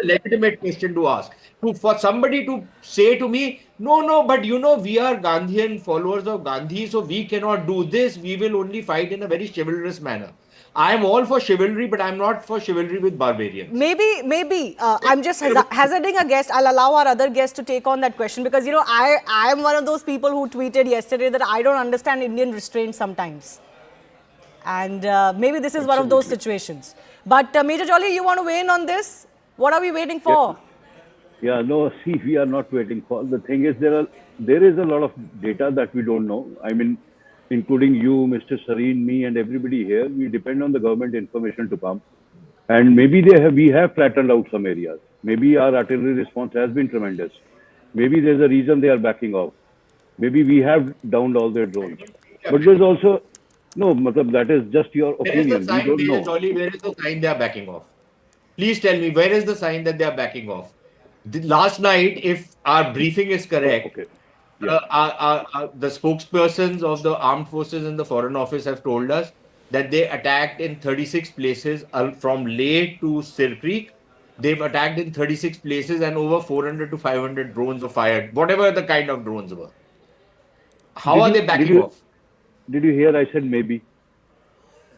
a legitimate question to ask. For somebody to say to me, no, but we are Gandhian followers of Gandhi, so we cannot do this. We will only fight in a very chivalrous manner. I am all for chivalry, but I'm not for chivalry with barbarians. Maybe. I'm just hazarding a guess. I'll allow our other guests to take on that question because, I am one of those people who tweeted yesterday that I don't understand Indian restraint sometimes. And maybe this is one of those situations. But Major Jolly, you want to weigh in on this? What are we waiting for? Yeah, no, see, we are not waiting for. The thing is, there is a lot of data that we don't know. I mean, including you, Mr. Sareen, me, and everybody here, we depend on the government information to come. And maybe we have flattened out some areas. Maybe our artillery response has been tremendous. Maybe there's a reason they are backing off. Maybe we have downed all their drones. But there's also, no, matlab, that is just your Where is the opinion. We sign, don't know. Jolly, where is the sign they are backing off? Please tell me, where is the sign that they are backing off? Last night, if our briefing is correct, the spokespersons of the armed forces in the Foreign Office have told us that they attacked in 36 places from Leh to Sir Creek. They've attacked in 36 places and over 400 to 500 drones were fired, whatever the kind of drones were. How are they backing off? Did you hear I said maybe?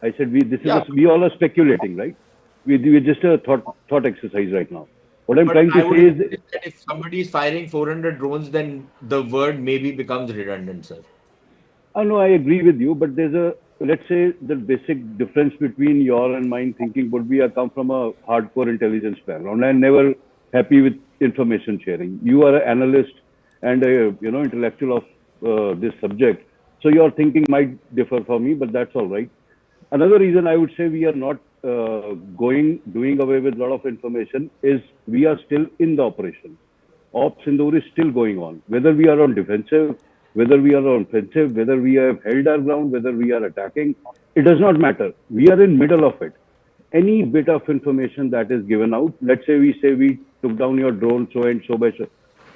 I said we all are speculating, right? We're just a thought exercise right now. What I'm trying to say is that if somebody is firing 400 drones, then the word maybe becomes redundant, sir. No, I agree with you, but there's let's say the basic difference between your and mine thinking would be I come from a hardcore intelligence background. I'm never happy with information sharing. You are an analyst and a intellectual of this subject. So your thinking might differ from me, but that's all right. Another reason I would say we are not doing away with a lot of information is we are still in the operation. Op Sindoor is still going on. Whether we are on defensive, whether we are on offensive, whether we have held our ground, whether we are attacking, it does not matter. We are in middle of it. Any bit of information that is given out, let's say we took down your drone so and so by so,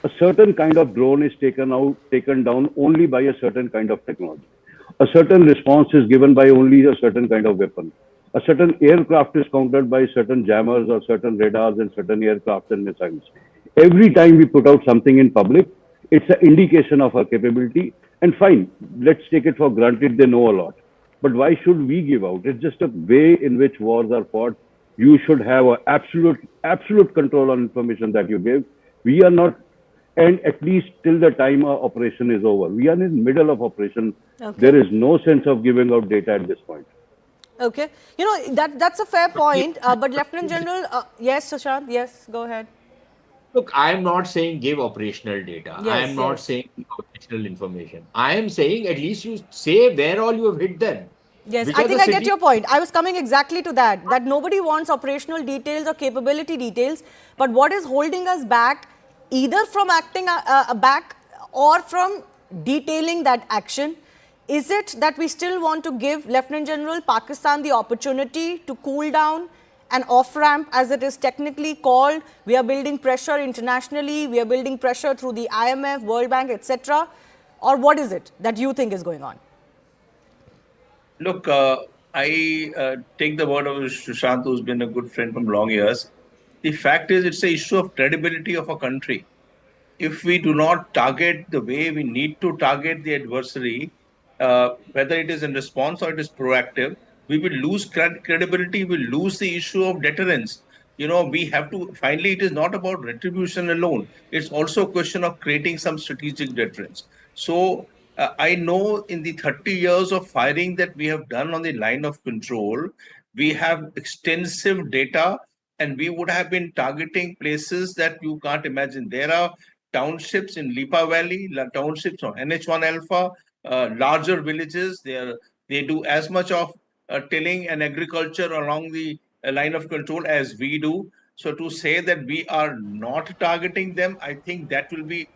a certain kind of drone is taken down only by a certain kind of technology. A certain response is given by only a certain kind of weapon. A certain aircraft is countered by certain jammers or certain radars and certain aircraft and missiles. Every time we put out something in public, it's an indication of our capability. And fine, let's take it for granted they know a lot. But why should we give out? It's just a way in which wars are fought. You should have an absolute control on information that you give. We are not, and at least till the time our operation is over. We are in the middle of operation. Okay. There is no sense of giving out data at this point. Okay. That's a fair point. But Lieutenant General, yes, Sushant, yes, go ahead. Look, I am not saying give operational data. Yes, I am not saying give operational information. I am saying at least you say where all you have hit them. Yes, I think I get your point. I was coming exactly to that nobody wants operational details or capability details, but what is holding us back either from acting back or from detailing that action? Is it that we still want to give Lieutenant General Pakistan the opportunity to cool down an off-ramp, as it is technically called? We are building pressure internationally, we are building pressure through the IMF, World Bank, etc. Or what is it that you think is going on? Look, I take the word of Sushant, who's been a good friend from long years. The fact is, it's an issue of credibility of a country. If we do not target the way we need to target the adversary, whether it is in response or it is proactive, we will lose credibility, we will lose the issue of deterrence. We have to, finally, it is not about retribution alone. It's also a question of creating some strategic deterrence. So I know in the 30 years of firing that we have done on the line of control, we have extensive data and we would have been targeting places that you can't imagine. There are townships in Lipa Valley, townships on NH1 Alpha, larger villages. They do as much of tilling and agriculture along the line of control as we do. So to say that we are not targeting them, I think that will be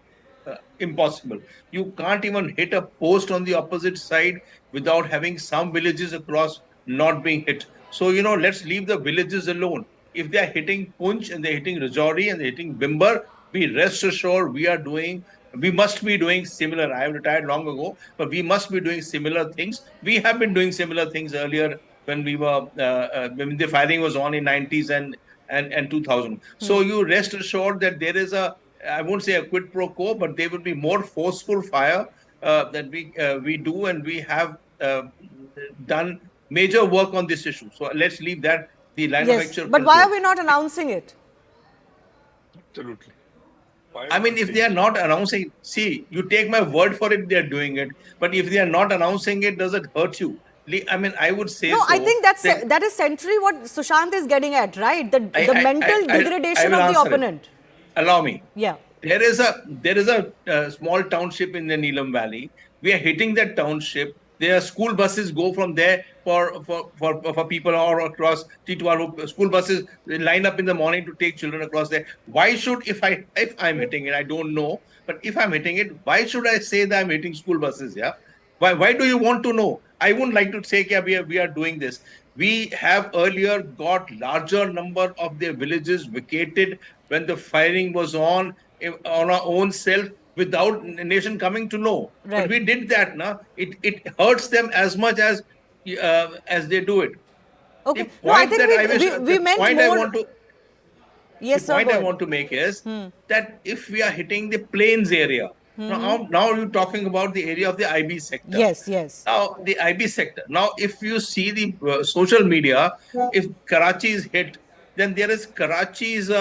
impossible. You can't even hit a post on the opposite side without having some villages across not being hit. So, let's leave the villages alone. If they're hitting Punch and they're hitting Rajouri and they're hitting Bimber, be rest assured we must be doing similar. I have retired long ago, but we must be doing similar things. We have been doing similar things earlier when we were when the firing was on in 90s and 2000. So you rest assured that there is I won't say a quid pro quo, but there will be more forceful fire that we do, and we have done major work on this issue. So let's leave that the line of actual. But why are we not announcing it? Absolutely. I mean, if they are not announcing, see, you take my word for it, they are doing it. But if they are not announcing it, does it hurt you? I mean, I would say no. I think that is centrally what Sushant is getting at, right? The mental degradation of the opponent. Allow me. Yeah. There is a small township in the Neelam Valley. We are hitting that township. Their school buses go from there for people or across T2R. School buses line up in the morning to take children across there. Why should, if I'm hitting it, I don't know, but if I'm hitting it, why should I say that I'm hitting school buses? Yeah. Why do you want to know? I wouldn't like to say, yeah, we are doing this. We have earlier got larger number of their villages vacated when the firing was on our own self without nation coming to know. Right. But we did that now. It hurts them as much as they do it. Okay. The No, I point think that I wish, we the meant point more. I want to, Yes, the sir. point Go I ahead. want to make is that if we are hitting the plains area, Mhm. now you're talking about the area of the IB sector. Yes, yes. Now, the IB sector. Now, if you see the social media, if Karachi is hit, then there is Karachi's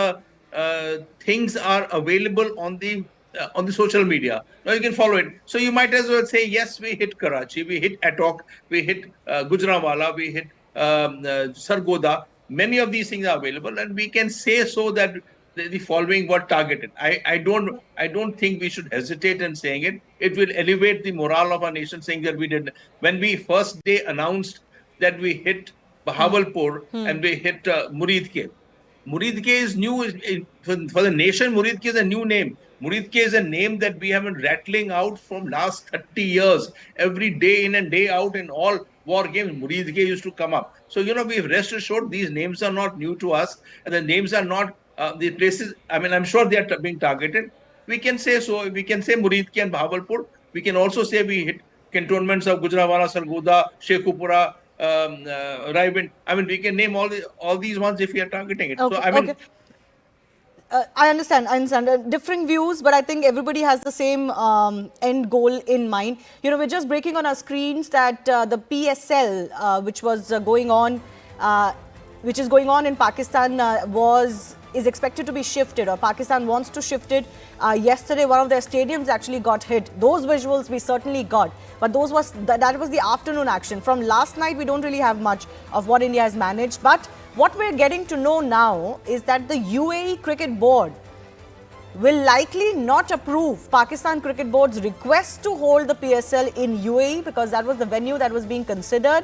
things are available on the social media. Now you can follow it. So you might as well say, yes, we hit Karachi, we hit Attock, we hit Gujranwala, we hit Sargoda. Many of these things are available, and we can say so that the following were targeted. I don't think we should hesitate in saying it. It will elevate the morale of our nation, saying that we did. When we first day announced that we hit Bahawalpur and we hit Muridke. Muridke is new for the nation. Muridke is a new name. Muridke is a name that we have been rattling out from last 30 years. Every day in and day out in all war games, Muridke used to come up. So, we rest assured these names are not new to us, and the names are not the places. I mean, I'm sure they are being targeted. We can say so. We can say Muridke and Bahawalpur. We can also say we hit cantonments of Gujranwala, Sargodha, Shekhupura, Raiwind. I mean, we can name all these ones if we are targeting it. Okay, So, I mean, okay. I understand. Differing views, but I think everybody has the same end goal in mind. We're just breaking on our screens that the PSL, which was going on, which is going on in Pakistan, is expected to be shifted, or Pakistan wants to shift it. Yesterday, one of their stadiums actually got hit. Those visuals we certainly got, but that was the afternoon action. From last night, we don't really have much of what India has managed, but what we're getting to know now is that the UAE Cricket Board will likely not approve Pakistan Cricket Board's request to hold the PSL in UAE, because that was the venue that was being considered.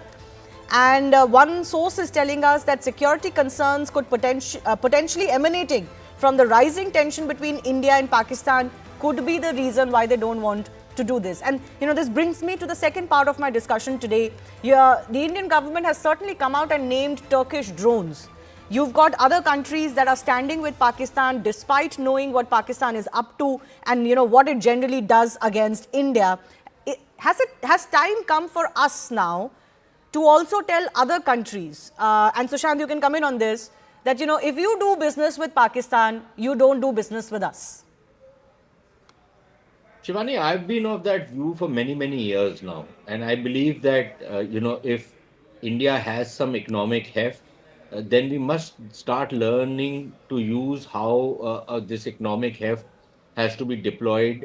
And one source is telling us that security concerns could potentially emanating from the rising tension between India and Pakistan could be the reason why they don't want to do this. And this brings me to the second part of my discussion today. The Indian government has certainly come out and named Turkish drones. You've got other countries that are standing with Pakistan despite knowing what Pakistan is up to and what it generally does against India. Has time come for us now to also tell other countries, and Sushant, you can come in on this, that if you do business with Pakistan, you don't do business with us? Shivani, I've been of that view for many, many years now. And I believe that, if India has some economic heft, then we must start learning to use how this economic heft has to be deployed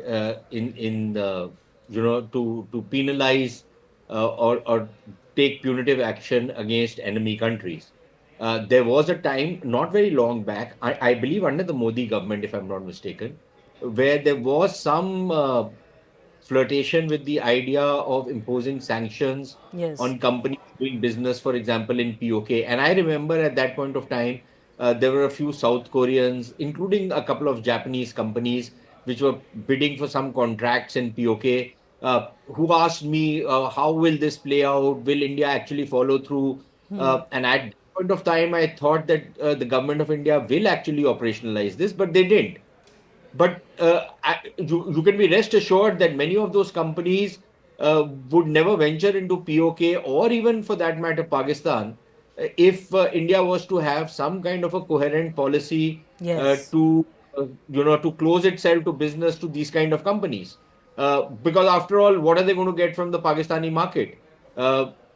in the, to penalize or take punitive action against enemy countries. There was a time, not very long back, I believe under the Modi government, if I'm not mistaken, where there was some flirtation with the idea of imposing sanctions on companies doing business, for example, in POK. And I remember at that point of time, there were a few South Koreans, including a couple of Japanese companies, which were bidding for some contracts in POK, who asked me, how will this play out? Will India actually follow through? And at that point of time, I thought that the government of India will actually operationalize this, but they didn't. But you can be rest assured that many of those companies would never venture into POK or even for that matter Pakistan if India was to have some kind of a coherent policy to to close itself to business to these kind of companies. Because after all, what are they going to get from the Pakistani market?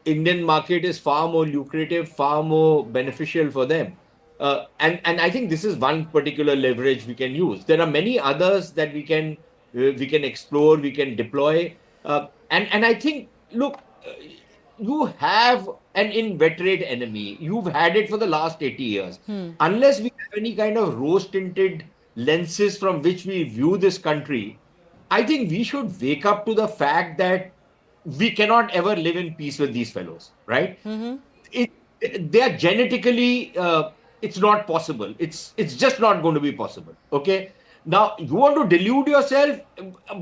Indian market is far more lucrative, far more beneficial for them. And I think this is one particular leverage we can use. There are many others that we can explore, we can deploy. And I think, look, you have an inveterate enemy. You've had it for the last 80 years. Unless we have any kind of rose-tinted lenses from which we view this country, I think we should wake up to the fact that we cannot ever live in peace with these fellows, right? They are genetically, it's not possible. It's just not going to be possible. Okay. Now, you want to delude yourself?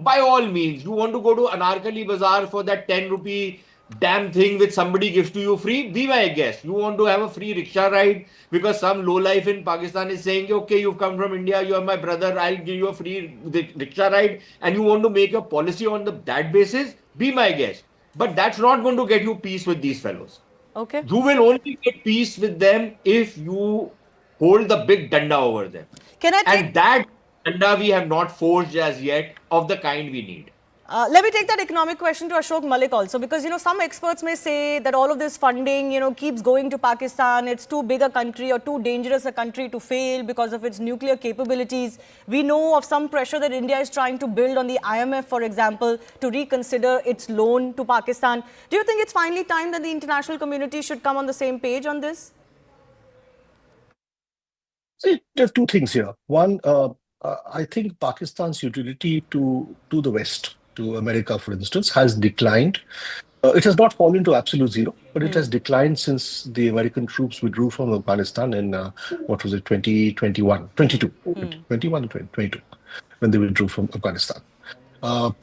By all means. You want to go to Anarkali Bazaar for that 10 rupee damn thing which somebody gives to you free? Be my guest. You want to have a free rickshaw ride because some lowlife in Pakistan is saying, okay, you've come from India, you are my brother, I'll give you a free rickshaw ride, and you want to make your policy on that basis? Be my guest. But that's not going to get you peace with these fellows. Okay. You will only get peace with them if you hold the big danda over them. And that danda we have not forged as yet of the kind we need. Let me take that economic question to Ashok Malik also, because, some experts may say that all of this funding, keeps going to Pakistan. It's too big a country or too dangerous a country to fail because of its nuclear capabilities. We know of some pressure that India is trying to build on the IMF, for example, to reconsider its loan to Pakistan. Do you think it's finally time that the international community should come on the same page on this? See, there are two things here. One, I think Pakistan's utility to the West, to America, for instance, has declined. It has not fallen to absolute zero, but it has declined since the American troops withdrew from Afghanistan in, 2021, 22, 21 and 22, when they withdrew from Afghanistan. And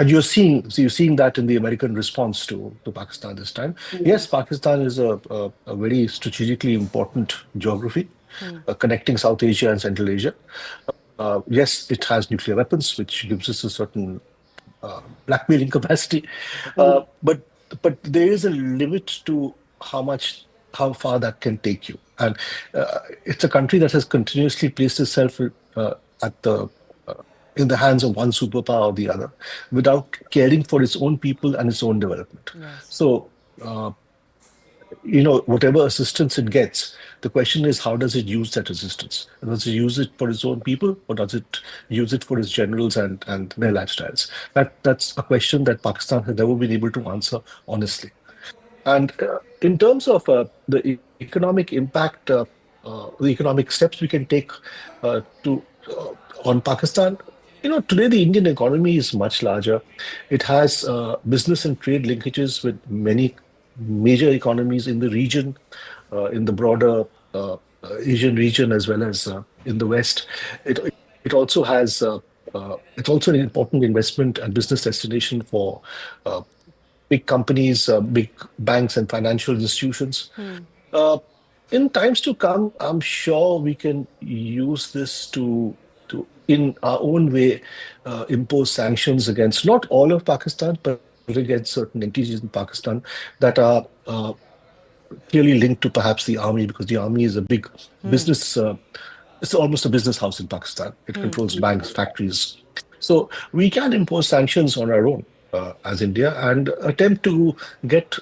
you're seeing that in the American response to Pakistan this time. Yes, Pakistan is a very strategically important geography, connecting South Asia and Central Asia. Yes, it has nuclear weapons, which gives us a certain blackmailing capacity. But there is a limit to how far that can take you. And it's a country that has continuously placed itself in the hands of one superpower or the other, without caring for its own people and its own development. Yes. So, whatever assistance it gets, the question is, how does it use that assistance? Does it use it for its own people, or does it use it for its generals and their lifestyles? That's a question that Pakistan has never been able to answer honestly. And in terms of the economic impact, the economic steps we can take on Pakistan, today the Indian economy is much larger. It has business and trade linkages with many major economies in the region, in the broader Asian region, as well as in the West. It also has, it's also an important investment and business destination for big companies, big banks and financial institutions. In times to come, I'm sure we can use this to in our own way, impose sanctions against not all of Pakistan, but against certain entities in Pakistan that are clearly linked to perhaps the army, because the army is a big business, it's almost a business house in Pakistan. It controls banks, factories. So we can impose sanctions on our own as India and attempt to get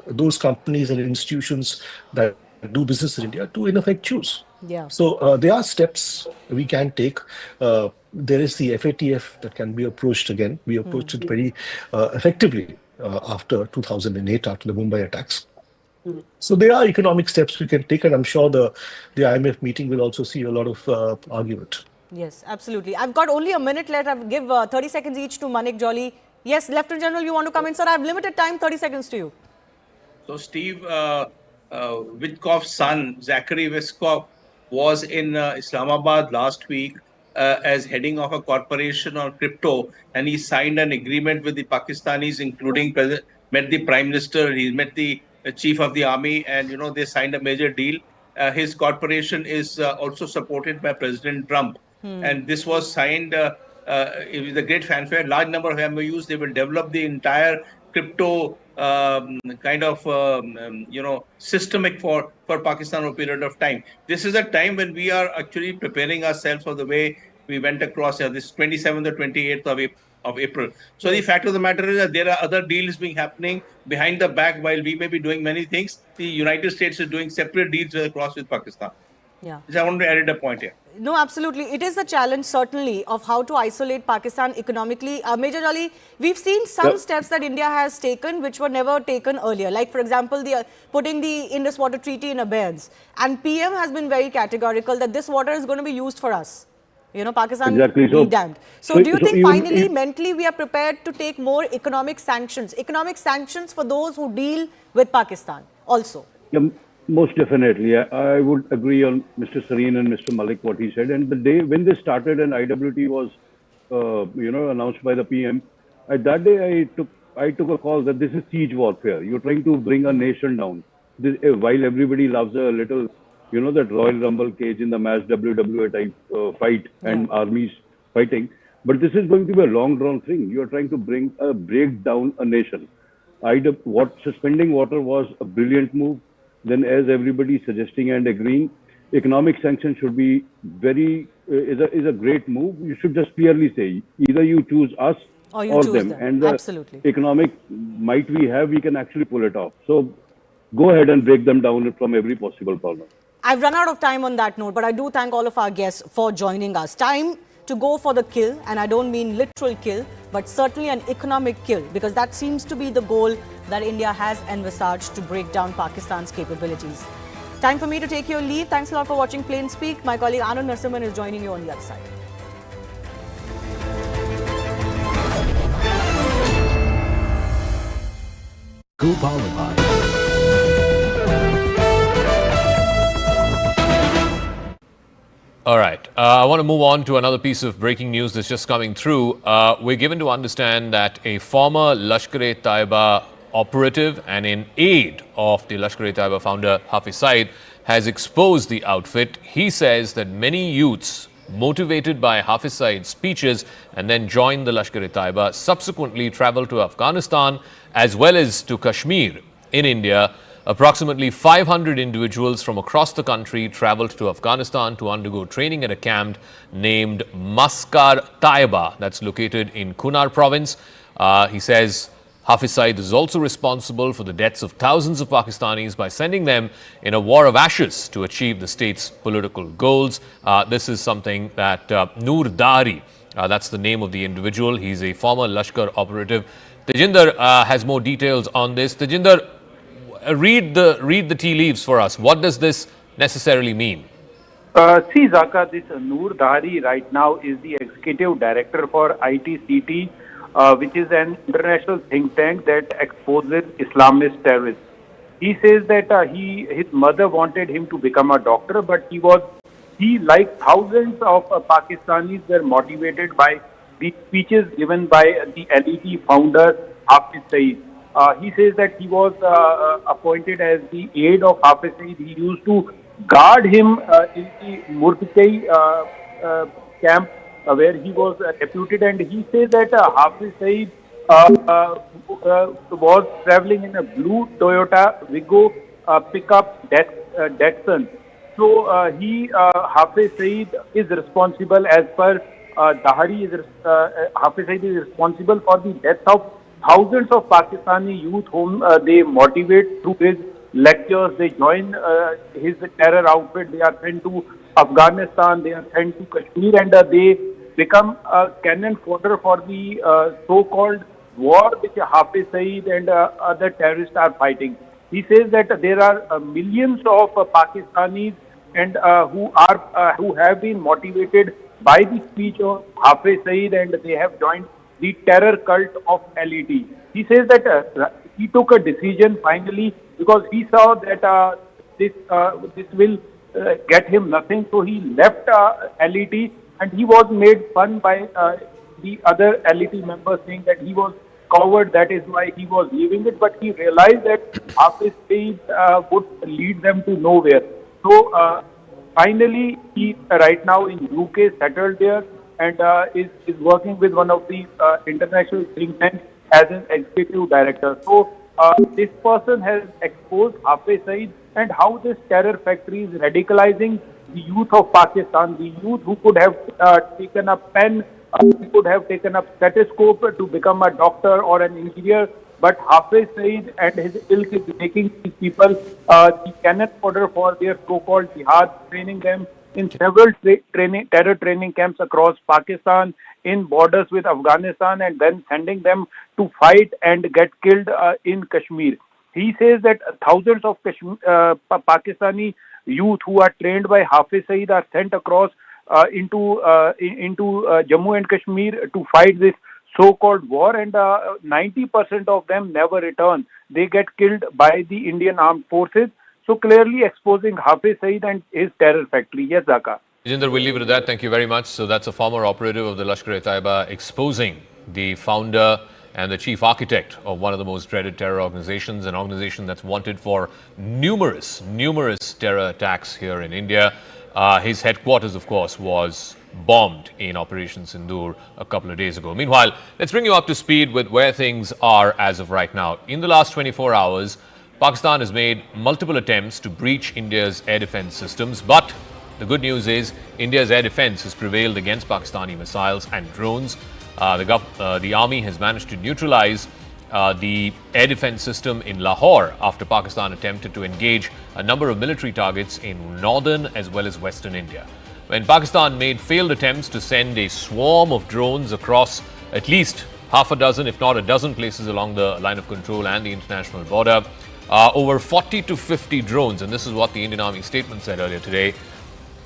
those companies and institutions that do business in India to, in effect, choose. Yeah. So there are steps we can take. There is the FATF that can be approached again. We approached it very effectively after 2008, after the Mumbai attacks. So there are economic steps we can take, and I'm sure the IMF meeting will also see a lot of argument. Yes, absolutely. I've got only a minute left. I'll give 30 seconds each to Manik Jolly. Yes, Lieutenant General, you want to come in, sir? I have limited time, 30 seconds to you. So, Steve, Witkoff's son, Zachary Witkoff, was in Islamabad last week as heading of a corporation on crypto, and he signed an agreement with the Pakistanis, including met the Prime Minister, he met the Chief of the Army, and they signed a major deal. His corporation is also supported by President Trump, and this was signed with a great fanfare. Large number of MOUs. They will develop the entire crypto kind of systemic for Pakistan over a period of time. This is a time when we are actually preparing ourselves for the way we went across this 27th or 28th of April. So the fact of the matter is that there are other deals being happening behind the back. While we may be doing many things, the United States is doing separate deals across with Pakistan. Yeah. I want to add a point here. No, absolutely. It is a challenge, certainly, of how to isolate Pakistan economically. Major Jolly, we've seen some steps that India has taken which were never taken earlier. Like, for example, putting the Indus Water Treaty in abeyance. And PM has been very categorical that this water is going to be used for us. Pakistan Exactly. be damned. So do you think even finally, mentally, we are prepared to take more economic sanctions? Economic sanctions for those who deal with Pakistan also? Yeah, most definitely. I would agree on Mr. Sareen and Mr. Malik what he said. And the day when they started and IWT was, announced by the PM, that day I took a call that this is siege warfare. You're trying to bring a nation down. While everybody loves a little, that Royal Rumble cage in the match WWE type fight and armies fighting, but this is going to be a long drawn thing. You are trying to break down a nation. Suspending water was a brilliant move. Then, as everybody is suggesting and agreeing, economic sanctions should be is a great move. You should just clearly say either you choose us Or you or choose them, them. and the Absolutely. economic might we have, we can actually pull it off. So, go ahead and break them down from every possible problem. I've run out of time on that note, but I do thank all of our guests for joining us. Time to go for the kill, and I don't mean literal kill, but certainly an economic kill, because that seems to be the goal that India has envisaged to break down Pakistan's capabilities. Time for me to take your leave. Thanks a lot for watching Plain Speak. My colleague Anand Narasimhan is joining you on the other side. All right. I want to move on to another piece of breaking news that's just coming through. We're given to understand that a former Lashkar-e-Taiba operative and in aid of the Lashkar-e-Taiba founder Hafiz Saeed has exposed the outfit. He says that many youths motivated by Hafiz Saeed's speeches and then joined the Lashkar-e-Taiba subsequently traveled to Afghanistan as well as to Kashmir in India. Approximately 500 individuals from across the country traveled to Afghanistan to undergo training at a camp named Maskar Taiba that's located in Kunar province. He says Hafiz Saeed is also responsible for the deaths of thousands of Pakistanis by sending them in a war of ashes to achieve the state's political goals. This is something that Noor Dari, that's the name of the individual. He's a former Lashkar operative. Tejinder has more details on this. Tejinder, read the tea leaves for us. What does this necessarily mean? See, Zaka, this Noor Dari right now is the executive director for ITCT, which is an international think tank that exposes Islamist terrorists. He says that his mother wanted him to become a doctor, but like thousands of Pakistanis, were motivated by the speeches given by the LET founder Hafiz Saeed. He says that he was appointed as the aide of Hafiz Saeed. He used to guard him in the Murtkai camp where he was deputed, and he says that Hafiz Saeed was traveling in a blue Toyota Wigo pickup Datsun. So Hafiz Saeed is responsible, as per Hafiz Saeed is responsible for the death of thousands of Pakistani youth whom they motivate through his lectures. They join his terror outfit. They are sent to Afghanistan. They are sent to Kashmir, and they become a cannon fodder for the so-called war which Hafiz Saeed and other terrorists are fighting. He says that there are millions of Pakistanis and who have been motivated by the speech of Hafiz Saeed, and they have joined the terror cult of LET. He says that he took a decision finally because he saw that this will get him nothing, so he left LET, and he was made fun by the other LET members, saying that he was coward, that is why he was leaving it, but he realized that Hafiz Saeed would lead them to nowhere. So finally he right now in UK, settled there, and is working with one of the international think tanks as an executive director. So this person has exposed Hafiz Saeed and how this terror factory is radicalizing the youth of Pakistan, the youth who could have taken a pen, who could have taken a stethoscope to become a doctor or an engineer, but Hafiz Saeed and his ilk is making these people the cannon fodder for their so-called jihad, training them in several terror training camps across Pakistan, in borders with Afghanistan, and then sending them to fight and get killed in Kashmir. He says that thousands of Pakistani youth who are trained by Hafiz Saeed are sent across into Jammu and Kashmir to fight this so-called war, and 90% of them never return. They get killed by the Indian armed forces. So clearly exposing Hafiz Saeed and his terror factory. Yes, Zaka. Jinder, we'll leave it at that. Thank you very much. So that's a former operative of the Lashkar-e-Taiba exposing the founder and the chief architect of one of the most dreaded terror organizations, an organization that's wanted for numerous terror attacks here in India. His headquarters, of course, was bombed in Operation Sindoor a couple of days ago. Meanwhile, let's bring you up to speed with where things are as of right now. In the last 24 hours, Pakistan has made multiple attempts to breach India's air defense systems, but the good news is India's air defense has prevailed against Pakistani missiles and drones. The army has managed to neutralize the air defense system in Lahore after Pakistan attempted to engage a number of military targets in northern as well as western India. When Pakistan made failed attempts to send a swarm of drones across at least half a dozen, if not a dozen places along the line of control and the international border, over 40 to 50 drones, and this is what the Indian Army statement said earlier today,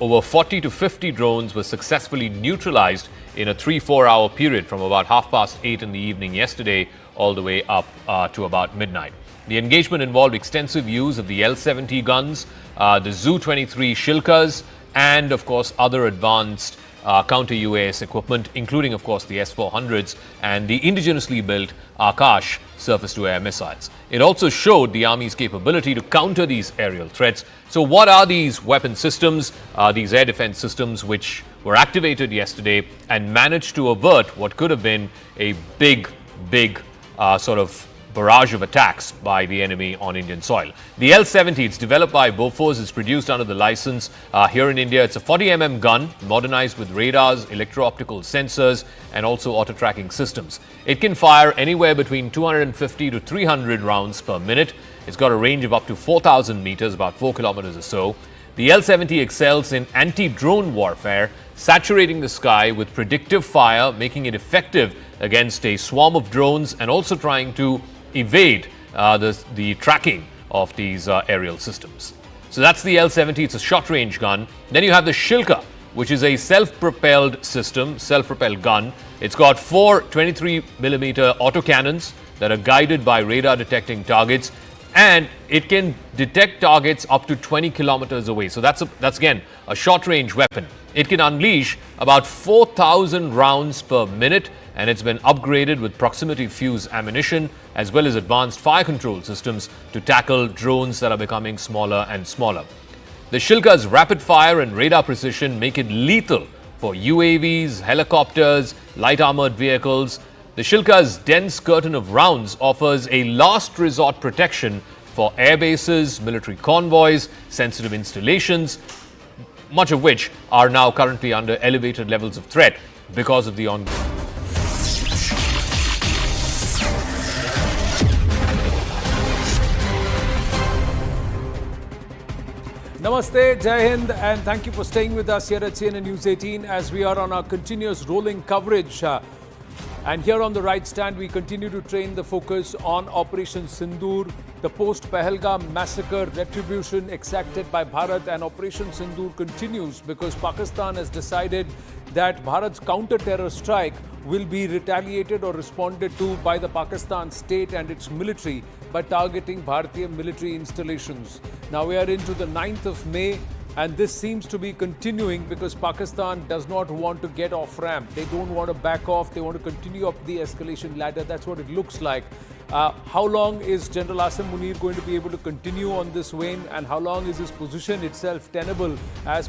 over 40 to 50 drones were successfully neutralized in a 3-4 hour period from about 8:30 in the evening yesterday all the way up to about midnight. The engagement involved extensive use of the L-70 guns, the Zu-23 Shilkas, and of course other advanced counter-UAS equipment, including of course the S-400s and the indigenously built Akash surface-to-air missiles. It also showed the Army's capability to counter these aerial threats. So what are these weapon systems, these air defense systems which were activated yesterday and managed to avert what could have been a big sort of barrage of attacks by the enemy on Indian soil? The L-70, it's developed by Bofors, it's produced under the license here in India. It's a 40mm gun, modernized with radars, electro-optical sensors, and also auto-tracking systems. It can fire anywhere between 250 to 300 rounds per minute. It's got a range of up to 4,000 meters, about 4 kilometers or so. The L-70 excels in anti-drone warfare, saturating the sky with predictive fire, making it effective against a swarm of drones and also trying to evade the tracking of these aerial systems. So that's the L-70. It's a short-range gun. Then you have the Shilka, which is a self-propelled system, self-propelled gun. It's got 4 23mm autocannons that are guided by radar-detecting targets, and it can detect targets up to 20 kilometers away. So that's again a short-range weapon. It can unleash about 4,000 rounds per minute, and it's been upgraded with proximity fuse ammunition as well as advanced fire control systems to tackle drones that are becoming smaller and smaller. The Shilka's rapid fire and radar precision make it lethal for UAVs, helicopters, light armored vehicles. The Shilka's dense curtain of rounds offers a last resort protection for air bases, military convoys, sensitive installations, much of which are now currently under elevated levels of threat because of the ongoing. Namaste, Jai Hind, and thank you for staying with us here at CNN News 18 as we are on our continuous rolling coverage. And here on the right stand, we continue to train the focus on Operation Sindoor, the post-Pahalgam massacre retribution exacted by Bharat, and Operation Sindoor continues because Pakistan has decided that Bharat's counter-terror strike will be retaliated or responded to by the Pakistan state and its military by targeting Bharatiya military installations. Now we are into the 9th of May. And this seems to be continuing because Pakistan does not want to get off ramp. They don't want to back off. They want to continue up the escalation ladder. That's what it looks like. How long is General Asim Munir going to be able to continue on this vein? And how long is his position itself tenable as